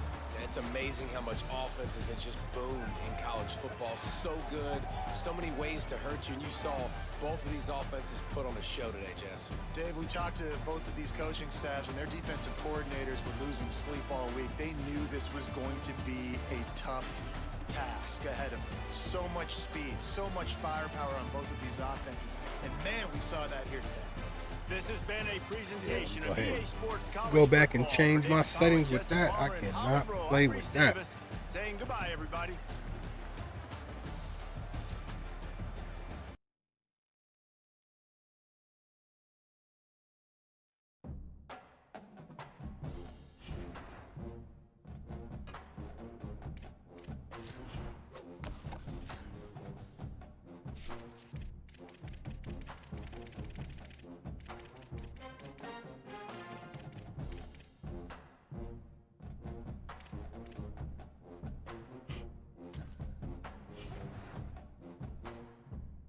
It's amazing how much offense has just boomed in college football. So good, so many ways to hurt you, and you saw both of these offenses put on a show today, Jess. Dave, we talked to both of these coaching staffs, and their defensive coordinators were losing sleep all week. They knew this was going to be a tough task ahead of them. So much speed, so much firepower on both of these offenses. And man, we saw that here today. This has been a presentation of EA Sports College Go back and Football. change For my Dave settings Collins, with Jesse that. I Palmer, and cannot Holland play Bro, with I'm Reese that. Davis, saying goodbye, everybody.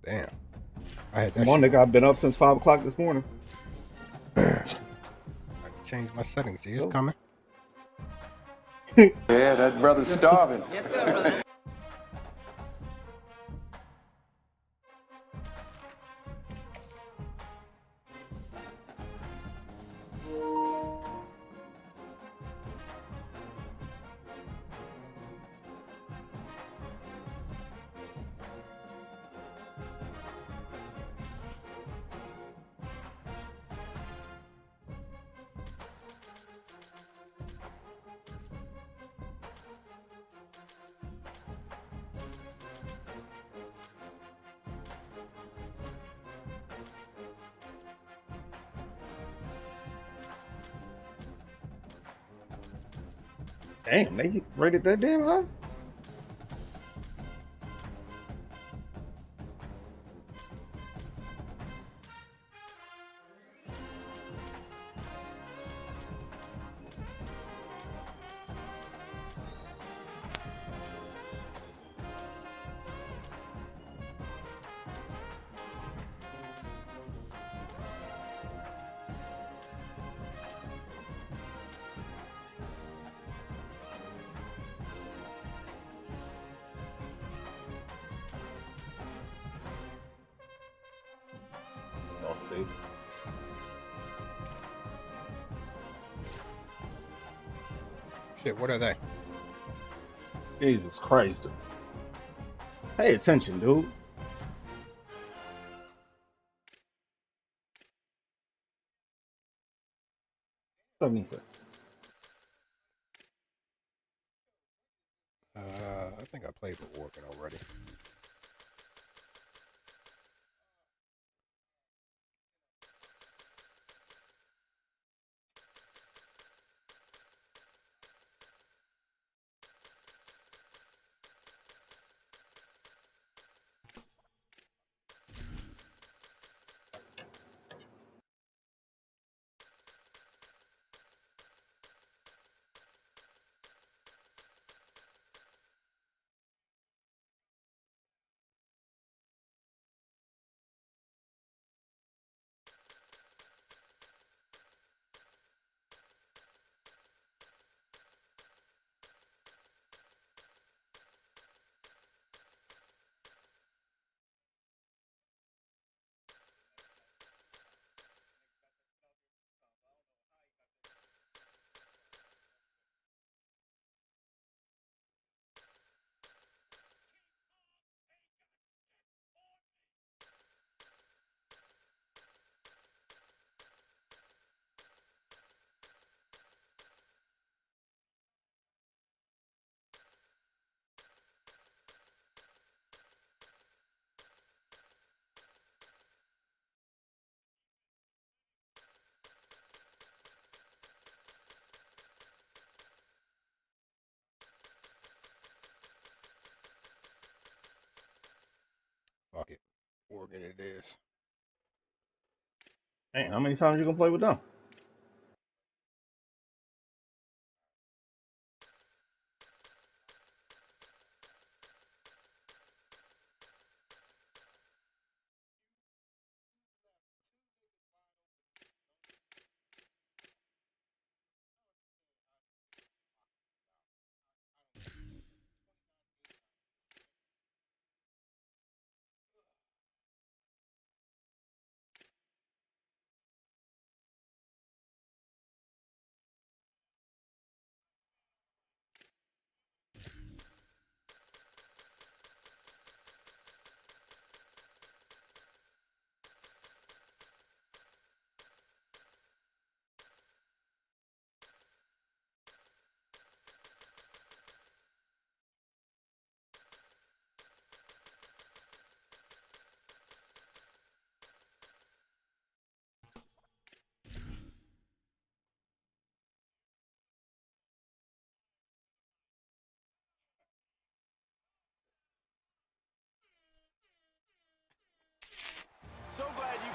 Damn. I had that Come on, shit. nigga. I've been up since 5 o'clock this morning. I had to change my settings. See, it's Go. coming. Yeah, that brother's starving. Damn, they rated that damn high? Ball State. Shit, what are they? Jesus Christ. Pay attention, dude. What me say? I think I played with Oregon already. Fuck it. Oregon it is. Hey, how many times you gonna play with them?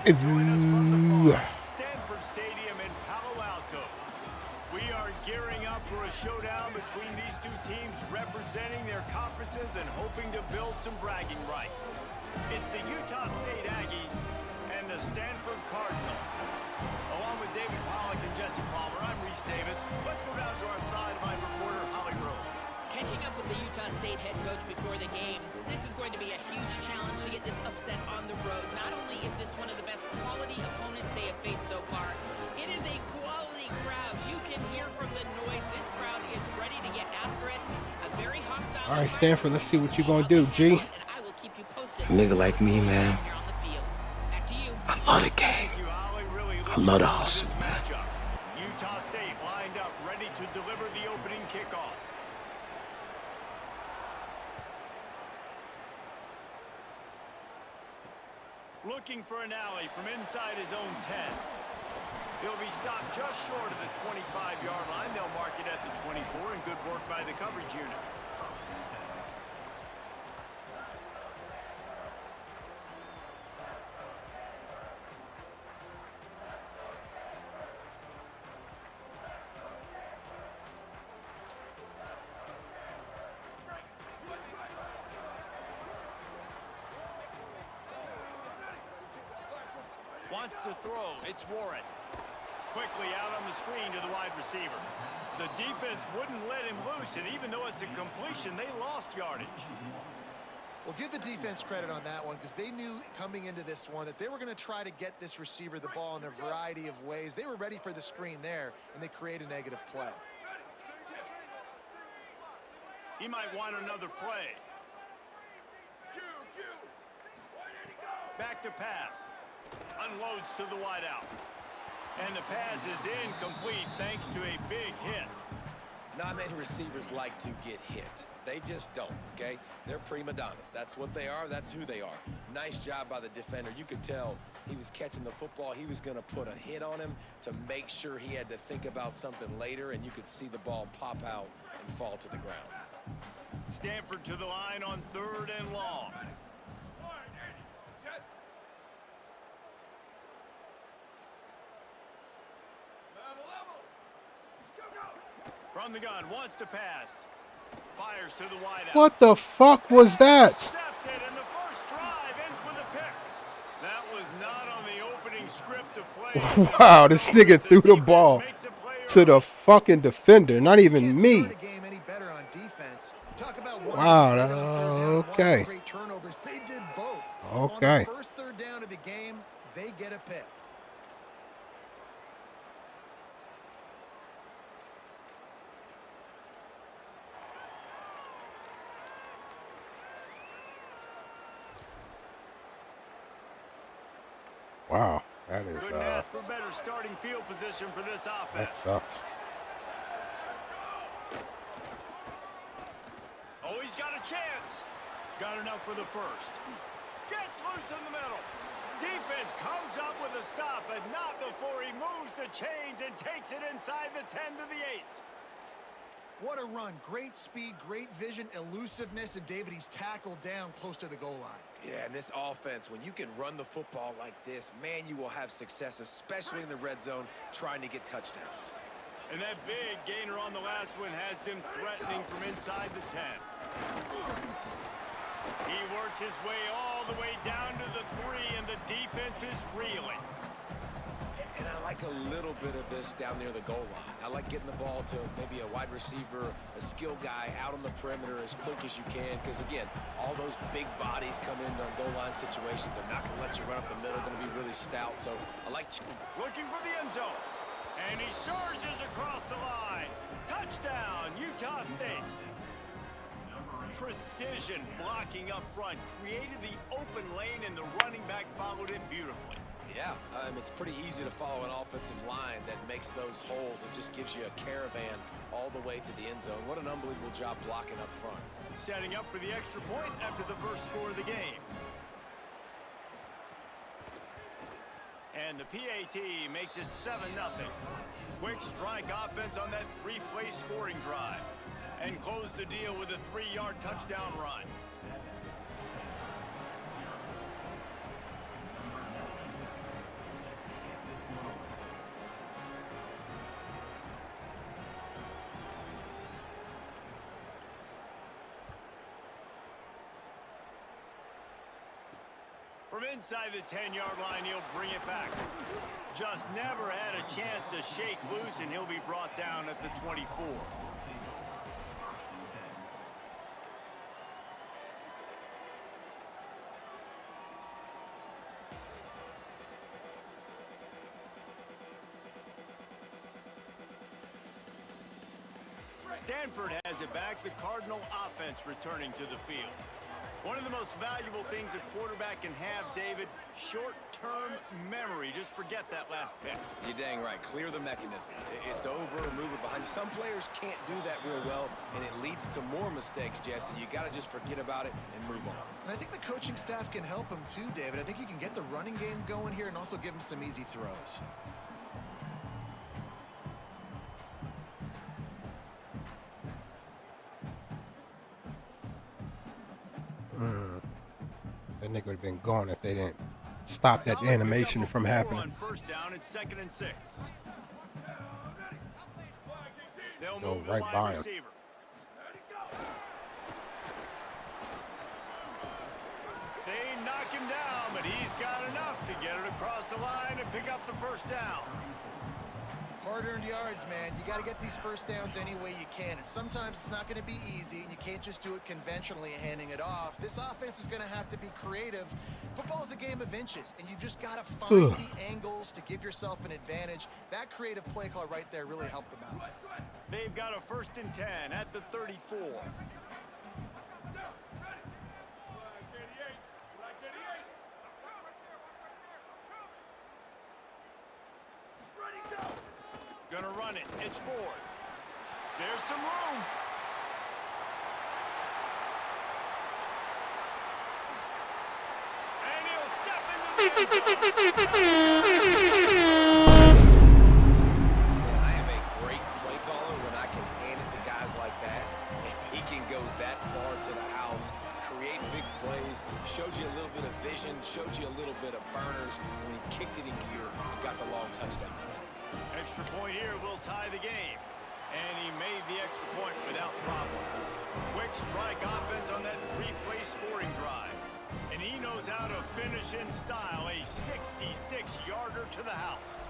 Stanford Stadium in Palo Alto. We are gearing up for a showdown between these two teams representing their conferences and hoping to build some bragging rights. It's the Utah State Aggies and the Stanford Cardinal. Along with David Pollack and Jesse Palmer, I'm Reese Davis. Let's go down to our sideline reporter, Holly Rose. Catching up with the Utah State head coach before the game, this is going to be a huge challenge to get this upset on the road. Not only is this one of the best quality opponents they have faced so far, it is a quality crowd. You can hear from the noise. This crowd is ready to get after it. A very hostile. All right, Stanford, let's see what you're going to do, G. And I will keep you posted. A nigga like me, man, Here on the field. Back to you. I love the game. I love the hustle, man. Utah State lined up, ready to deliver the opening kickoff. Looking for an alley from inside his own 10. He'll be stopped just short of the 25-yard line. They'll mark it at the 24, and good work by the coverage unit. Wants to throw. It's Warren. Quickly out on the screen to the wide receiver. The defense wouldn't let him loose, and even though it's a completion, they lost yardage. Well, give the defense credit on that one because they knew coming into this one that they were going to try to get this receiver the ball in a variety of ways. They were ready for the screen there, and they create a negative play. He might want another play. Back to pass. Unloads to the wideout. And the pass is incomplete thanks to a big hit. Not many receivers like to get hit. They just don't, okay? They're prima donnas. That's what they are. That's who they are. Nice job by the defender. You could tell he was catching the football. He was going to put a hit on him to make sure he had to think about something later, and you could see the ball pop out and fall to the ground. Stanford to the line on 3rd and long. From the gun, wants to pass. Fires to the wideout. What the fuck was that? Intercepted, and the first drive ends with a pick. That was not on the opening script of play. Wow, this nigga threw the ball to the fucking defender, not even me. Wow, okay. Great turnovers. They did both. Okay. On the first 3rd down of the game, they get a pick. Wow, that is Couldn't ask for better starting field position for this offense. that sucks. Oh, he's got a chance. Got enough for the first. Gets loose in the middle. Defense comes up with a stop, but not before he moves the chains and takes it inside the 10 to the 8. What a run. Great speed, great vision, elusiveness, and David, he's tackled down close to the goal line. Yeah, and this offense, when you can run the football like this, man, you will have success, especially in the red zone, trying to get touchdowns. And that big gainer on the last one has them threatening from inside the 10. He works his way all the way down to the 3, and the defense is reeling. And I like a little bit of this down near the goal line. I like getting the ball to maybe a wide receiver, a skill guy out on the perimeter as quick as you can. Because, again, all those big bodies come into goal line situations. They're not going to let you run up the middle. Going to be really stout. So I like looking for the end zone. And he surges across the line. Touchdown, Utah State. Precision blocking up front created the open lane, and the running back followed it beautifully. Yeah, it's pretty easy to follow an offensive line that makes those holes and just gives you a caravan all the way to the end zone. What an unbelievable job blocking up front. Setting up for the extra point after the first score of the game. And the PAT makes it 7-0. Quick strike offense on that 3-play scoring drive. And close the deal with a 3-yard touchdown run. From inside the 10-yard line, he'll bring it back. Just never had a chance to shake loose, and he'll be brought down at the 24. Stanford has it back, the Cardinal offense returning to the field. One of the most valuable things a quarterback can have, David, short-term memory. Just forget that last pick. You're dang right. Clear the mechanism. It's over, move it behind you. Some players can't do that real well, and it leads to more mistakes, Jesse. You got to just forget about it and move on. And I think the coaching staff can help him too, David. I think you can get the running game going here and also give him some easy throws. That nigga would have been gone if they didn't stop that animation from happening. First down, it's 2nd and 6. They'll Go move right the by wide him. receiver. They knock him down, but he's got enough to get it across the line and pick up the first down. Hard-earned yards, man. You got to get these first downs any way you can. And sometimes it's not going to be easy, and you can't just do it conventionally handing it off. This offense is going to have to be creative. Football is a game of inches, and you've just got to find the angles to give yourself an advantage. That creative play call right there really helped them out. They've got a 1st and 10 at the 34. Gonna run it. It's Ford. There's some room. And he'll step into the I am a great play caller when I can hand it to guys like that. And he can go that far to the house, create big plays, showed you a little bit of vision, showed you a little bit of burners. When he kicked it in gear, he got the long touchdown. extra point here will tie the game. And he made the extra point without problem. Quick strike offense on that 3-play scoring drive. And he knows how to finish in style, a 66-yarder to the house.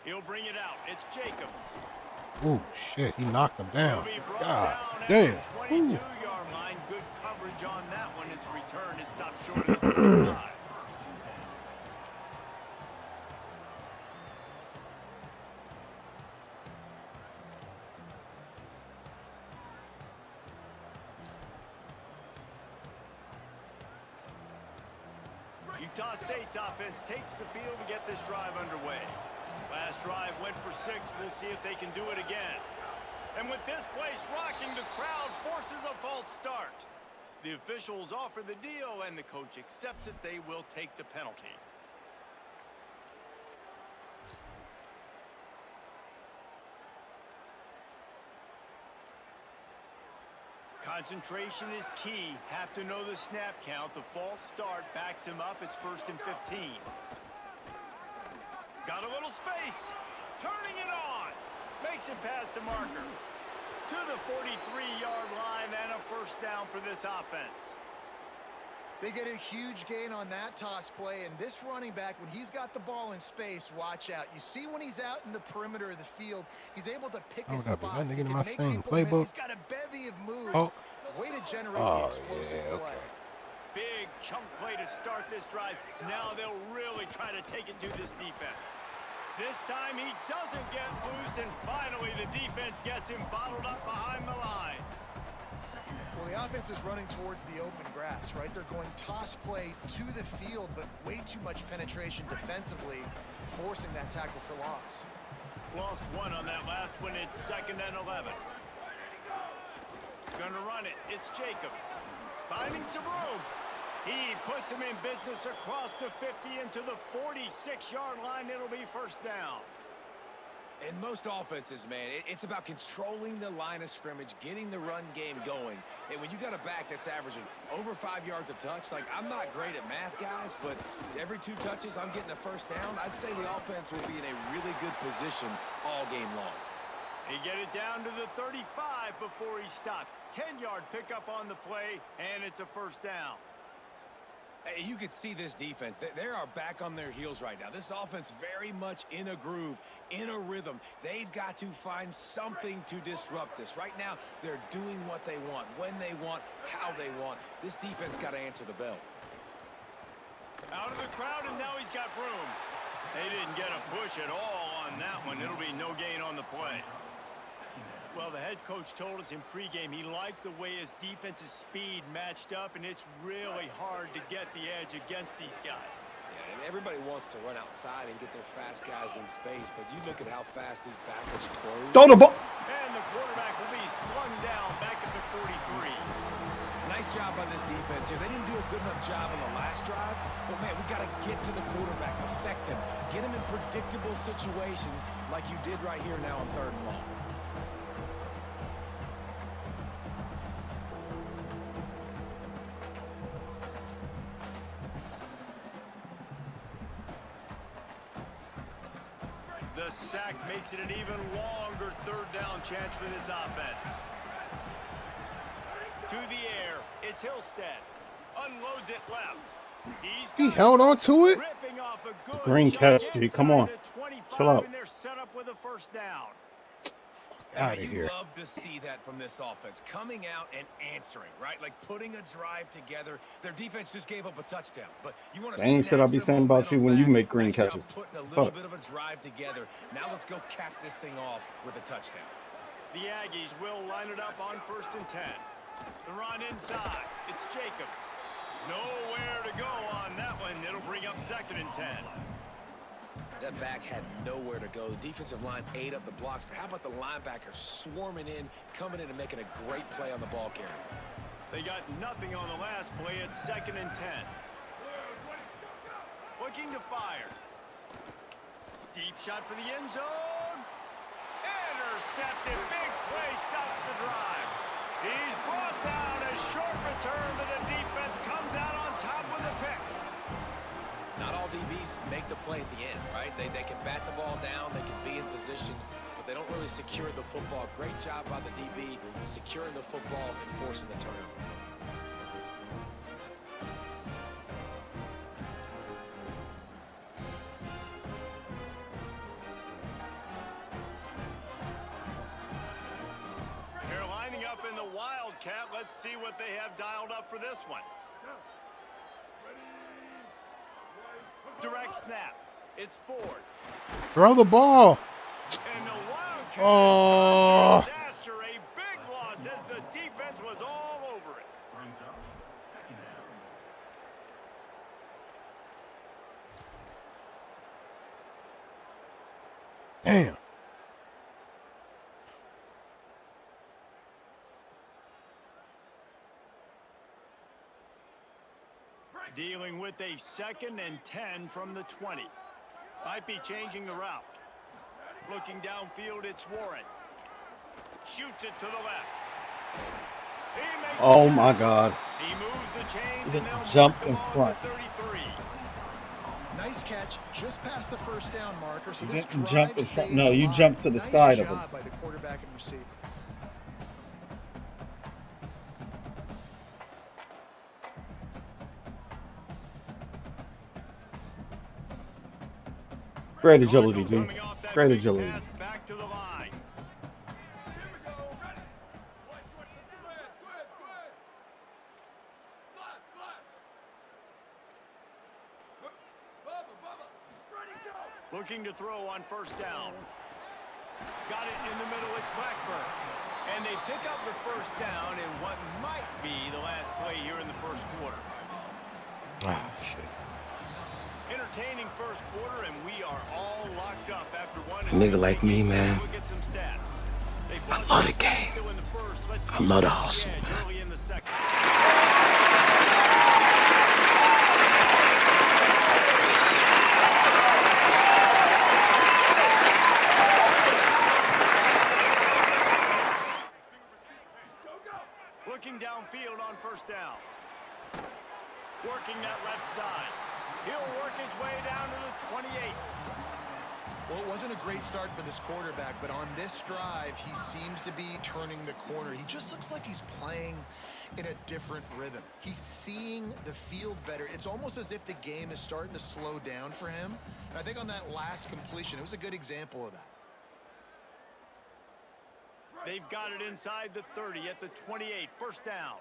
He'll bring it out. It's Jacobs. Oh, shit. He knocked him down. He'll be brought God down damn. at the 22-yard line. Good coverage on that one. His return is stopped short of the 35. Utah State's offense takes the field to get this drive underway. Last drive went for 6. We'll see if they can do it again. And with this place rocking, the crowd forces a false start. The officials offer the deal, and the coach accepts it. They will take the penalty. Concentration is key. Have to know the snap count. The false start backs him up. It's 1st and 15. Got a little space. Turning it on. Makes it past the marker. To the 43-yard line and a 1st down for this offense. They get a huge gain on that toss play, and this running back, when he's got the ball in space, watch out. You see when he's out in the perimeter of the field, he's able to pick his spots. That nigga He in can my make same people playbook. miss. He's got a bevy of moves. Way to generate the explosive play. Big chunk play to start this drive. Now they'll really try to take it to this defense. This time he doesn't get loose, and finally the defense gets him bottled up behind the line. Well, the offense is running towards the open grass, right? They're going toss play to the field, but way too much penetration defensively, forcing that tackle for loss. Lost one on that last one. It's 2nd and 11. Gonna run it. It's Jacobs. Finding some room. He puts him in business across the 50 into the 46-yard line. It'll be 1st down. In most offenses, man, it's about controlling the line of scrimmage, getting the run game going. And when you got a back that's averaging over 5 yards a touch, like, I'm not great at math, guys, but every 2 touches, I'm getting a 1st down. I'd say the offense will be in a really good position all game long. He get it down to the 35 before he stopped. 10-yard pickup on the play, and it's a first down. Hey, you could see this defense. They are back on their heels right now. This offense very much in a groove, in a rhythm. They've got to find something to disrupt this. Right now, they're doing what they want, when they want, how they want. This defense got to answer the bell. Out of the crowd, and now he's got room. They didn't get a push at all on that one. It'll be no gain on the play. Well, the head coach told us in pregame he liked the way his defense's speed matched up, and it's really hard to get the edge against these guys. Yeah, and everybody wants to run outside and get their fast guys in space, but you look at how fast these backers close. Throw the ball. And the quarterback will be slung down back at the 43. Nice job by this defense here. They didn't do a good enough job on the last drive, but, man, we got to get to the quarterback, affect him, get him in predictable situations like you did right here now on 3rd and long. The sack makes it an even longer 3rd down chance for this offense. To the air, it's Hillstead. Unloads it left. He held on to it. Ripping off a good Green catch, G. Come on. Chill out. And they're set up with a first down. Out of You here. love to see that from this offense, coming out and answering, right? Like putting a drive together. Their defense just gave up a touchdown, but you want to. Same shit I be saying about you when you make green catches. Putting a little bit of a drive together. Now let's go cap this thing off with a touchdown. The Aggies will line it up on 1st and 10. The run inside. It's Jacobs. Nowhere to go on that one. It'll bring up 2nd and 10. That back had nowhere to go. The defensive line ate up the blocks, but how about the linebackers swarming in, coming in and making a great play on the ball carrier? They got nothing on the last play. It's 2nd and 10. Looking to fire. Deep shot for the end zone. Intercepted. Big play stops the drive. He's brought down. A short return, but the defense comes out on top with a pick. Not all DBs make the play at the end, right? They can bat the ball down, they can be in position, but they don't really secure the football. Great job by the DB securing the football and forcing the turnover. They're lining up in the Wildcat. Let's see what they have dialed up for this one. Direct snap. It's Ford. Throw the ball. And the Wildcat Oh. disaster. A big loss as the defense was all over it. Brings up 2nd down. Damn. Dealing with a 2nd and 10 from the 20. Might be changing the route. Looking downfield, it's Warren. Shoots it to the left. He makes Oh the my catch. God. He moves the chains He and just they'll jumped mark the in ball front. at the 33. Nice catch, just past the 1st down marker. So You this didn't drive jump in front. stays No, you alive. jumped to the Nice side of job him. by the quarterback and receiver. Great agility, dude. Coming off that Great big agility. pass back to the line. Looking to throw on 1st down. Got it in the middle, it's Blackburn. And they pick up the 1st down in what might be the last play here in the 1st quarter. Ah, shit. Entertaining 1st quarter, and we are all locked up after one. A nigga like me, man, Look at some stats. They I love the game. still in the 1st. Let's I see love the what's hustle, edge man. early in the 2nd. Looking downfield on 1st down. Working that left side. He'll work his way down to the 28. Well, it wasn't a great start for this quarterback, but on this drive, he seems to be turning the corner. He just looks like he's playing in a different rhythm. He's seeing the field better. It's almost as if the game is starting to slow down for him. And I think on that last completion, it was a good example of that. They've got it inside the 30 at the 28. First down.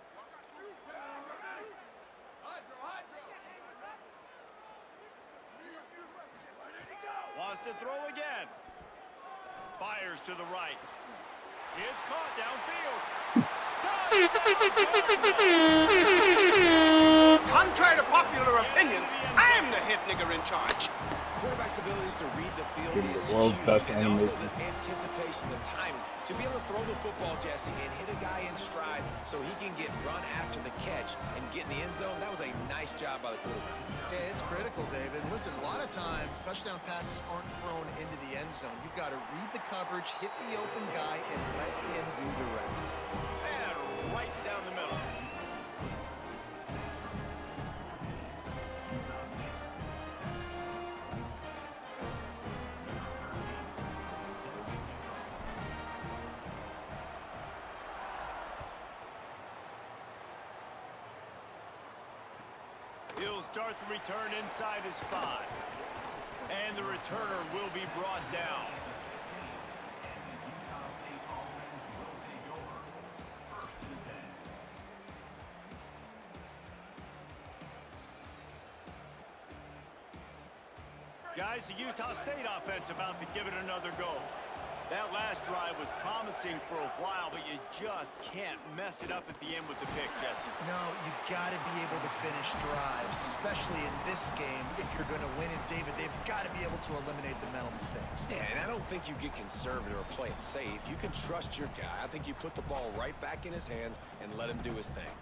Wants to throw again. Fires to the right. It's caught downfield. Contrary to popular opinion, I'm the head nigger in charge. Quarterback's abilities to read the field Give me is the world's huge, best and also animation. the anticipation, the timing. To be able to throw the football, Jesse, and hit a guy in stride so he can get run after the catch and get in the end zone, that was a nice job by the quarterback. Yeah, it's critical, David. Listen, a lot of times, touchdown passes aren't thrown into the end zone. You've got to read the coverage, hit the open guy, and let him do the rest. And right down the middle. He'll start the return inside his 5. And the returner will be brought down. Guys, the Utah State offense about to give it another go. That last drive was promising for a while, but you just can't mess it up at the end with the pick, Jesse. No, you got to be able to finish drives, especially in this game. If you're going to win it, David, they've got to be able to eliminate the mental mistakes. Yeah, and I don't think you get conservative or play it safe. You can trust your guy. I think you put the ball right back in his hands and let him do his thing.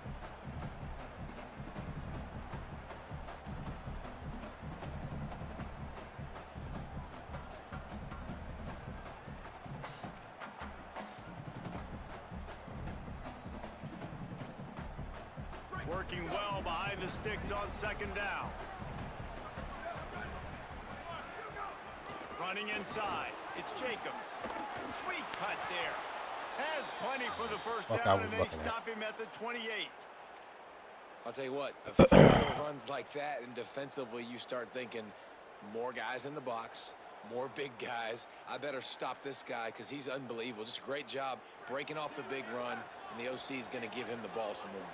Working well behind the sticks on second down. Running inside. It's Jacobs. Sweet cut there. Has plenty for the first down, and they stop him at the 28. I'll tell you what, a few more runs like that, and defensively you start thinking more guys in the box, more big guys. I better stop this guy because he's unbelievable. Just a great job breaking off the big run, and the OC is going to give him the ball some more.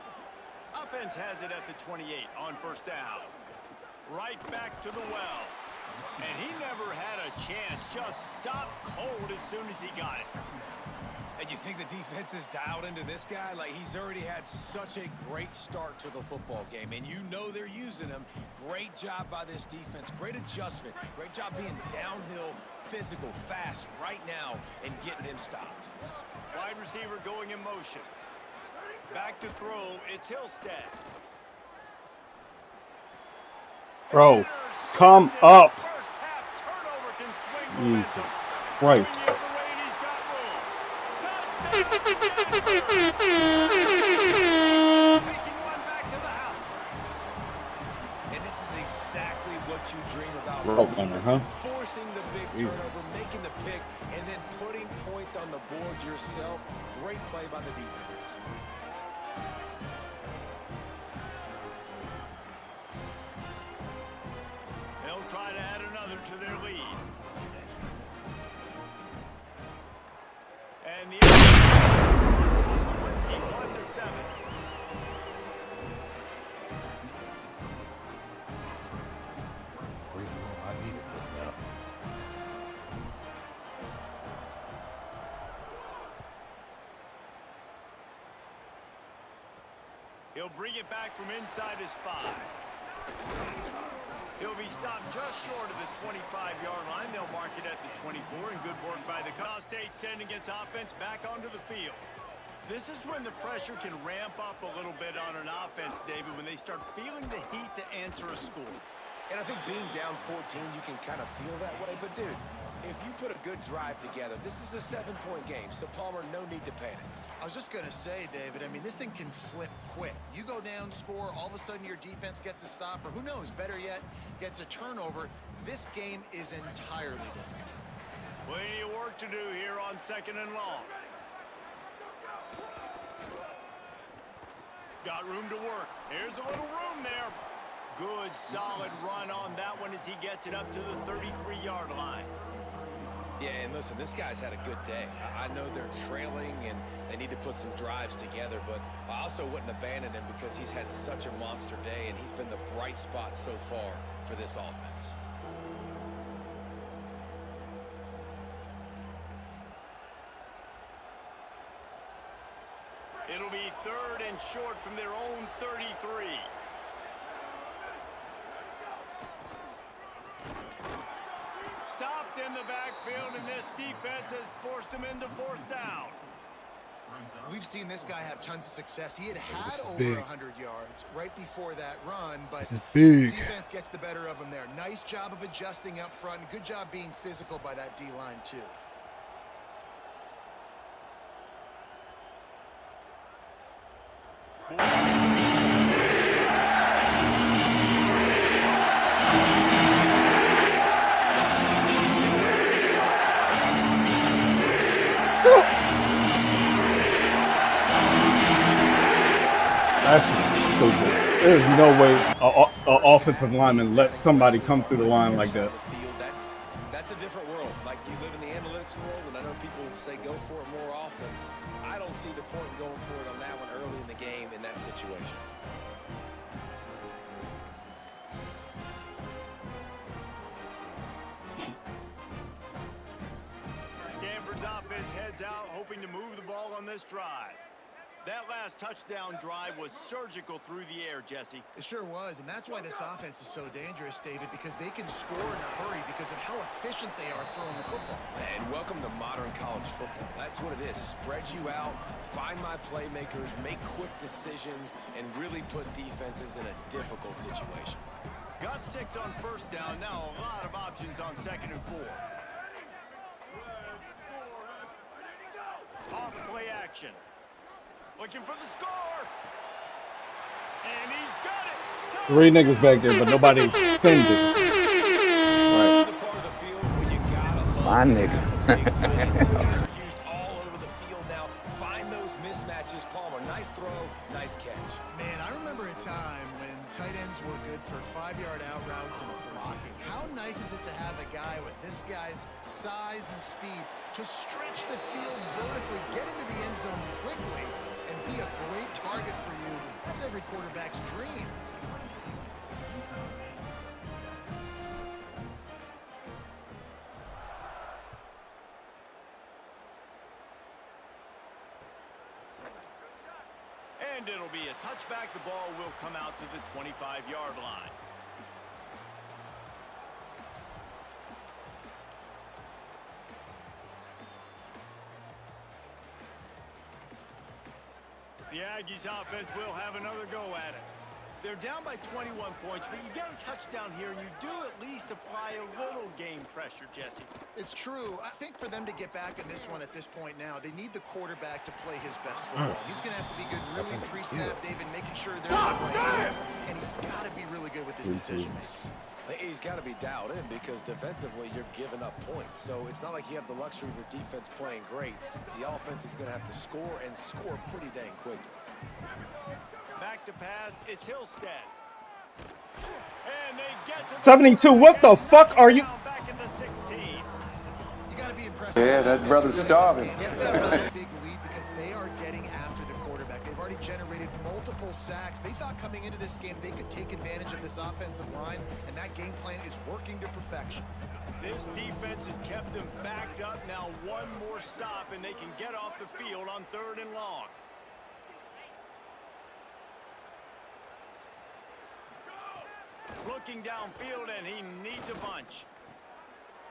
Offense has it at the 28 on first down. Right back to the well. And he never had a chance. Just stopped cold as soon as he got it. And you think the defense is dialed into this guy? Like, he's already had such a great start to the football game, and you know they're using him. Great job by this defense. Great adjustment. Great job being downhill, physical, fast right now, and getting him stopped. Wide receiver going in motion. Back to throw. It's Hillstead. Bro, come up. First half turnover can swing Jesus Christ. Taking one back to the house. And this is exactly what you dream about. Rope runner, huh? Forcing the big turnover, making the pick, and then putting points on the board yourself. Great play by the defense. They'll try to add another to their lead. And the 21-7. I needed this now. He'll bring it back from inside his 5. He'll be stopped just short of the 25-yard line. They'll mark it at the 24, and good work by the Utah State sending its offense back onto the field. This is when the pressure can ramp up a little bit on an offense, David, when they start feeling the heat to answer a score. And I think being down 14, you can kind of feel that way. But, dude, if you put a good drive together, this is a 7-point game. So, Palmer, no need to panic. I was just going to say, David, I mean, this thing can flip quick. You go down, score, all of a sudden your defense gets a stop, or who knows, better yet, gets a turnover. This game is entirely different. Plenty of work to do here on 2nd and long. Got room to work. Here's a little room there. Good, solid run on that one as he gets it up to the 33-yard line. Yeah, and listen, this guy's had a good day. I know they're trailing and they need to put some drives together, but I also wouldn't abandon him because he's had such a monster day and he's been the bright spot so far for this offense. It'll be 3rd and short from their own 33. Stopped in the backfield, and this defense has forced him into 4th down. We've seen this guy have tons of success. He had over big. 100 yards right before that run, but big. defense gets the better of him there. Nice job of adjusting up front, and good job being physical by that D-line, too. That's just stupid. There's no way an offensive lineman lets somebody come through the line like that. That's a different world. Like, you live in the analytics world, and I know people say go for it more often. I don't see the point in going for it on that one early in the game in that situation. Stanford's offense heads out, hoping to move the ball on this drive. That last touchdown drive was surgical through the air, Jesse. It sure was, and that's why this offense is so dangerous, David, because they can score in a hurry because of how efficient they are throwing the football. And welcome to modern college football. That's what it is. Spread you out, find my playmakers, make quick decisions, and really put defenses in a difficult situation. Got 6 on 1st down. Now a lot of options on 2nd and 4. Off play action. Looking for the score. And he's got it. 3 niggas back there, but nobody defended. Right. My nigga. Used all over the field now. Find those mismatches, Palmer. Nice throw, nice catch. Man, I remember a time when tight ends were good for 5-yard out routes and blocking. How nice is it to have a guy with this guy's size and speed to stretch the field vertically, get into the end zone quickly, and be a great target for you? That's every quarterback's dream. And it'll be a touchback. The ball will come out to the 25-yard line. The Aggies offense will have another go at it. They're down by 21 points, but you get a touchdown here, and you do at least apply a little game pressure, Jesse. It's true. I think for them to get back in this one at this point now, they need the quarterback to play his best football. He's going to have to be good really pre-snap, David, making sure they're in the right place, and he's got to be really good with his decision-making. He's got to be dialed in because defensively you're giving up points. So it's not like you have the luxury of your defense playing great. The offense is going to have to score and score pretty dang quickly. Back to pass, it's Hillstead. And they get to 72, what the fuck are you? back into 16. You got to be impressed. Yeah, that brother's starving. It's a big lead because they are getting after the quarterback. They've already generated multiple sacks. They thought coming into this game they could take advantage of this offensive line, and that game plan is working to perfection. This defense has kept them backed up. Now one more stop, and they can get off the field on 3rd and long. Looking downfield, and he needs a bunch.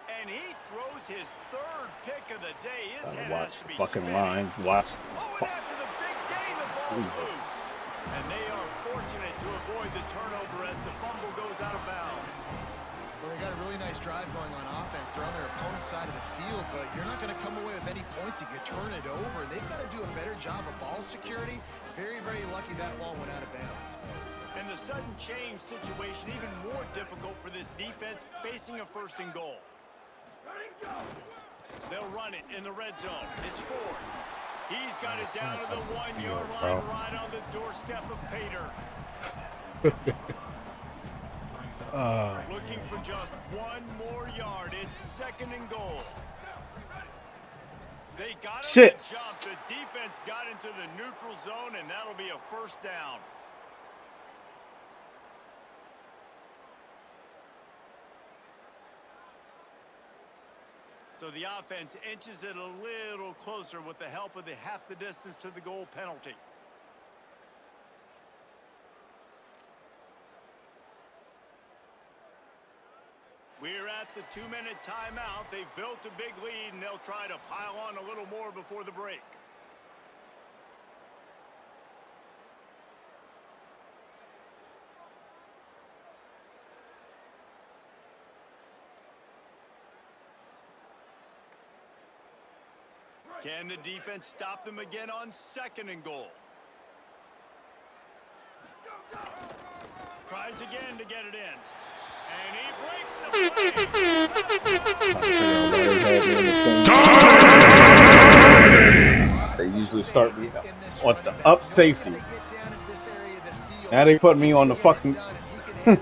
And he throws his 3rd pick of the day. His head has Watch to be fucking spinning. line. Watch. Oh, and after the big gain, the ball's loose. And they are fortunate to avoid the turnover as the fumble goes out of bounds. Well, they got a really nice drive going on offense. They're on their opponent's side of the field, but you're not going to come away with any points if you turn it over. They've got to do a better job of ball security. Very, very lucky that ball went out of bounds. And the sudden change situation even more difficult for this defense facing a 1st and goal. They'll run it in the red zone. It's Ford. He's got it down to the 1 yard line, right on the doorstep of Pater. Looking for just one more yard. It's 2nd and goal. They got him to jump. The defense got into the neutral zone, and that'll be a 1st down. So the offense inches it a little closer with the help of the half the distance to the goal penalty. We're at the 2-minute timeout. They've built a big lead, and they'll try to pile on a little more before the break. Can the defense stop them again on 2nd and goal? Tries again to get it in. And he breaks the play. They usually start me on the up safety. Now they put me on the fucking... And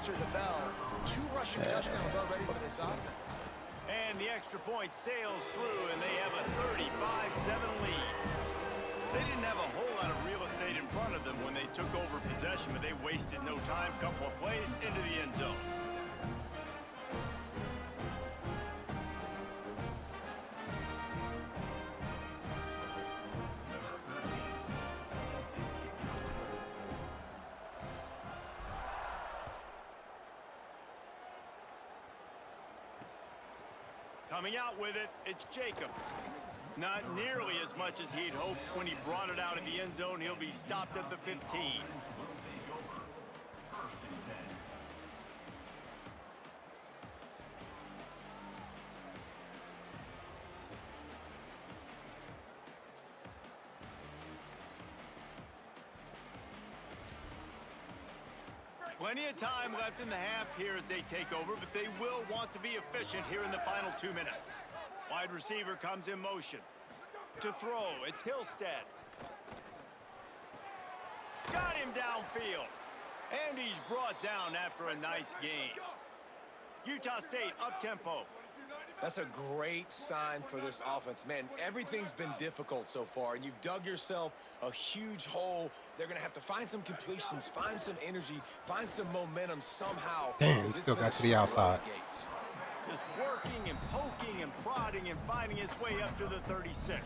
the extra point sails through, and they have a 35-7 lead. They didn't have a whole lot of real estate in front of them when they took over possession, but they wasted no time. Couple of plays into the end zone. Coming out with it, it's Jacobs. Not nearly as much as he'd hoped when he brought it out of the end zone. He'll be stopped at the 15. Plenty of time left in the half here as they take over, but they will want to be efficient here in the final 2 minutes. Wide receiver comes in motion. To throw, it's Hillstead. Got him downfield. And he's brought down after a nice game. Utah State up-tempo. That's a great sign for this offense. Man, everything's been difficult so far, and you've dug yourself a huge hole. They're going to have to find some completions, find some energy, find some momentum somehow. Damn, he still got to the outside. Just working and poking and prodding and finding his way up to the 36.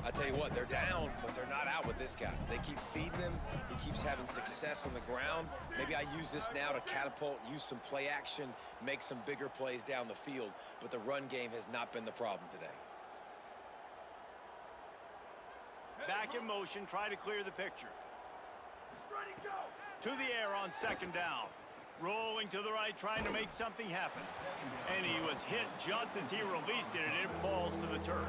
I tell you what, they're down, but they're not out with this guy. They keep feeding him. He keeps having success on the ground. Maybe I use this now to catapult, use some play action, make some bigger plays down the field, but the run game has not been the problem today. Back in motion, try to clear the picture. To the air on 2nd down. Rolling to the right, trying to make something happen. And he was hit just as he released it, and it falls to the turf.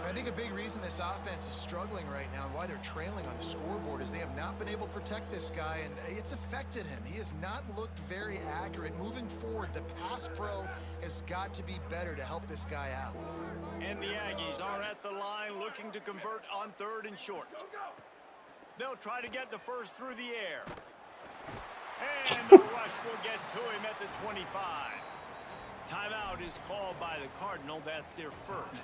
I think a big reason this offense is struggling right now and why they're trailing on the scoreboard is they have not been able to protect this guy, and it's affected him. He has not looked very accurate. Moving forward, the pass pro has got to be better to help this guy out. And the Aggies are at the line looking to convert on 3rd and short. They'll try to get the first through the air. And the rush will get to him at the 25. Timeout is called by the Cardinal. That's their first.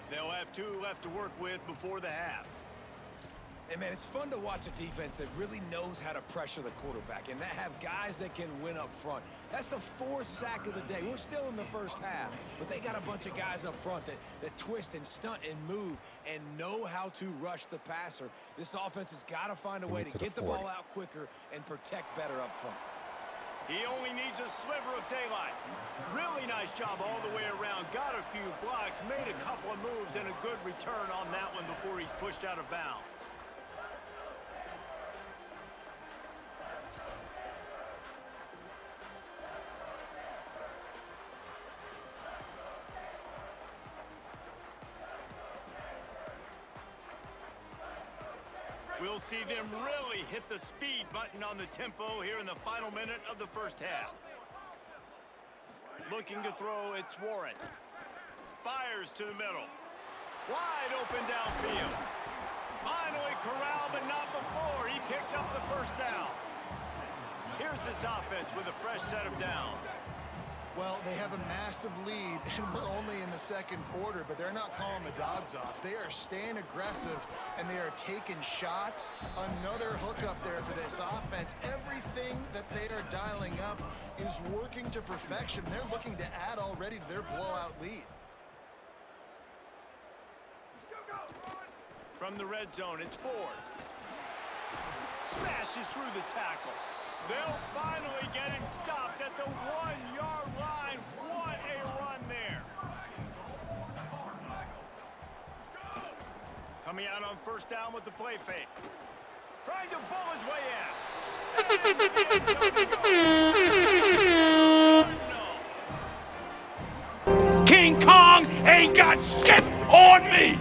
They'll have 2 left to work with before the half. Hey, man, it's fun to watch a defense that really knows how to pressure the quarterback and that have guys that can win up front. That's the 4th sack of the day. We're still in the first half, but they got a bunch of guys up front that twist and stunt and move and know how to rush the passer. This offense has got to find a way to get the ball out quicker and protect better up front. He only needs a sliver of daylight. Really nice job all the way around. Got a few blocks, made a couple of moves, and a good return on that one before he's pushed out of bounds. We'll see them really hit the speed button on the tempo here in the final minute of the first half. Looking to throw, it's Warren. Fires to the middle. Wide open downfield. Finally corralled, but not before. He picked up the first down. Here's this offense with a fresh set of downs. Well, they have a massive lead, and we're only in the second quarter, but they're not calling the dogs off. They are staying aggressive, and they are taking shots. Another hookup there for this offense. Everything that they are dialing up is working to perfection. They're looking to add already to their blowout lead. From the red zone, it's Ford. Smashes through the tackle. They'll finally get him stopped at the 1-yard line. What a run there. Coming out on first down with the play fake. Trying to bull his way in. King Kong ain't got shit on me!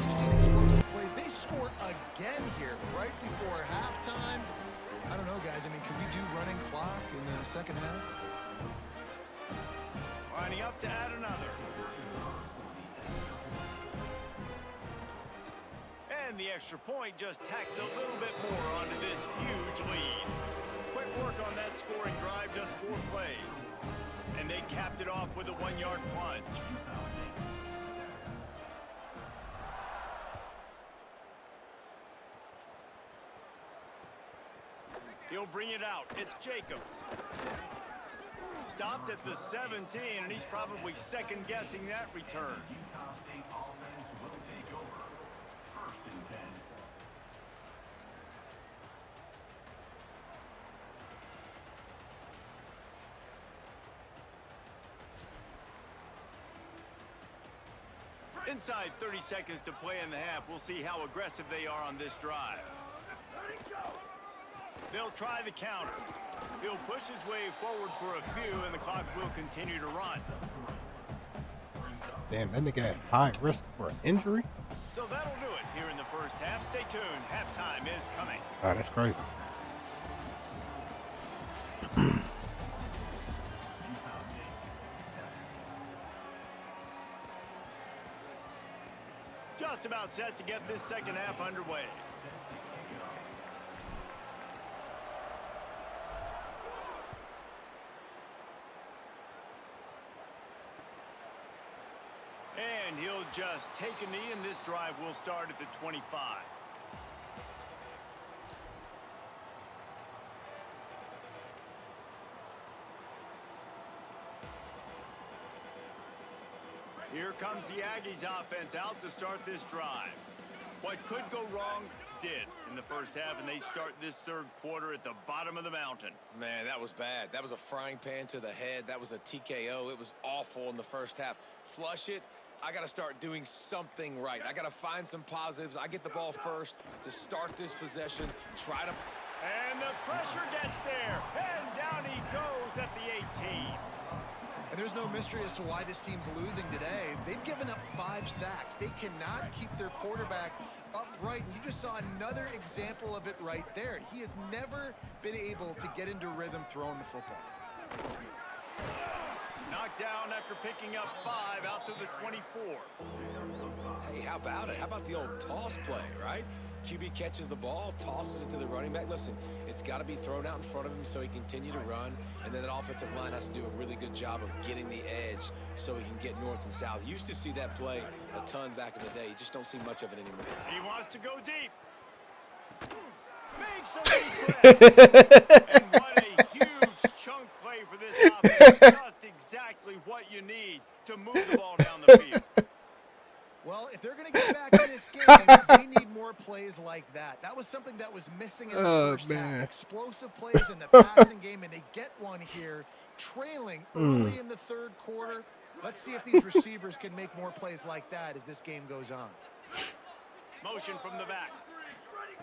They score again here right before halftime. I don't know, guys. I mean, can we do running clock in the second half? Lining up to add another. And the extra point just tacks a little bit more onto this huge lead. Quick work on that scoring drive, just 4 plays. And they capped it off with a 1-yard plunge. He'll bring it out. It's Jacobs. Stopped at the 17, and he's probably second-guessing that return. Utah State offense will take over. 1st and 10. Inside 30 seconds to play in the half. We'll see how aggressive they are on this drive. They'll try the counter. He'll push his way forward for a few, and the clock will continue to run. Damn, that nigga had high risk for an injury? So that'll do it here in the first half. Stay tuned. Halftime is coming. Oh, that's crazy. Just about set to get this second half underway. And he'll just take a knee, and this drive will start at the 25. Here comes the Aggies offense out to start this drive. What could go wrong did in the first half, and they start this third quarter at the bottom of the mountain. Man, that was bad. That was a frying pan to the head. That was a TKO. It was awful in the first half. Flush it. I got to start doing something right. I got to find some positives. I get the ball first to start this possession. Try to... And the pressure gets there. And down he goes at the 18. And there's no mystery as to why this team's losing today. They've given up 5 sacks. They cannot keep their quarterback upright. And you just saw another example of it right there. He has never been able to get into rhythm throwing the football. Knocked down after picking up 5 out to the 24. Hey, how about it? How about the old toss play, right? QB catches the ball, tosses it to the running back. Listen, it's got to be thrown out in front of him so he can continue to run. And then that offensive line has to do a really good job of getting the edge so he can get north and south. You used to see that play a ton back in the day. You just don't see much of it anymore. He wants to go deep. Makes a deep play. And what a huge chunk play for this offense. Just exactly what you need to move the ball down the field. Well, if they're going to get back in this game, they need more plays like that. That was something that was missing in the first half. Explosive plays in the passing game, and they get one here, trailing early in the third quarter. Let's see if these receivers can make more plays like that as this game goes on. Motion from the back.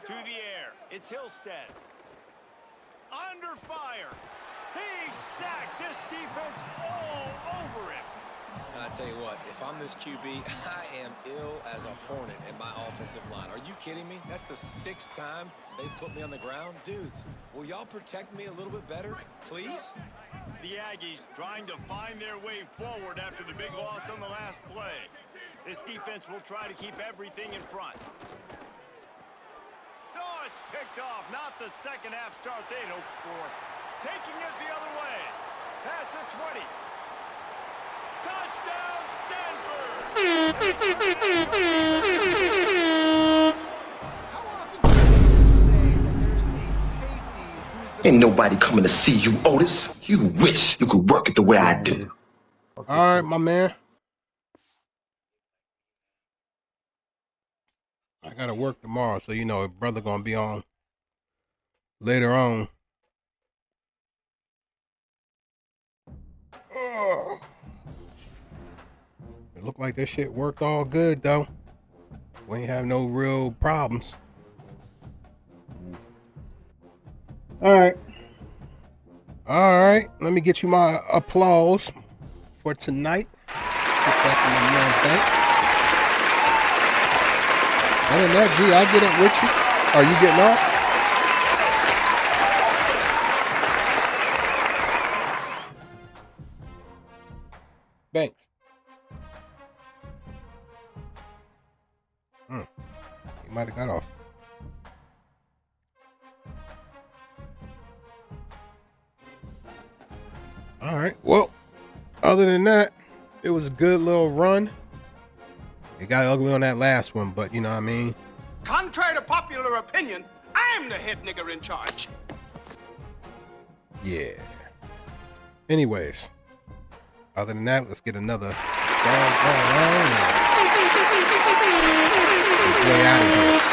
To the air. It's Hillstead. Under fire. He sacked this defense all over him. I tell you what, if I'm this QB, I am ill as a hornet in my offensive line. Are you kidding me? That's the 6th time they put me on the ground. Dudes, will y'all protect me a little bit better, please? the Aggies trying to find their way forward after the big loss on the last play. This defense will try to keep everything in front. Oh, it's picked off. Not the second half start they'd hoped for. Taking it the other way. Past the 20. Touchdown, Stanford! How often do you say that there's a safety who's the... Ain't nobody coming to see you, Otis. You wish you could work it the way I do. All right, my man. I gotta work tomorrow, so you know, brother gonna be on later on. Oh. It looked like this shit worked all good though. We ain't have no real problems. All right. All right, let me get you my applause for tonight. Put that in the young banks. Other than that, G, I'll get it with you. Are you getting off? Banks. He might have got off. All right. Well, other than that, it was a good little run. It got ugly on that last one, but you know what I mean? Contrary to popular opinion, I'm the head nigger in charge. Yeah. Anyways, other than that, let's get another way out of here.